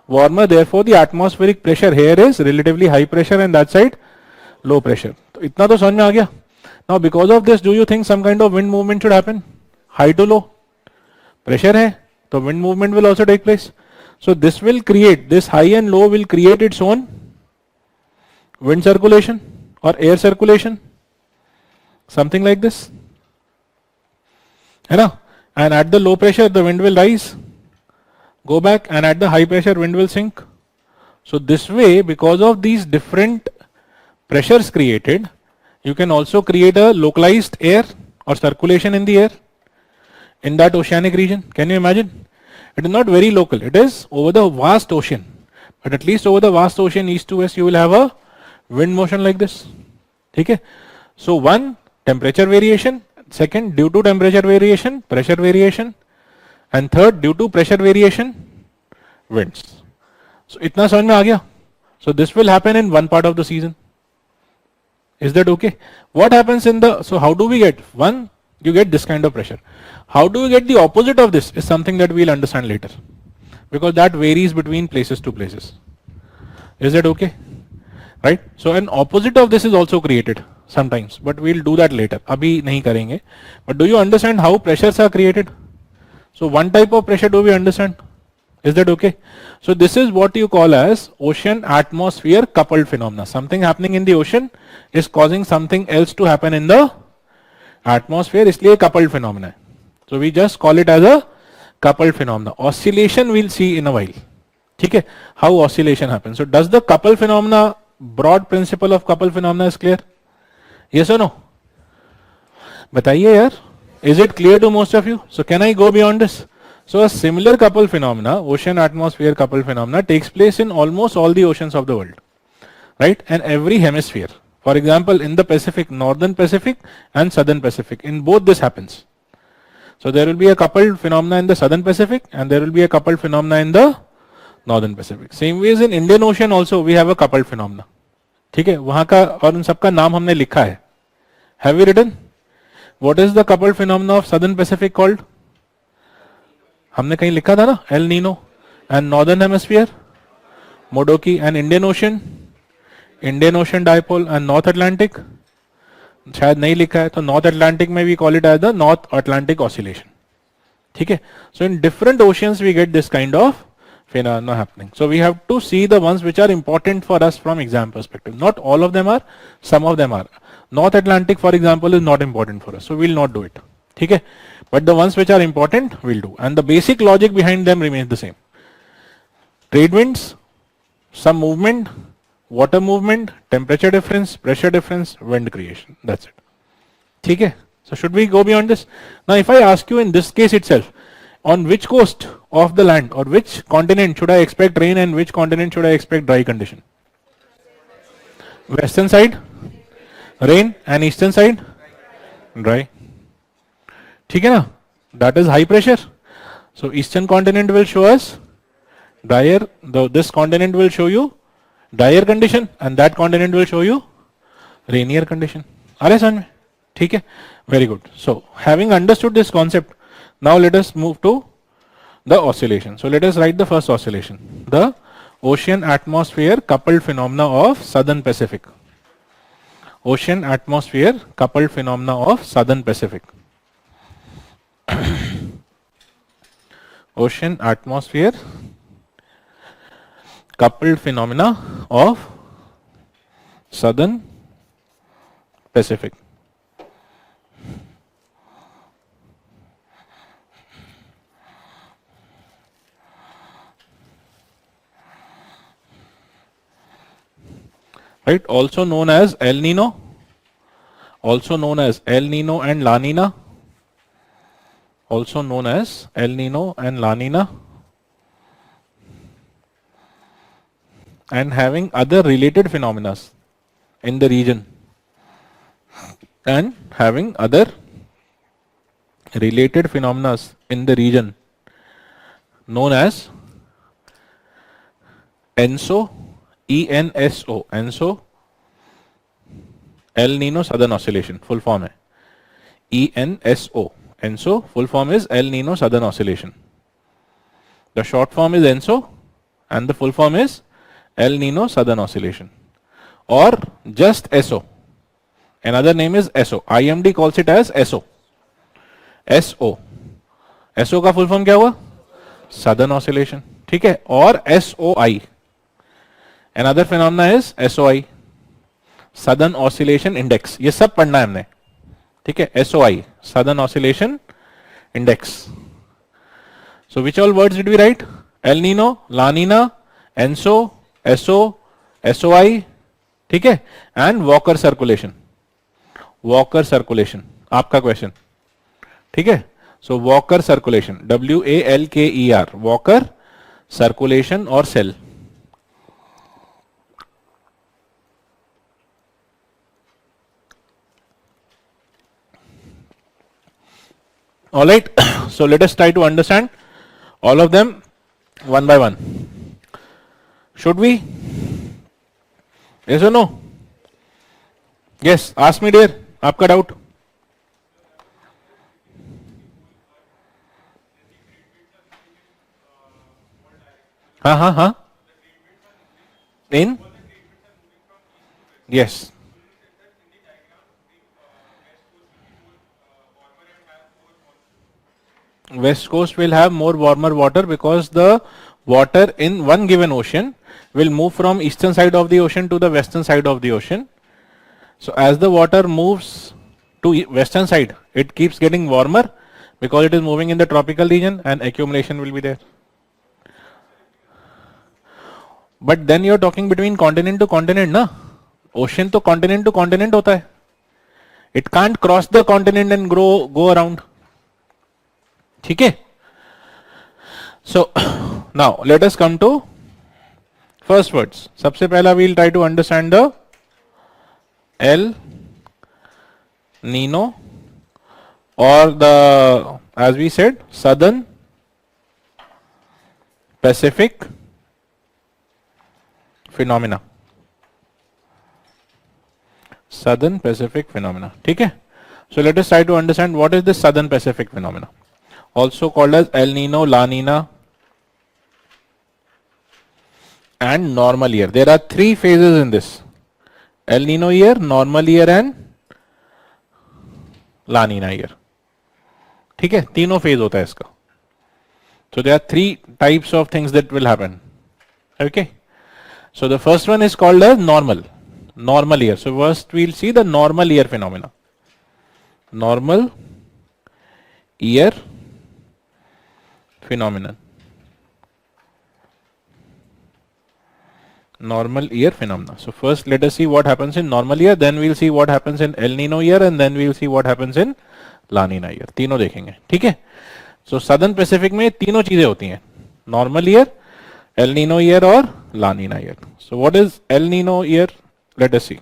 warmer. Therefore, the atmospheric pressure here is relatively high pressure and that side low pressure. तो इतना तो समझ में आ गया. Now, because of this, do you think some kind of wind movement should happen? High to low. Pressure है, so wind movement will also take place. So this will create, this high and low will create its own wind circulation or air circulation. Something like this. And at the low pressure, the wind will rise, go back, and at the high pressure, wind will sink. So this way, because of these different pressures created, you can also create a localized air or circulation in the air in that oceanic region. Can you imagine? It is not very local. It is over the vast ocean. But at least over the vast ocean, east to west, you will have a wind motion like this. Okay? So one, temperature variation. Second, due to temperature variation, pressure variation. And third, due to pressure variation, winds. So itna samajh mein aa gaya? So this will happen in one part of the season. Is that okay? What happens in the, so how do we get? One, you get this kind of pressure. How do we get the opposite of this is something that we'll understand later. Because that varies between places to places. Is that okay? Right? So an opposite of this is also created sometimes, but we'll do that later. Abhi nahi karenge. But do you understand how pressures are created? So one type of pressure do we understand? Is that okay? So this is what you call as ocean atmosphere coupled phenomena. Something happening in the ocean is causing something else to happen in the atmosphere. इसलिए coupled phenomena. So we just call it as a coupled phenomena. Oscillation we'll see in a while. Okay? How oscillation happens. So does the coupled phenomena, broad principle of coupled phenomena is clear? Yes or no? बताइए यार. Is it clear to most of you? So can I go beyond this? So a similar coupled phenomena, ocean atmosphere coupled phenomena, takes place in almost all the oceans of the world. right? And every hemisphere. For example, in the Pacific, northern Pacific and southern Pacific, in both this happens. So there will be a coupled phenomena in the southern Pacific and there will be a coupled phenomena in the northern Pacific. Same ways in Indian Ocean also we have a coupled phenomena. ठीक है, वहां का और उन सबका नाम हमने लिखा है. Have we written? What is the coupled phenomena of southern Pacific called? हमने कहीं लिखा था ना, El Nino. And northern hemisphere, Modoki. And Indian Ocean, Indian Ocean dipole. And North Atlantic, शायद नहीं लिखा है, तो North Atlantic में we call it as the North Atlantic Oscillation. ठीक है. So in different oceans we get this kind of phenomena happening. So we have to see the ones which are important for us from exam perspective. Not all of them are, some of them are. North Atlantic, for example, is not important for us, so we'll not do it. ठीक है. But the ones which are important, we'll do. And the basic logic behind them remains the same. Trade winds, some movement, water movement, temperature difference, pressure difference, wind creation. That's it. ठीक है. So should we go beyond this? Now if I ask you in this case itself, on which coast of the land or which continent should I expect rain and which continent should I expect dry condition? Western side, rain, and eastern side, dry. ठीक है ना? That is high pressure. So eastern continent will show us drier, this continent will show you drier condition and that continent will show you rainier condition. आ रहे समझ में? ठीक है? Very good. So having understood this concept, now let us move to the oscillation. So let us write the first oscillation. The ocean atmosphere coupled phenomena of southern Pacific. Ocean atmosphere coupled phenomena of southern Pacific. Ocean atmosphere coupled phenomena of southern Pacific. Right, also known as El Nino, also known as El Nino and La Nina, also known as El Nino and La Nina, and having other related phenomena in the region, and having other related phenomena in the region known as ENSO, ENSO, ENSO, El Nino Southern Oscillation, full form है ENSO. ENSO full form is El Nino Southern Oscillation. The short form is ENSO and the full form is El Nino Southern Oscillation, or just SO. Another name is SO. IMD calls it as SO. SO. SO का full form क्या हुआ? Southern Oscillation. ठीक है. और SOI. Another phenomena is SOI, Southern Oscillation Index. ये सब पढ़ना है हमने. ठीक है. SOI, Southern Oscillation Index. So which all words did we write? El Nino, La Nina, ENSO, SO, SOI. ठीक है. And Walker Circulation. Walker Circulation. आपका question. ठीक है. So Walker Circulation, WALKER, Walker Circulation or cell. All right. So let us try to understand all of them one by one. Should we? Yes or no? Yes. Ask me, dear. आपका doubt? हाँ. In? Yes. West coast will have more warmer water because the water in one given ocean will move from eastern side of the ocean to the western side of the ocean. So as the water moves to western side, it keeps getting warmer because it is moving in the tropical region and accumulation will be there. But then you are talking between continent to continent, na? Ocean to continent hota hai. It can't cross the continent and go around. ठीक है. So now let us come to first words. सबसे पहला we'll try to understand the El Nino, or the, as we said, Southern Pacific phenomena. Southern Pacific phenomena. ठीक है? So let us try to understand what is this Southern Pacific phenomena, also called as El Nino, La Nina, and normal year. There are three phases in this: El Nino year, normal year, and La Nina year. ठीक है? तीनों phase होता है इसका. So there are three types of things that will happen. Okay. So the first one is called as normal year. So first we'll see the normal year phenomena. Normal year phenomenon. Normal year phenomena. So first let us see what happens in normal year, then we'll see what happens in El Nino year, and then we'll see what happens in La Nina year. तीनों देखेंगे. ठीक है? So Southern Pacific में तीनों चीजें होती हैं: normal year, El Nino year और La Nina year. So what is El Nino year? Let us see.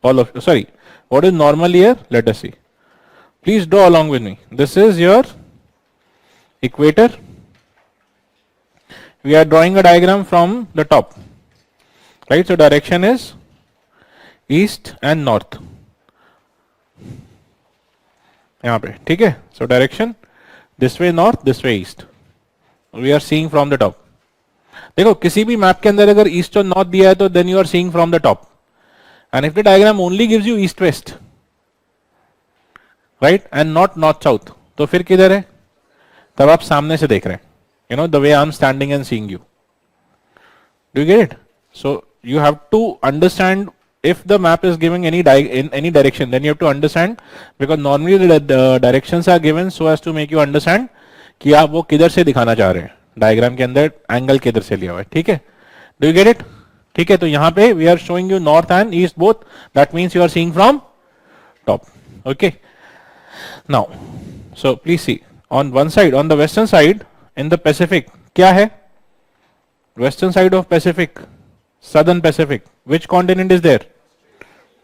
What is normal year? Let us see. Please draw along with me. This is your equator. We are drawing a diagram from the top. Right? So direction is east and north. यहाँ पे, ठीक है? So direction this way north, this way east. We are seeing from the top. देखो किसी भी map के अंदर अगर ईस्ट और नॉर्थ दिया है तो then you are seeing from the top. And if the diagram only gives you east west, right, and not north south, तो फिर किधर है? तब आप सामने से देख रहे हैं. You know, the way I am standing and seeing you. Do you get it? So you have to understand, if the map is giving in any direction, then you have to understand, because normally the directions are given so as to make you understand कि आप वो किधर से दिखाना चाह रहे हैं. Diagram के अंदर एंगल किधर से लिया हुआ है. ठीक है? Do you get it? ठीक है? तो यहां पे we are showing you north and east both. That means you are seeing from top. Okay. Now so please see on one side, on the western side in the Pacific क्या है? Western side of Pacific, Southern Pacific. Which continent is there?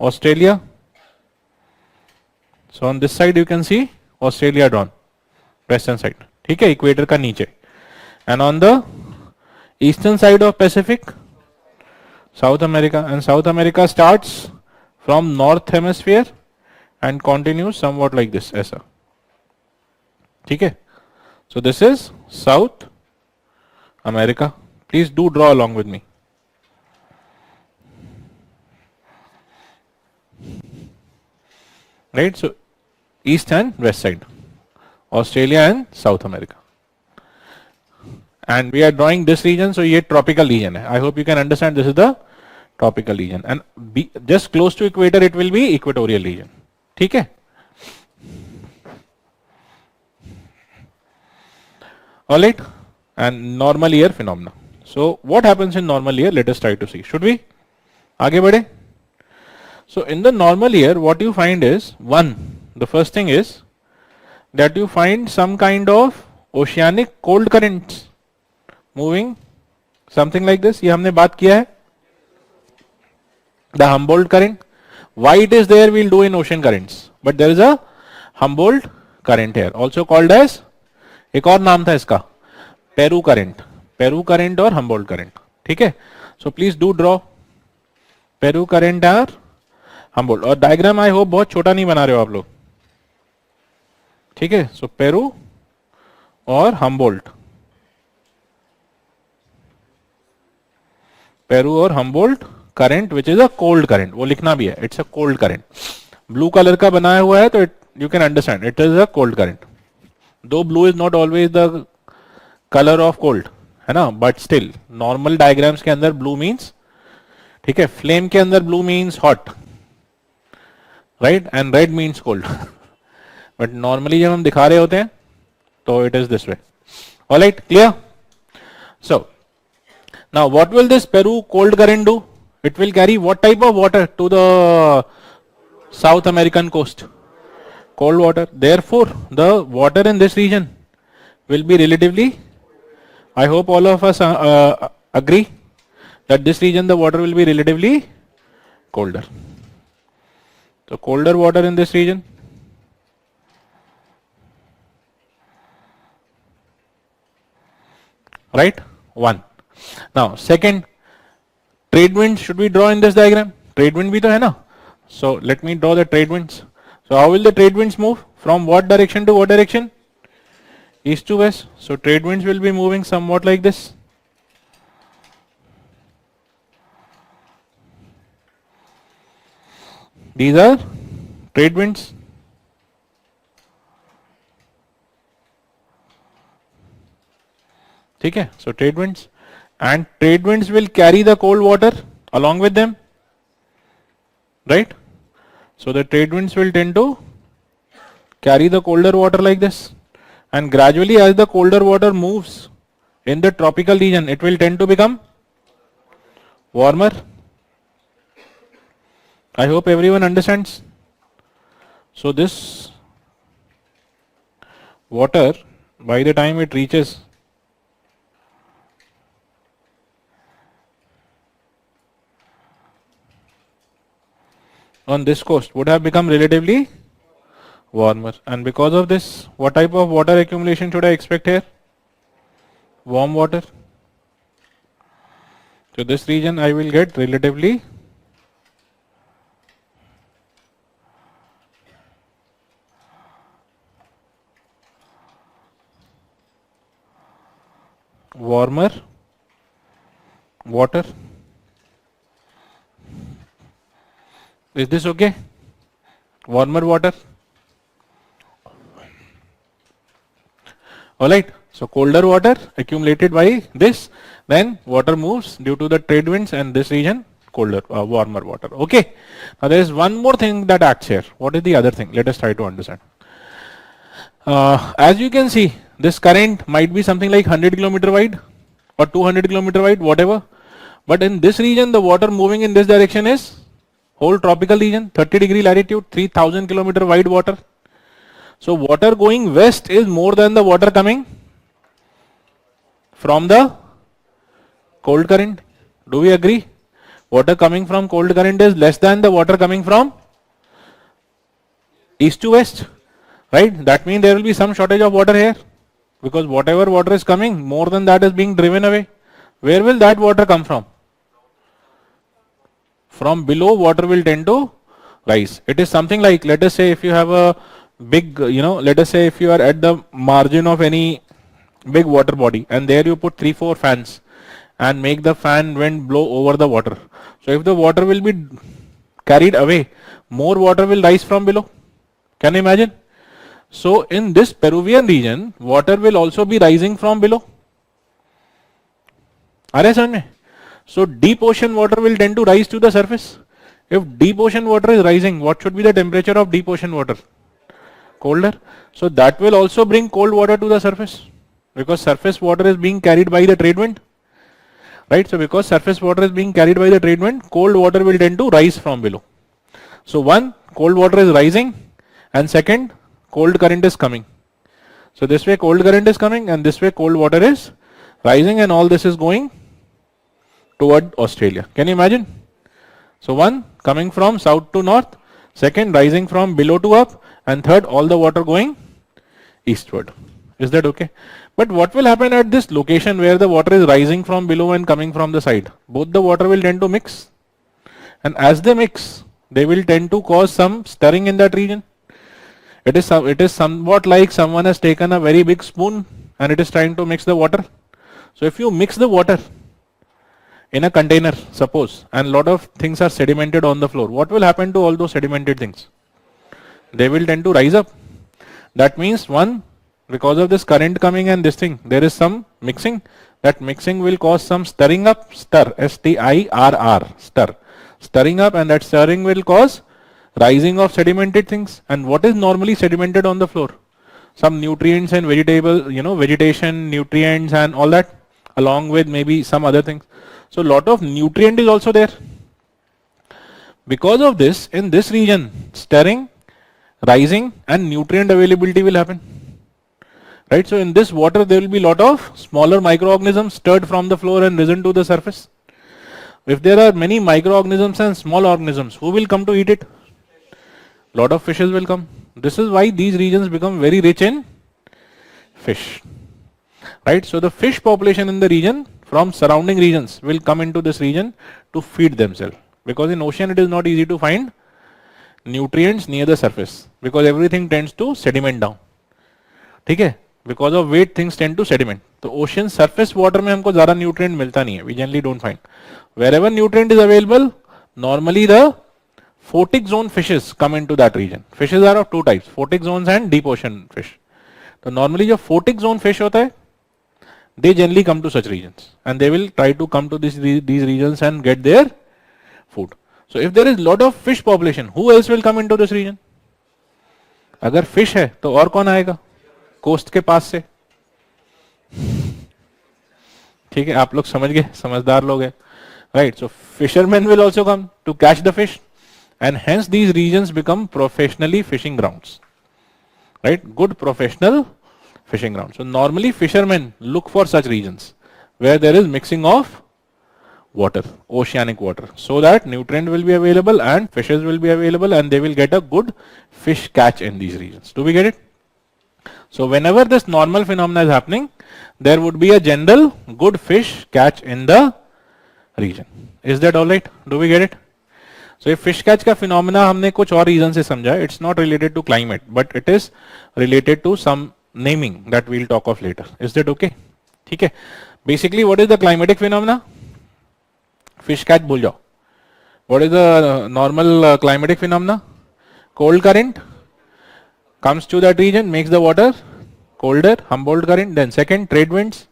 Australia. So on this side you can see Australia drawn, western side. ठीक है? Equator का नीचे. And on the eastern side of Pacific, South America. And South America starts from North Hemisphere and continues somewhat like this, ऐसा. ठीक है? So this is South America. Please do draw along with me. Right? So east and west side, Australia and South America. And we are drawing this region, so ये tropical region है. I hope you can understand this is the tropical region. And just close to equator it will be equatorial region. ठीक है? Alright? And normal year phenomena. So what happens in normal year? Let us try to see. Should we? आगे बढ़े? So in the normal year, what you find is, the first thing is that you find some kind of oceanic cold currents moving, something like this. ये हमने बात किया है. The Humboldt current. Why it is there we'll do in ocean currents. But there is a Humboldt current here, also called as, एक और नाम था इसका, Peru current. Peru current और Humboldt current. ठीक है? So please do draw Peru current और Humboldt. और डायग्राम आई होप बहुत छोटा नहीं बना रहे हो आप लोग. ठीक है? सो पेरू और Humboldt. पेरू और Humboldt current which is a cold current. वो लिखना भी है, it's a cold current. Blue colour का बनाया हुआ है तो you can understand it is a cold current. Though blue is not always the colour of cold, है ना, बट स्टिल नॉर्मल डायग्राम्स के अंदर ब्लू मीन्स, ठीक है, फ्लेम के अंदर blue means hot, right, and red means cold. But normally जब हम दिखा रहे होते हैं तो it is this way. Alright, clear? So now what will this Peru cold current do? It will carry what type of water to the South American coast? Cold water. Therefore the water in this region will be relatively, I hope all of us agree that this region the water will be relatively colder. So colder water in this region. Right? One. Now second, trade winds should we draw in this diagram? Trade wind bhi to hai na? So let me draw the trade winds. So how will the trade winds move? From what direction to what direction? East to west. So trade winds will be moving somewhat like this. These are trade winds. Okay, so trade winds, and trade winds will carry the cold water along with them, right? So the trade winds will tend to carry the colder water like this, and gradually as the colder water moves in the tropical region, it will tend to become warmer. I hope everyone understands. So this water, by the time it reaches on this coast, would have become relatively warmer, and because of this, what type of water accumulation should I expect here? Warm water. So this region I will get relatively warmer water. Is this okay? Warmer water. Alright, so colder water accumulated by this, then water moves due to the trade winds, and this region colder, warmer water. Okay, now there is one more thing that acts here. What is the other thing? Let us try to understand. As you can see, this current might be something like 100 kilometer wide or 200 kilometer wide, whatever. But in this region, the water moving in this direction is whole tropical region, 30-degree latitude, 3000 kilometer wide water. So water going west is more than the water coming from the cold current. Do we agree? Water coming from cold current is less than the water coming from east to west, right? That means there will be some shortage of water here, because whatever water is coming, more than that is being driven away. Where will that water come from? From below, water will tend to rise. It is something like, let us say if you have a big, let us say if you are at the margin of any big water body, and there you put 3-4 fans and make the fan wind blow over the water. So if the water will be carried away, more water will rise from below. Can you imagine? So in this Peruvian region, water will also be rising from below. Are you understanding? So deep ocean water will tend to rise to the surface. If deep ocean water is rising, what should be the temperature of deep ocean water? Colder. So that will also bring cold water to the surface, because surface water is being carried by the trade wind. Right? So because surface water is being carried by the trade wind, cold water will tend to rise from below. So one, cold water is rising, and second, cold current is coming. So this way cold current is coming, and this way cold water is rising, and all this is going toward Australia. Can you imagine? So one, coming from south to north, second, rising from below to up, and third, all the water going eastward. Is that okay? But what will happen at this location where the water is rising from below and coming from the side? Both the water will tend to mix, and as they mix, they will tend to cause some stirring in that region. It is somewhat like someone has taken a very big spoon and it is trying to mix the water. So if you mix the water in a container, suppose, and a lot of things are sedimented on the floor, what will happen to all those sedimented things? They will tend to rise up. That means one, because of this current coming and this thing, there is some mixing. That mixing will cause some stirring up, stir, S-T-I-R-R, stir. Stirring up, and that stirring will cause rising of sedimented things. And what is normally sedimented on the floor? Some nutrients and vegetable, vegetation, nutrients and all that, along with maybe some other things. So lot of nutrient is also there. Because of this, in this region, stirring, rising and nutrient availability will happen. Right? So in this water, there will be lot of smaller microorganisms stirred from the floor and risen to the surface. If there are many microorganisms and small organisms, who will come to eat it? Lot of fishes will come. This is why these regions become very rich in fish. Right? So the fish population in the region from surrounding regions will come into this region to feed themselves. Because in ocean it is not easy to find nutrients near the surface because everything tends to sediment down. ठीक है? Because of weight things tend to sediment. तो ocean surface water में हमको ज़्यादा nutrient मिलता नहीं है. We generally don't find. Wherever nutrient is available, normally the photic zone fishes come into that region. Fishes are of two types, photic zones and deep ocean fish. तो normally जो photic zone fish होता है, they generally come to such regions and they will try to come to these regions and get their food. So if there is lot of fish population, who else will come into this region? अगर fish है तो और कौन आएगा? Coast के पास से. ठीक है, आप लोग समझ गए, समझदार लोग हैं. Right, so fishermen will also come to catch the fish and hence these regions become professionally fishing grounds. Right, good professional fishing grounds. So normally fishermen look for such regions where there is mixing of water, oceanic water, so that nutrient will be available and fishes will be available and they will get a good fish catch in these regions. Do we get it? So whenever this normal phenomena is happening, there would be a general good fish catch in the region. Is that all right? Do we get it? So if fish catch का phenomena हमने कुछ और reason से समझा, it's not related to climate, but it is related to some naming that we'll talk of later. Is that okay? ठीक है. Basically, what is the climatic phenomena? Fish catch भूल जाओ. What is the normal climatic phenomena? Cold current comes to that region, makes the water colder, Humboldt current. Then second, trade winds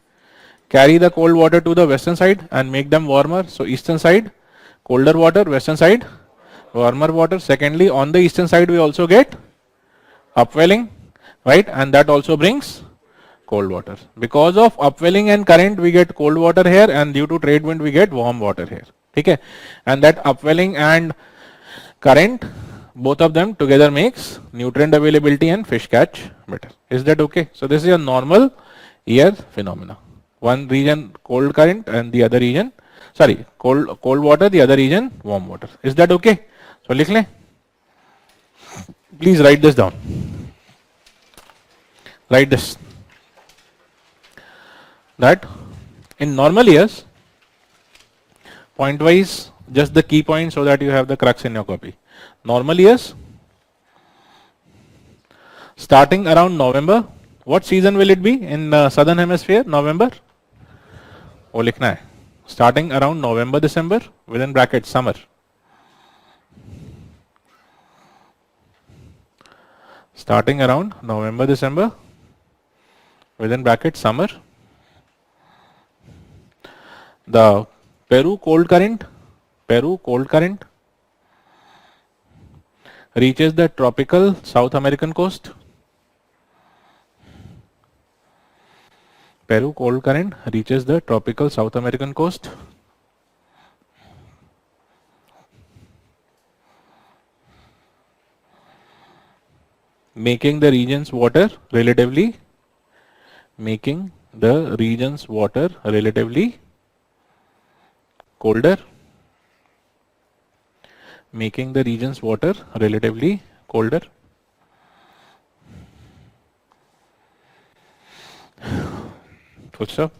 carry the cold water to the western side and make them warmer. So eastern side, colder water, western side, warmer water. Secondly, on the eastern side, we also get upwelling, right? And that also brings cold water. Because of upwelling and current, we get cold water here, and due to trade wind, we get warm water here. Okay? And that upwelling and current, both of them together makes nutrient availability and fish catch better. Is that okay? So this is a normal year phenomena. One region cold current and the other region, sorry, cold water, the other region warm water. Is that okay? So लिख लें. Please write this down. Write this. That in normal years, point wise, just the key points so that you have the crux in your copy. Normal years, starting around November. What season will it be in southern hemisphere? November. वो लिखना है. Starting around November, December, within brackets, summer. Starting around November, December, within brackets, summer. The Peru cold current reaches the tropical South American coast. Peru cold current reaches the tropical South American coast. Making the region's water relatively colder. Making the region's water relatively colder. So,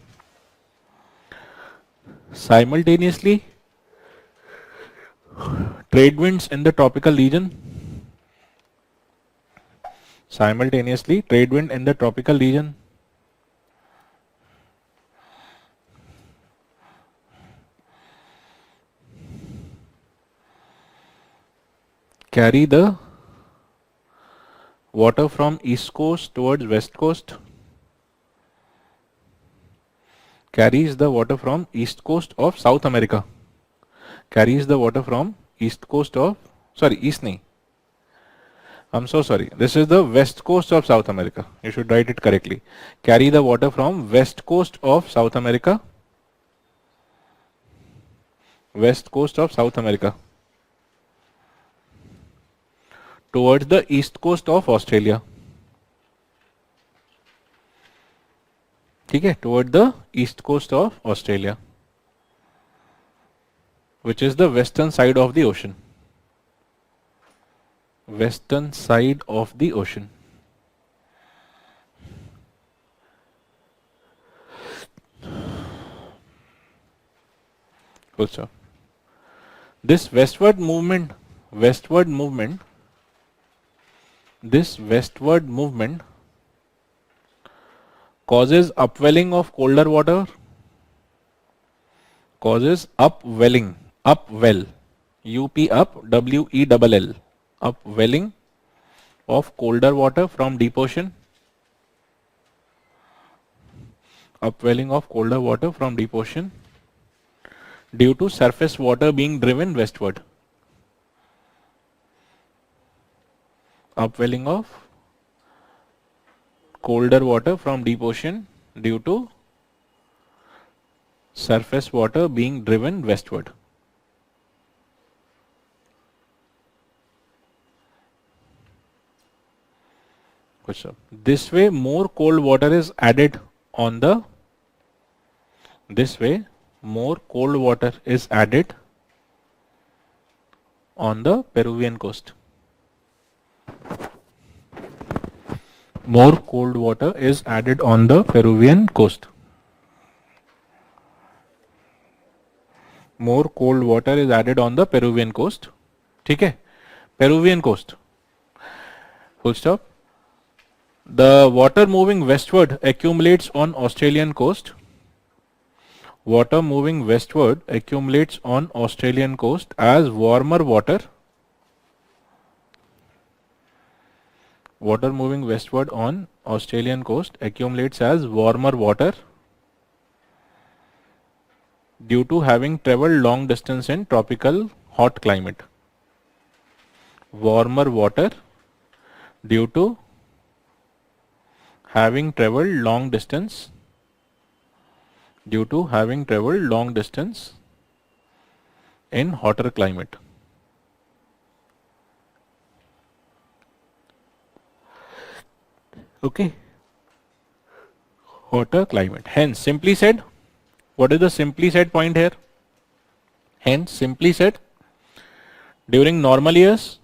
simultaneously, trade winds in the tropical region. Simultaneously, trade wind in the tropical region carry the water from east coast towards west coast. Carries the water from east coast of South America. Carries the water from east coast of, sorry, east nahi. I'm so sorry. This is the west coast of South America. You should write it correctly. Carry the water from west coast of South America. West coast of South America. Towards the east coast of Australia. ठीक है, toward the east coast of Australia. which is the western side of the ocean. Western side of the ocean. Full stop. This westward movement causes upwelling of colder water, causes upwelling, upwell, UP up, WELL, upwelling of colder water from deep ocean, upwelling of colder water from deep ocean due to surface water being driven westward. Upwelling of colder water from deep ocean due to surface water being driven westward. This way more cold water is added on the Peruvian coast. More cold water is added on the Peruvian coast. More cold water is added on the Peruvian coast. ठीक है? Peruvian coast. Full stop. The water moving westward accumulates on Australian coast. Water moving westward accumulates on Australian coast as warmer water. Water moving westward on Australian coast accumulates as warmer water due to having traveled long distance in tropical hot climate. Warmer water due to having traveled long distance in hotter climate. Okay. Hotter climate. Hence, simply said, what is the simply said point here? Hence, simply said, during normal years,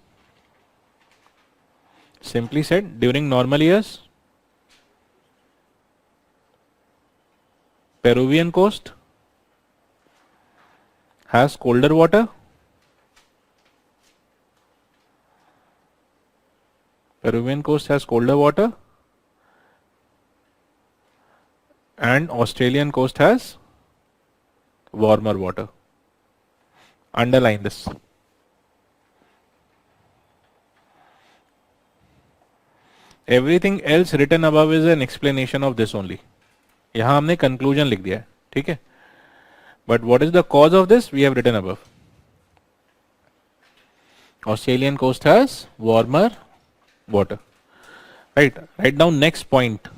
Peruvian coast has colder water. Peruvian coast has colder water and Australian coast has warmer water. Underline this. Everything else written above is an explanation of this only. यहाँ हमने conclusion लिख दिया है, ठीक है? But what is the cause of this? We have written above. Australian coast has warmer water. Right. Write down next point.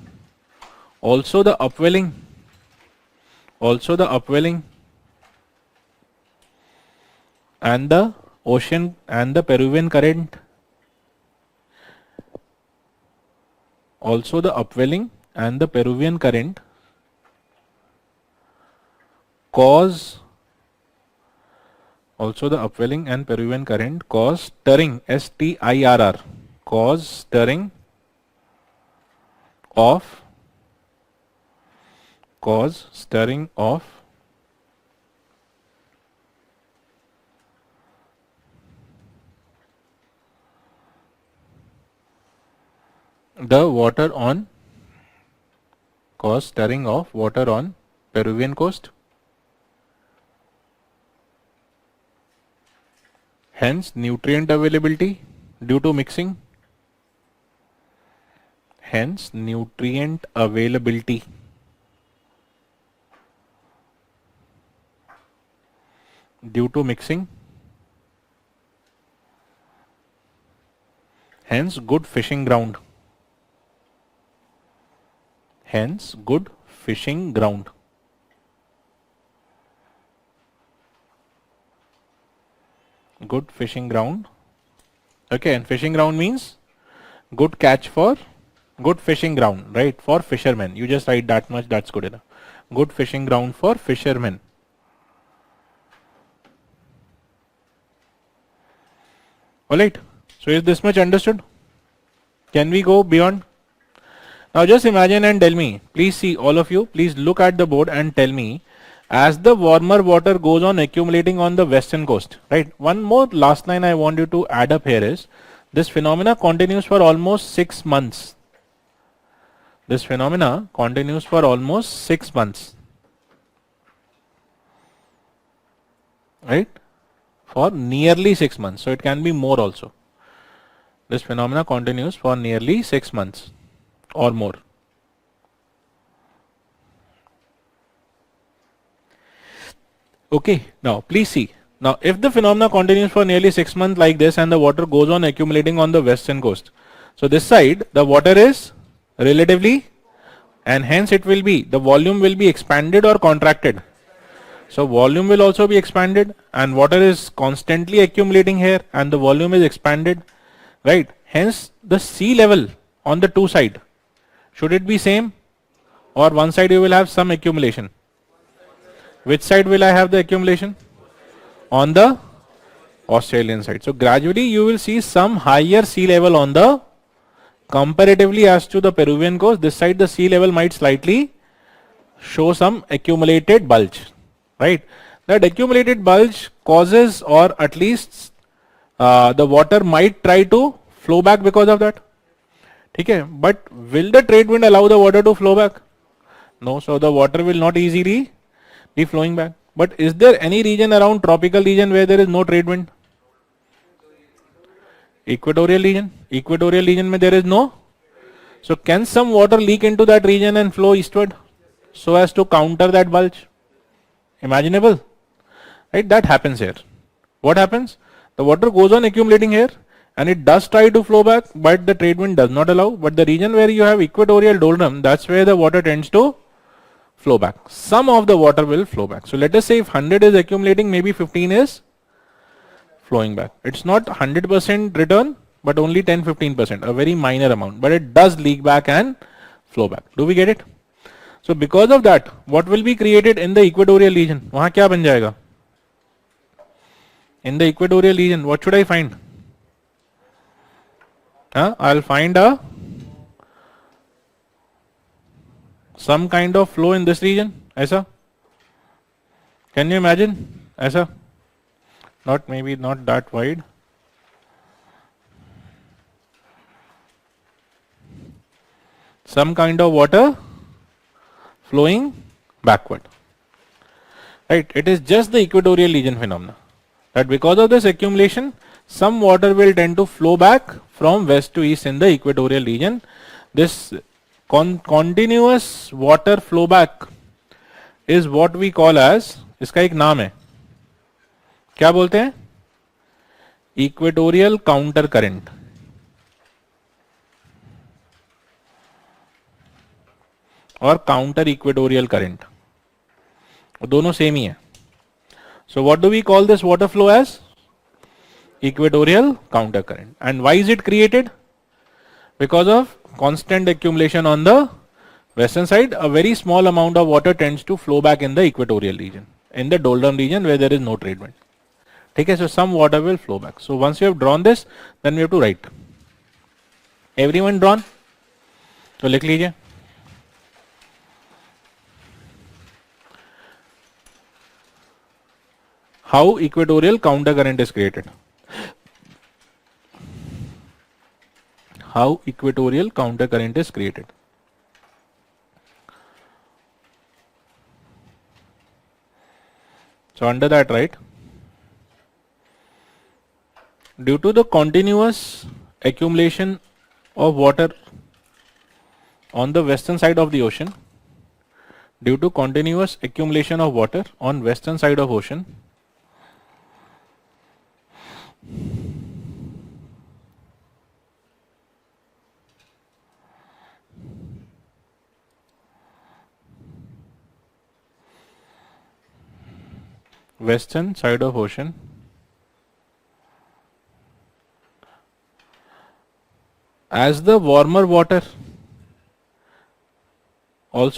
Also the upwelling and the ocean and the Peruvian current. Also the upwelling and the Peruvian current cause stirring, STIRR, cause stirring of the water on Peruvian coast. Hence, nutrient availability due to mixing. Hence, nutrient availability due to mixing. Hence, good fishing ground. Hence, good fishing ground. Good fishing ground. Okay, and fishing ground means good catch for good fishing ground, right? For fishermen. You just write that much, that's good enough. Good fishing ground for fishermen. Alright, so is this much understood? Can we go beyond? Now just imagine and tell me, please see, all of you, please look at the board and tell me, as the warmer water goes on accumulating on the western coast, right? One more last line I want you to add up here is, this phenomena continues for almost 6 months. This phenomena continues for almost 6 months, right? For nearly 6 months. So it can be more also. This phenomena continues for nearly 6 months or more. Okay, now please see. Now if the phenomena continues for nearly 6 months like this and the water goes on accumulating on the western coast. So this side the water is relatively, and hence it will be, the volume will be expanded or contracted. So volume will also be expanded, and water is constantly accumulating here and the volume is expanded, right? Hence the sea level on the two side, should it be same, or one side you will have some accumulation? Which side will I have the accumulation? On the Australian side. So gradually you will see some higher sea level on the, comparatively as to the Peruvian coast, this side the sea level might slightly show some accumulated bulge, right? That accumulated bulge causes, or at least the water might try to flow back because of that. Okay, but will the trade wind allow the water to flow back? No, so the water will not easily be flowing back. But is there any region around tropical region where there is no trade wind? Equatorial region. Equatorial region mein there is no. So can some water leak into that region and flow eastward so as to counter that bulge? Imaginable, right? That happens here. What happens? The water goes on accumulating here and it does try to flow back, but the trade wind does not allow. But the region where you have equatorial doldrum, that's where the water tends to flow back. Some of the water will flow back. So let us say if 100 is accumulating, maybe 15 is flowing back. It's not 100% return, but only 10-15%, a very minor amount, but it does leak back and flow back. Do we get it? So because of that, what will be created in the equatorial region? वहाँ क्या बन जाएगा? In the equatorial region, what should I find? I'll find some kind of flow in this region. ऐसा? Can you imagine? ऐसा? Not, maybe not that wide. Some kind of water flowing backward, right? It is just the equatorial region phenomena, that because of this accumulation, some water will tend to flow back from west to east in the equatorial region. This continuous water flow back is what we call as, इसका एक नाम है, क्या बोलते हैं? Equatorial counter current, और counter equatorial current, दोनों same ही है. So what do we call this water flow as? Equatorial counter current. And why is it created? Because of constant accumulation on the western side, a very small amount of water tends to flow back in the equatorial region, in the doldrum region where there is no trade wind. Okay, so some water will flow back. So once you have drawn this, then we have to write. Everyone drawn? तो लिख लीजिए. How equatorial counter current is created? How equatorial counter current is created? So under that, right, due to the continuous accumulation of water on the western side of the ocean, due to continuous accumulation of water on western side of ocean, western side of ocean, as the warmer water also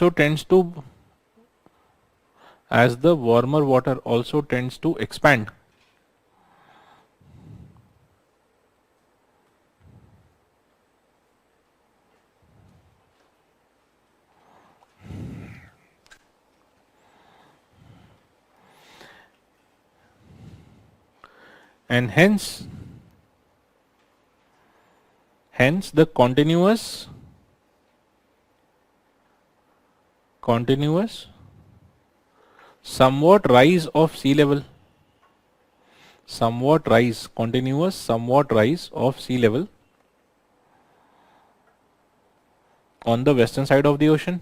tends to expand, and hence the continuous somewhat rise of sea level, continuous somewhat rise of sea level on the western side of the ocean,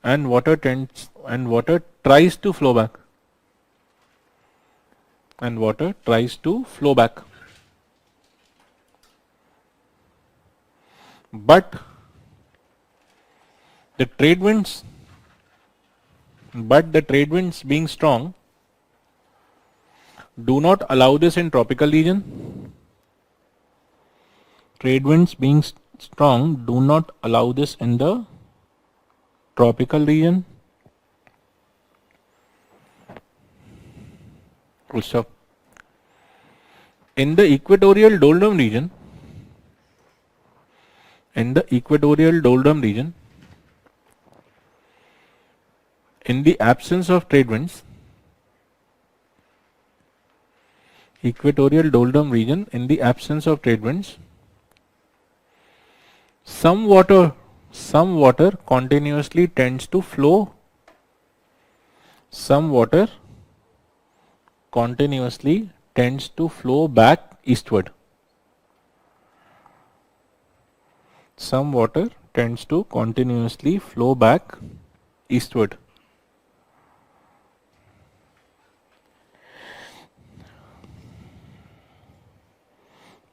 and water tries to flow back, but the trade winds being strong do not allow this in tropical region. Trade winds being strong do not allow this in the tropical region. Full stop. In the equatorial doldrum region, in the absence of trade winds, some water continuously tends to flow back eastward.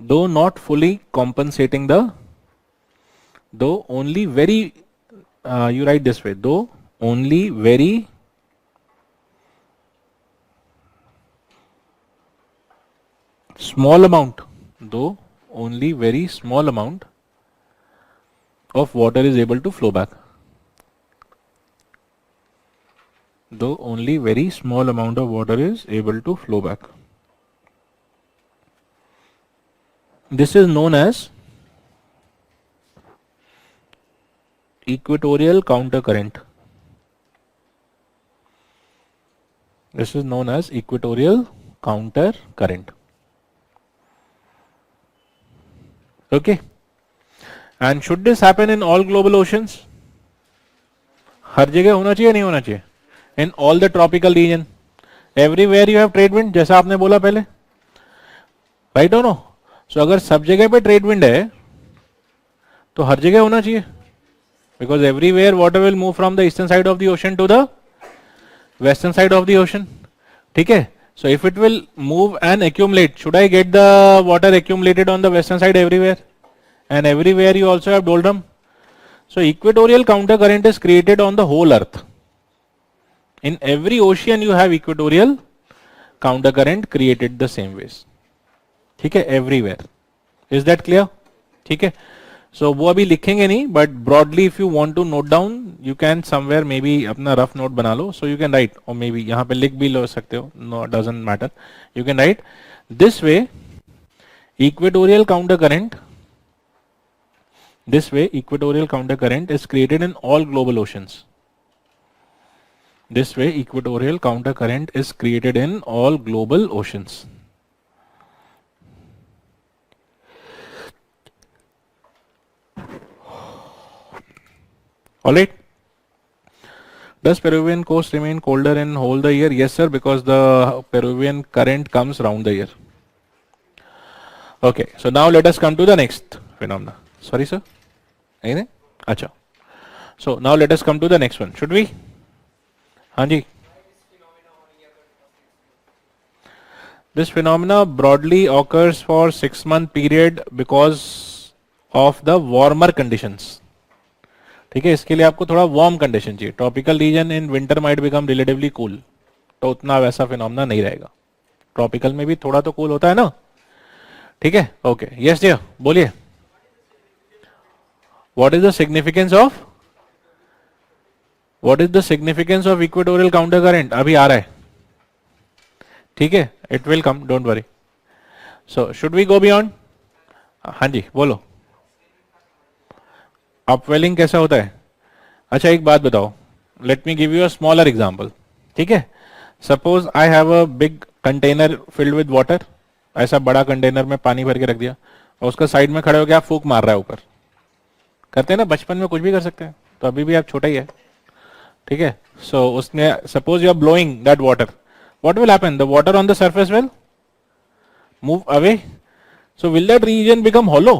Though not fully compensating the, though only very, you write this way, though only very small amount, of water is able to flow back. This is known as equatorial countercurrent. Okay. And should this happen in all global oceans? हर जगह होना चाहिए नहीं होना चाहिए? In all the tropical region, everywhere you have trade wind, जैसा आपने बोला पहले, right or no? So अगर सब जगह पे trade wind है, तो हर जगह होना चाहिए, because everywhere water will move from the eastern side of the ocean to the western side of the ocean. ठीक है? So if it will move and accumulate, should I get the water accumulated on the western side everywhere? And everywhere you also have doldrum. So equatorial countercurrent is created on the whole earth. In every ocean you have equatorial countercurrent created the same ways. ठीक है? Everywhere. Is that clear? ठीक है? So वो अभी लिखेंगे नहीं, but broadly if you want to note down, you can somewhere maybe अपना rough note बना लो. So you can write, or maybe यहाँ पे लिख भी लो सकते हो. No, it doesn't matter. You can write this way. Equatorial countercurrent is created in all global oceans. Alright. Does Peruvian coast remain colder in whole the year? Yes, sir, because the Peruvian current comes round the year. Okay, so now let us come to the next phenomena. Sorry, sir. Anything? Acha. So now let us come to the next one. Should we? Hanji. This phenomena broadly occurs for 6-month period because of the warmer conditions. ठीक है, इसके लिए आपको थोड़ा warm condition चाहिए. Tropical region in winter might become relatively cool, तो उतना वैसा फिनोमेना नहीं रहेगा. ट्रॉपिकल में भी थोड़ा तो कूल होता है ना. ठीक है, ओके. यस डियर, बोलिए. What is the significance of equatorial counter current? अभी आ रहा है. ठीक है, it will come, don't worry. So should we go beyond? हाँ जी बोलो. अपवेलिंग कैसा होता है? अच्छा एक बात बताओ, let me give you a smaller example, ठीक है? Suppose I have a big container filled with water, ऐसा बड़ा कंटेनर में पानी भर के रख दिया और उसका साइड में खड़े हो गया, आप फूंक मार रहा है ऊपर, करते हैं ना बचपन में, कुछ भी कर सकते हैं, तो अभी भी आप छोटा ही है, ठीक है? सो उसने suppose you are blowing that water, what will happen? The water on the surface will move away, so will that region become hollow?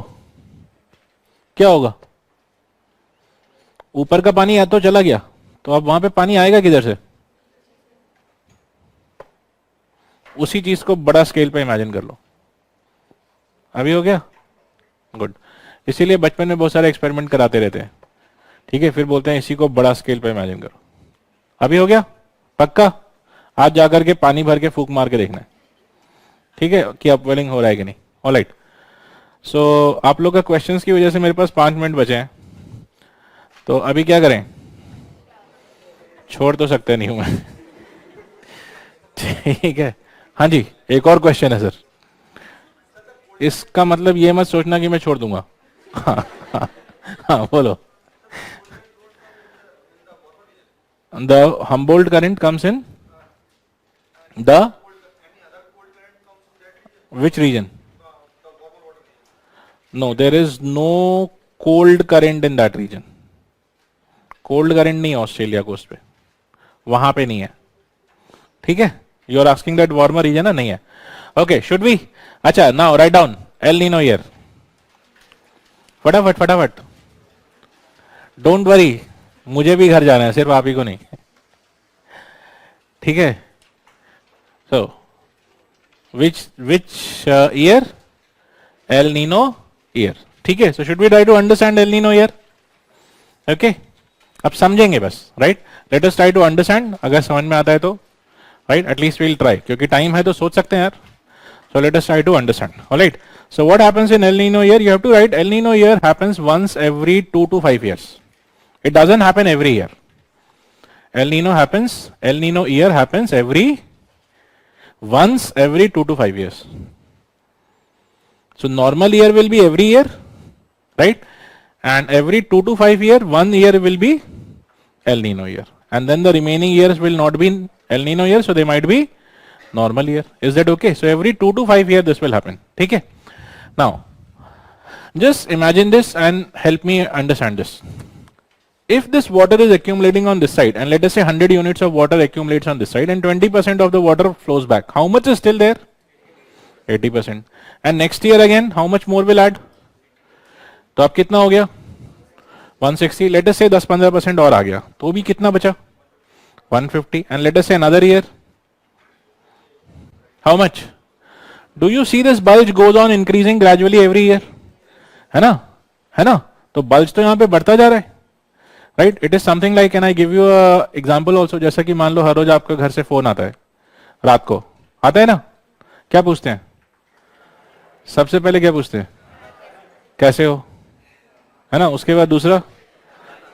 क्या होगा? ऊपर का पानी या तो चला गया, तो अब वहां पे पानी आएगा किधर से? उसी चीज को बड़ा स्केल पे इमेजिन कर लो। अभी हो गया? गुड। इसीलिए बचपन में बहुत सारे एक्सपेरिमेंट कराते रहते हैं, ठीक है? फिर बोलते हैं इसी को बड़ा स्केल पे इमेजिन करो। अभी हो गया? पक्का? आज जाकर के पानी भर के फूंक मार के देखना है, ठीक है, कि अपवेलिंग हो रहा है कि नहीं। ऑलराइट, सो आप लोग का क्वेश्चंस की वजह से मेरे पास 5 मिनट बचे हैं, तो अभी क्या करें? छोड़ तो सकते नहीं हूं मैं ठीक है, हाँ जी, एक और क्वेश्चन है सर। इसका मतलब ये मत सोचना कि मैं छोड़ दूंगा हाँ, हाँ, हाँ बोलो। The Humboldt current comes in the which region? No, there is no cold current in that region. Cold current नहीं है ऑस्ट्रेलिया कोस्ट पे, वहां पे नहीं है, ठीक है? You are asking that warmer region है, नहीं है। Okay, should be. अच्छा, now write down El Nino year, फटाफट फटाफट, डोंट वरी, मुझे भी घर जाना है, सिर्फ आप ही को नहीं, ठीक है? So which year? El Nino year, ठीक है? So should we try to understand El Nino year? Okay, अब समझेंगे बस, right? Let us try to understand, अगर समझ में आता है तो, राइट, एटलीस्ट वील ट्राई, क्योंकि टाइम है तो सोच सकते हैं यार। So let us try to understand. All right. So what happens in El Nino year? You have to write El Nino year happens once every 2 to 5 years. It doesn't happen every year. El Nino year happens once every 2 to 5 years. So normal year will be every year, right? And every 2 to 5 year, 1 year will be El Nino year. And then the remaining years will not be El Nino year, so they might be normal year. Is that okay? So every 2 to 5 year this will happen. ठीक है? Now, just imagine this and help me understand this. If this water is accumulating on this side, and let us say 100 units of water accumulates on this side, and 20% of the water flows back, how much is still there? 80%. And next year again, how much more will add? तो अब कितना हो गया? 160. Let us say 10-15% और आ गया, तो भी कितना बचा? 150. And let us say another year, how much? Do you see this bulge goes on increasing gradually every year? है ना? है ना? तो bulge तो यहाँ पे बढ़ता जा रहा है, right? It is something like, can I give you a example also? जैसा कि मान लो हर रोज आपके घर से फोन आता है, रात को आता है ना, क्या पूछते हैं? सबसे पहले क्या पूछते हैं? कैसे हो, है ना? उसके बाद दूसरा,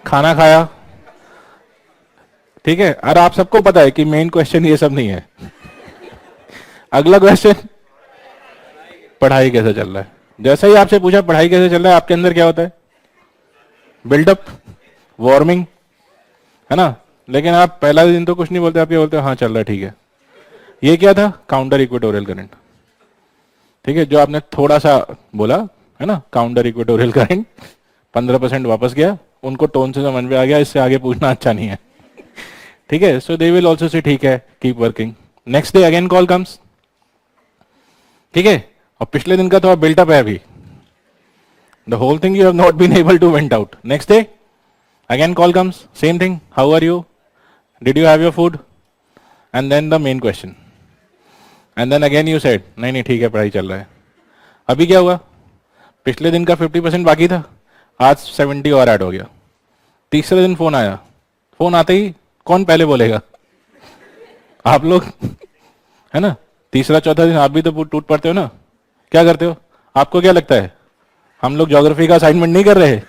खाना खाया, ठीक है? और आप सबको पता है कि मेन क्वेश्चन ये सब नहीं है अगला क्वेश्चन, पढ़ाई कैसे चल रहा है? जैसे ही आपसे पूछा पढ़ाई कैसे चल रहा है, आपके अंदर क्या होता है? बिल्डअप, वार्मिंग, है ना? लेकिन आप पहला दिन तो कुछ नहीं बोलते, आप ये बोलते हो हाँ चल रहा है, ठीक है। ये क्या था? काउंटर इक्वेटोरियल करंट, ठीक है? जो आपने थोड़ा सा बोला, है ना, काउंटर इक्वेटोरियल करंट, 15% वापस गया, उनको टोन से समझ में आ गया, इससे आगे पूछना अच्छा नहीं है, ठीक है? सो दे विल ऑल्सो से ठीक है, keep working. Next day again call comes, ठीक है? और पिछले दिन का तो बिल्टअप है अभी, the whole thing you have not been able to went out. Next day again call comes, same thing, how are you, did you have your food, and then the main question, and then again you said नहीं नहीं ठीक है पढ़ाई चल रहा है। अभी क्या हुआ? पिछले दिन का 50% बाकी था, आज 70 और ऐड हो गया। तीसरे दिन फोन आया, फोन आते ही कौन पहले बोलेगा? आप लोग, है ना? तीसरा चौथा दिन आप भी तो टूट पड़ते हो ना, क्या करते हो? आपको क्या लगता है हम लोग ज्योग्राफी का असाइनमेंट नहीं कर रहे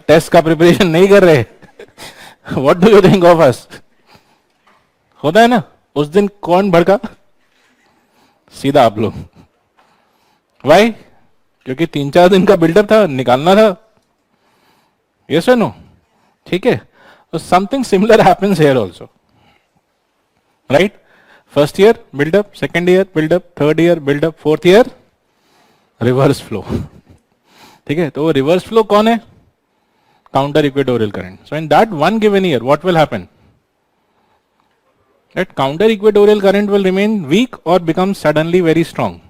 टेस्ट का प्रिपरेशन नहीं कर रहे what do you think of us? होता है ना? उस दिन कौन भड़का? सीधा आप लोग। वाई? क्योंकि 3-4 दिन का बिल्डअप था, निकालना था, Yes or no? ठीक है. So something similar happens here also, right? First year build up, second year build up, third year build up, fourth year reverse flow. ठीक है, तो reverse flow कौन है? Counter equatorial current. So in that one given year, what will happen? That counter equatorial current will remain weak or become suddenly very strong.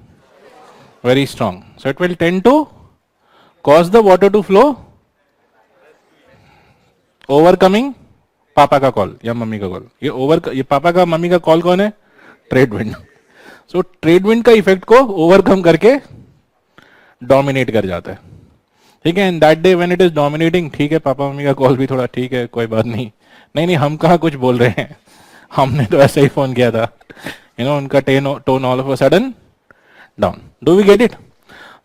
Very strong. So it will tend to cause the water to flow, overcoming पापा का call या mummy का call. ये पापा का mummy का call कौन है? Trade wind. So trade wind का इफेक्ट को ओवरकम करके डोमिनेट कर जाता है. ठीक है, and that day when it is dominating, ठीक है पापा मम्मी का कॉल भी थोड़ा ठीक है, कोई बात नहीं. नहीं नहीं, हम कहाँ कुछ बोल रहे हैं, हमने तो ऐसे ही फोन किया था. यू नो, उनका tone all of a sudden down. Do we get it?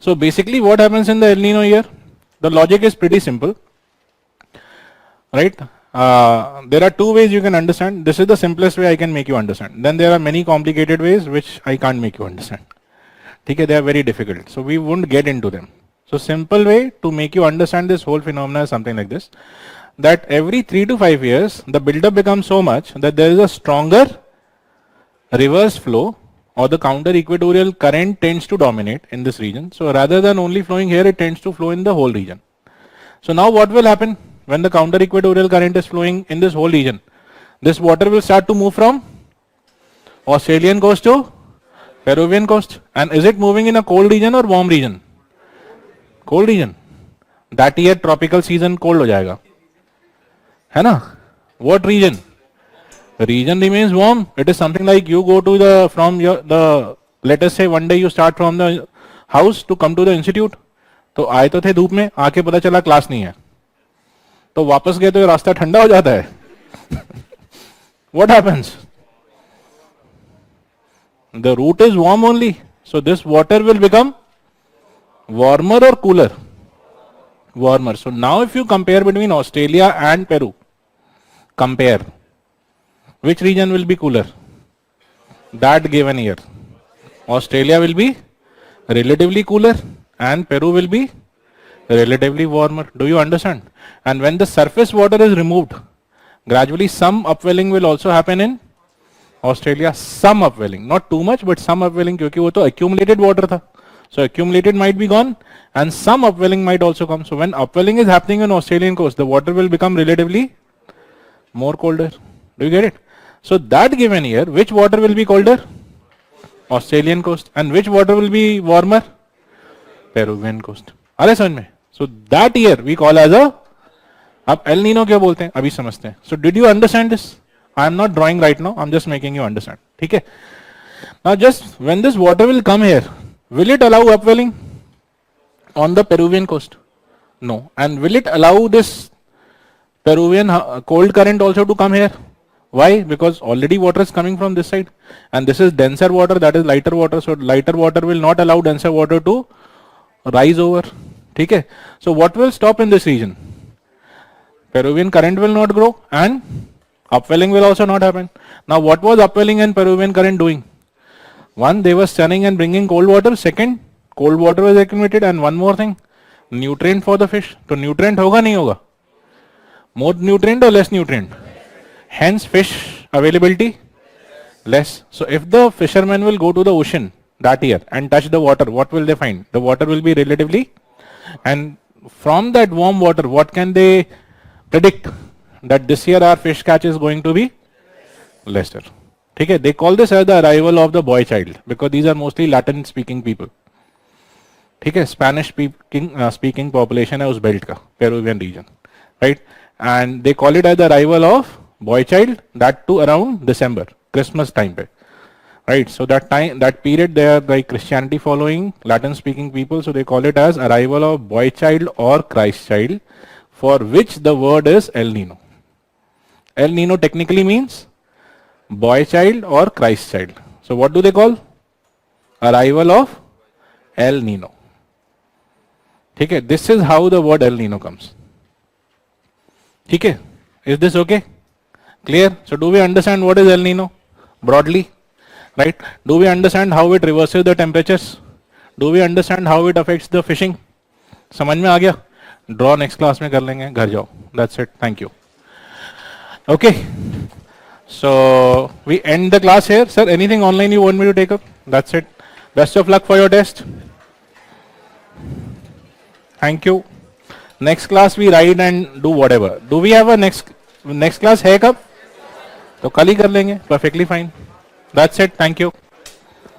So basically what happens in the El Nino year, the logic is pretty simple, right? There are two ways you can understand. This is the simplest way I can make you understand. Then there are many complicated ways which I can't make you understand. Okay, they are very difficult, so we won't get into them. So simple way to make you understand this whole phenomena is something like this: that every 3 to 5 years the buildup becomes so much that there is a stronger reverse flow, or the counter equatorial current tends to dominate in this region. So rather than only flowing here, it tends to flow in the whole region. So now what will happen when the counter equatorial current is flowing in this whole region? This water will start to move from Australian coast to Peruvian coast. And is it moving in a cold region or warm region? Cold region. That year tropical season cold हो जाएगा, है ना? What region? Region remains warm. It is something like you go to let us say one day you start from the house to come to the institute. तो आए तो थे धूप में, आके पता चला क्लास नहीं है, तो वापस गए तो रास्ता ठंडा हो जाता है. What happens? The route is warm only, so this water will become warmer or cooler? Warmer. So now if you compare between Australia and Peru, compare, which region will be cooler? That given year, Australia will be relatively cooler and Peru will be relatively warmer. Do you understand? And when the surface water is removed, gradually some upwelling will also happen in Australia. Some upwelling, not too much, but some upwelling, क्योंकि वो तो accumulated water था. So accumulated might be gone and some upwelling might also come. So when upwelling is happening on Australian coast, the water will become relatively more colder. Do you get it? So that given year, which water will be colder? Australian coast. And which water will be warmer? Peruvian coast. अरे समझ में? So that year we call as a, अब El Nino क्या बोलते हैं अभी समझते हैं. So did you understand this? I am not drawing right now, I am just making you understand. ठीक है? Now just when this water will come here, will it allow upwelling on the Peruvian coast? No. And will it allow this Peruvian cold current also to come here? Why? Because already water is coming from this side and this is denser water, that is lighter water. So lighter water will not allow denser water to rise over. ठीक है? So what will stop in this region? Peruvian current will not grow and upwelling will also not happen. Now what was upwelling and Peruvian current doing? One, they were churning and bringing cold water. Second, cold water was accumulated. And one more thing, nutrient for the fish. तो nutrient होगा नहीं होगा? More nutrient or less nutrient? Hence fish availability less. So if the fishermen will go to the ocean that year and touch the water, what will they find? The water will be relatively, and from that warm water, what can they predict? That this year our fish catch is going to be lesser. Okay, they call this as the arrival of the boy child because these are mostly Latin speaking people. Okay, Spanish speaking population है उस belt का, Peruvian region, right? And they call it as the arrival of boy child, that too around December, Christmas time पे, right? So that time, that period, they are like Christianity following Latin speaking people, so they call it as arrival of boy child or Christ child, for which the word is El Nino. El Nino technically means boy child or Christ child. So what do they call? Arrival of El Nino. Okay, this is how the word El Nino comes. Okay, is this okay? Clear? So do we understand what is El Nino broadly? Right? Do we understand how it reverses the temperatures? Do we understand how it affects the fishing? समझ में आ गया? Draw next class में कर लेंगे, घर जाओ, that's it, thank you. Okay, so we end the class here. Sir, anything online you want me to take up? That's it. Best of luck for your test. Thank you. Next class we write and do whatever. Do we have a next class है कब? तो कल ही कर लेंगे. Perfectly fine. That's it. Thank you.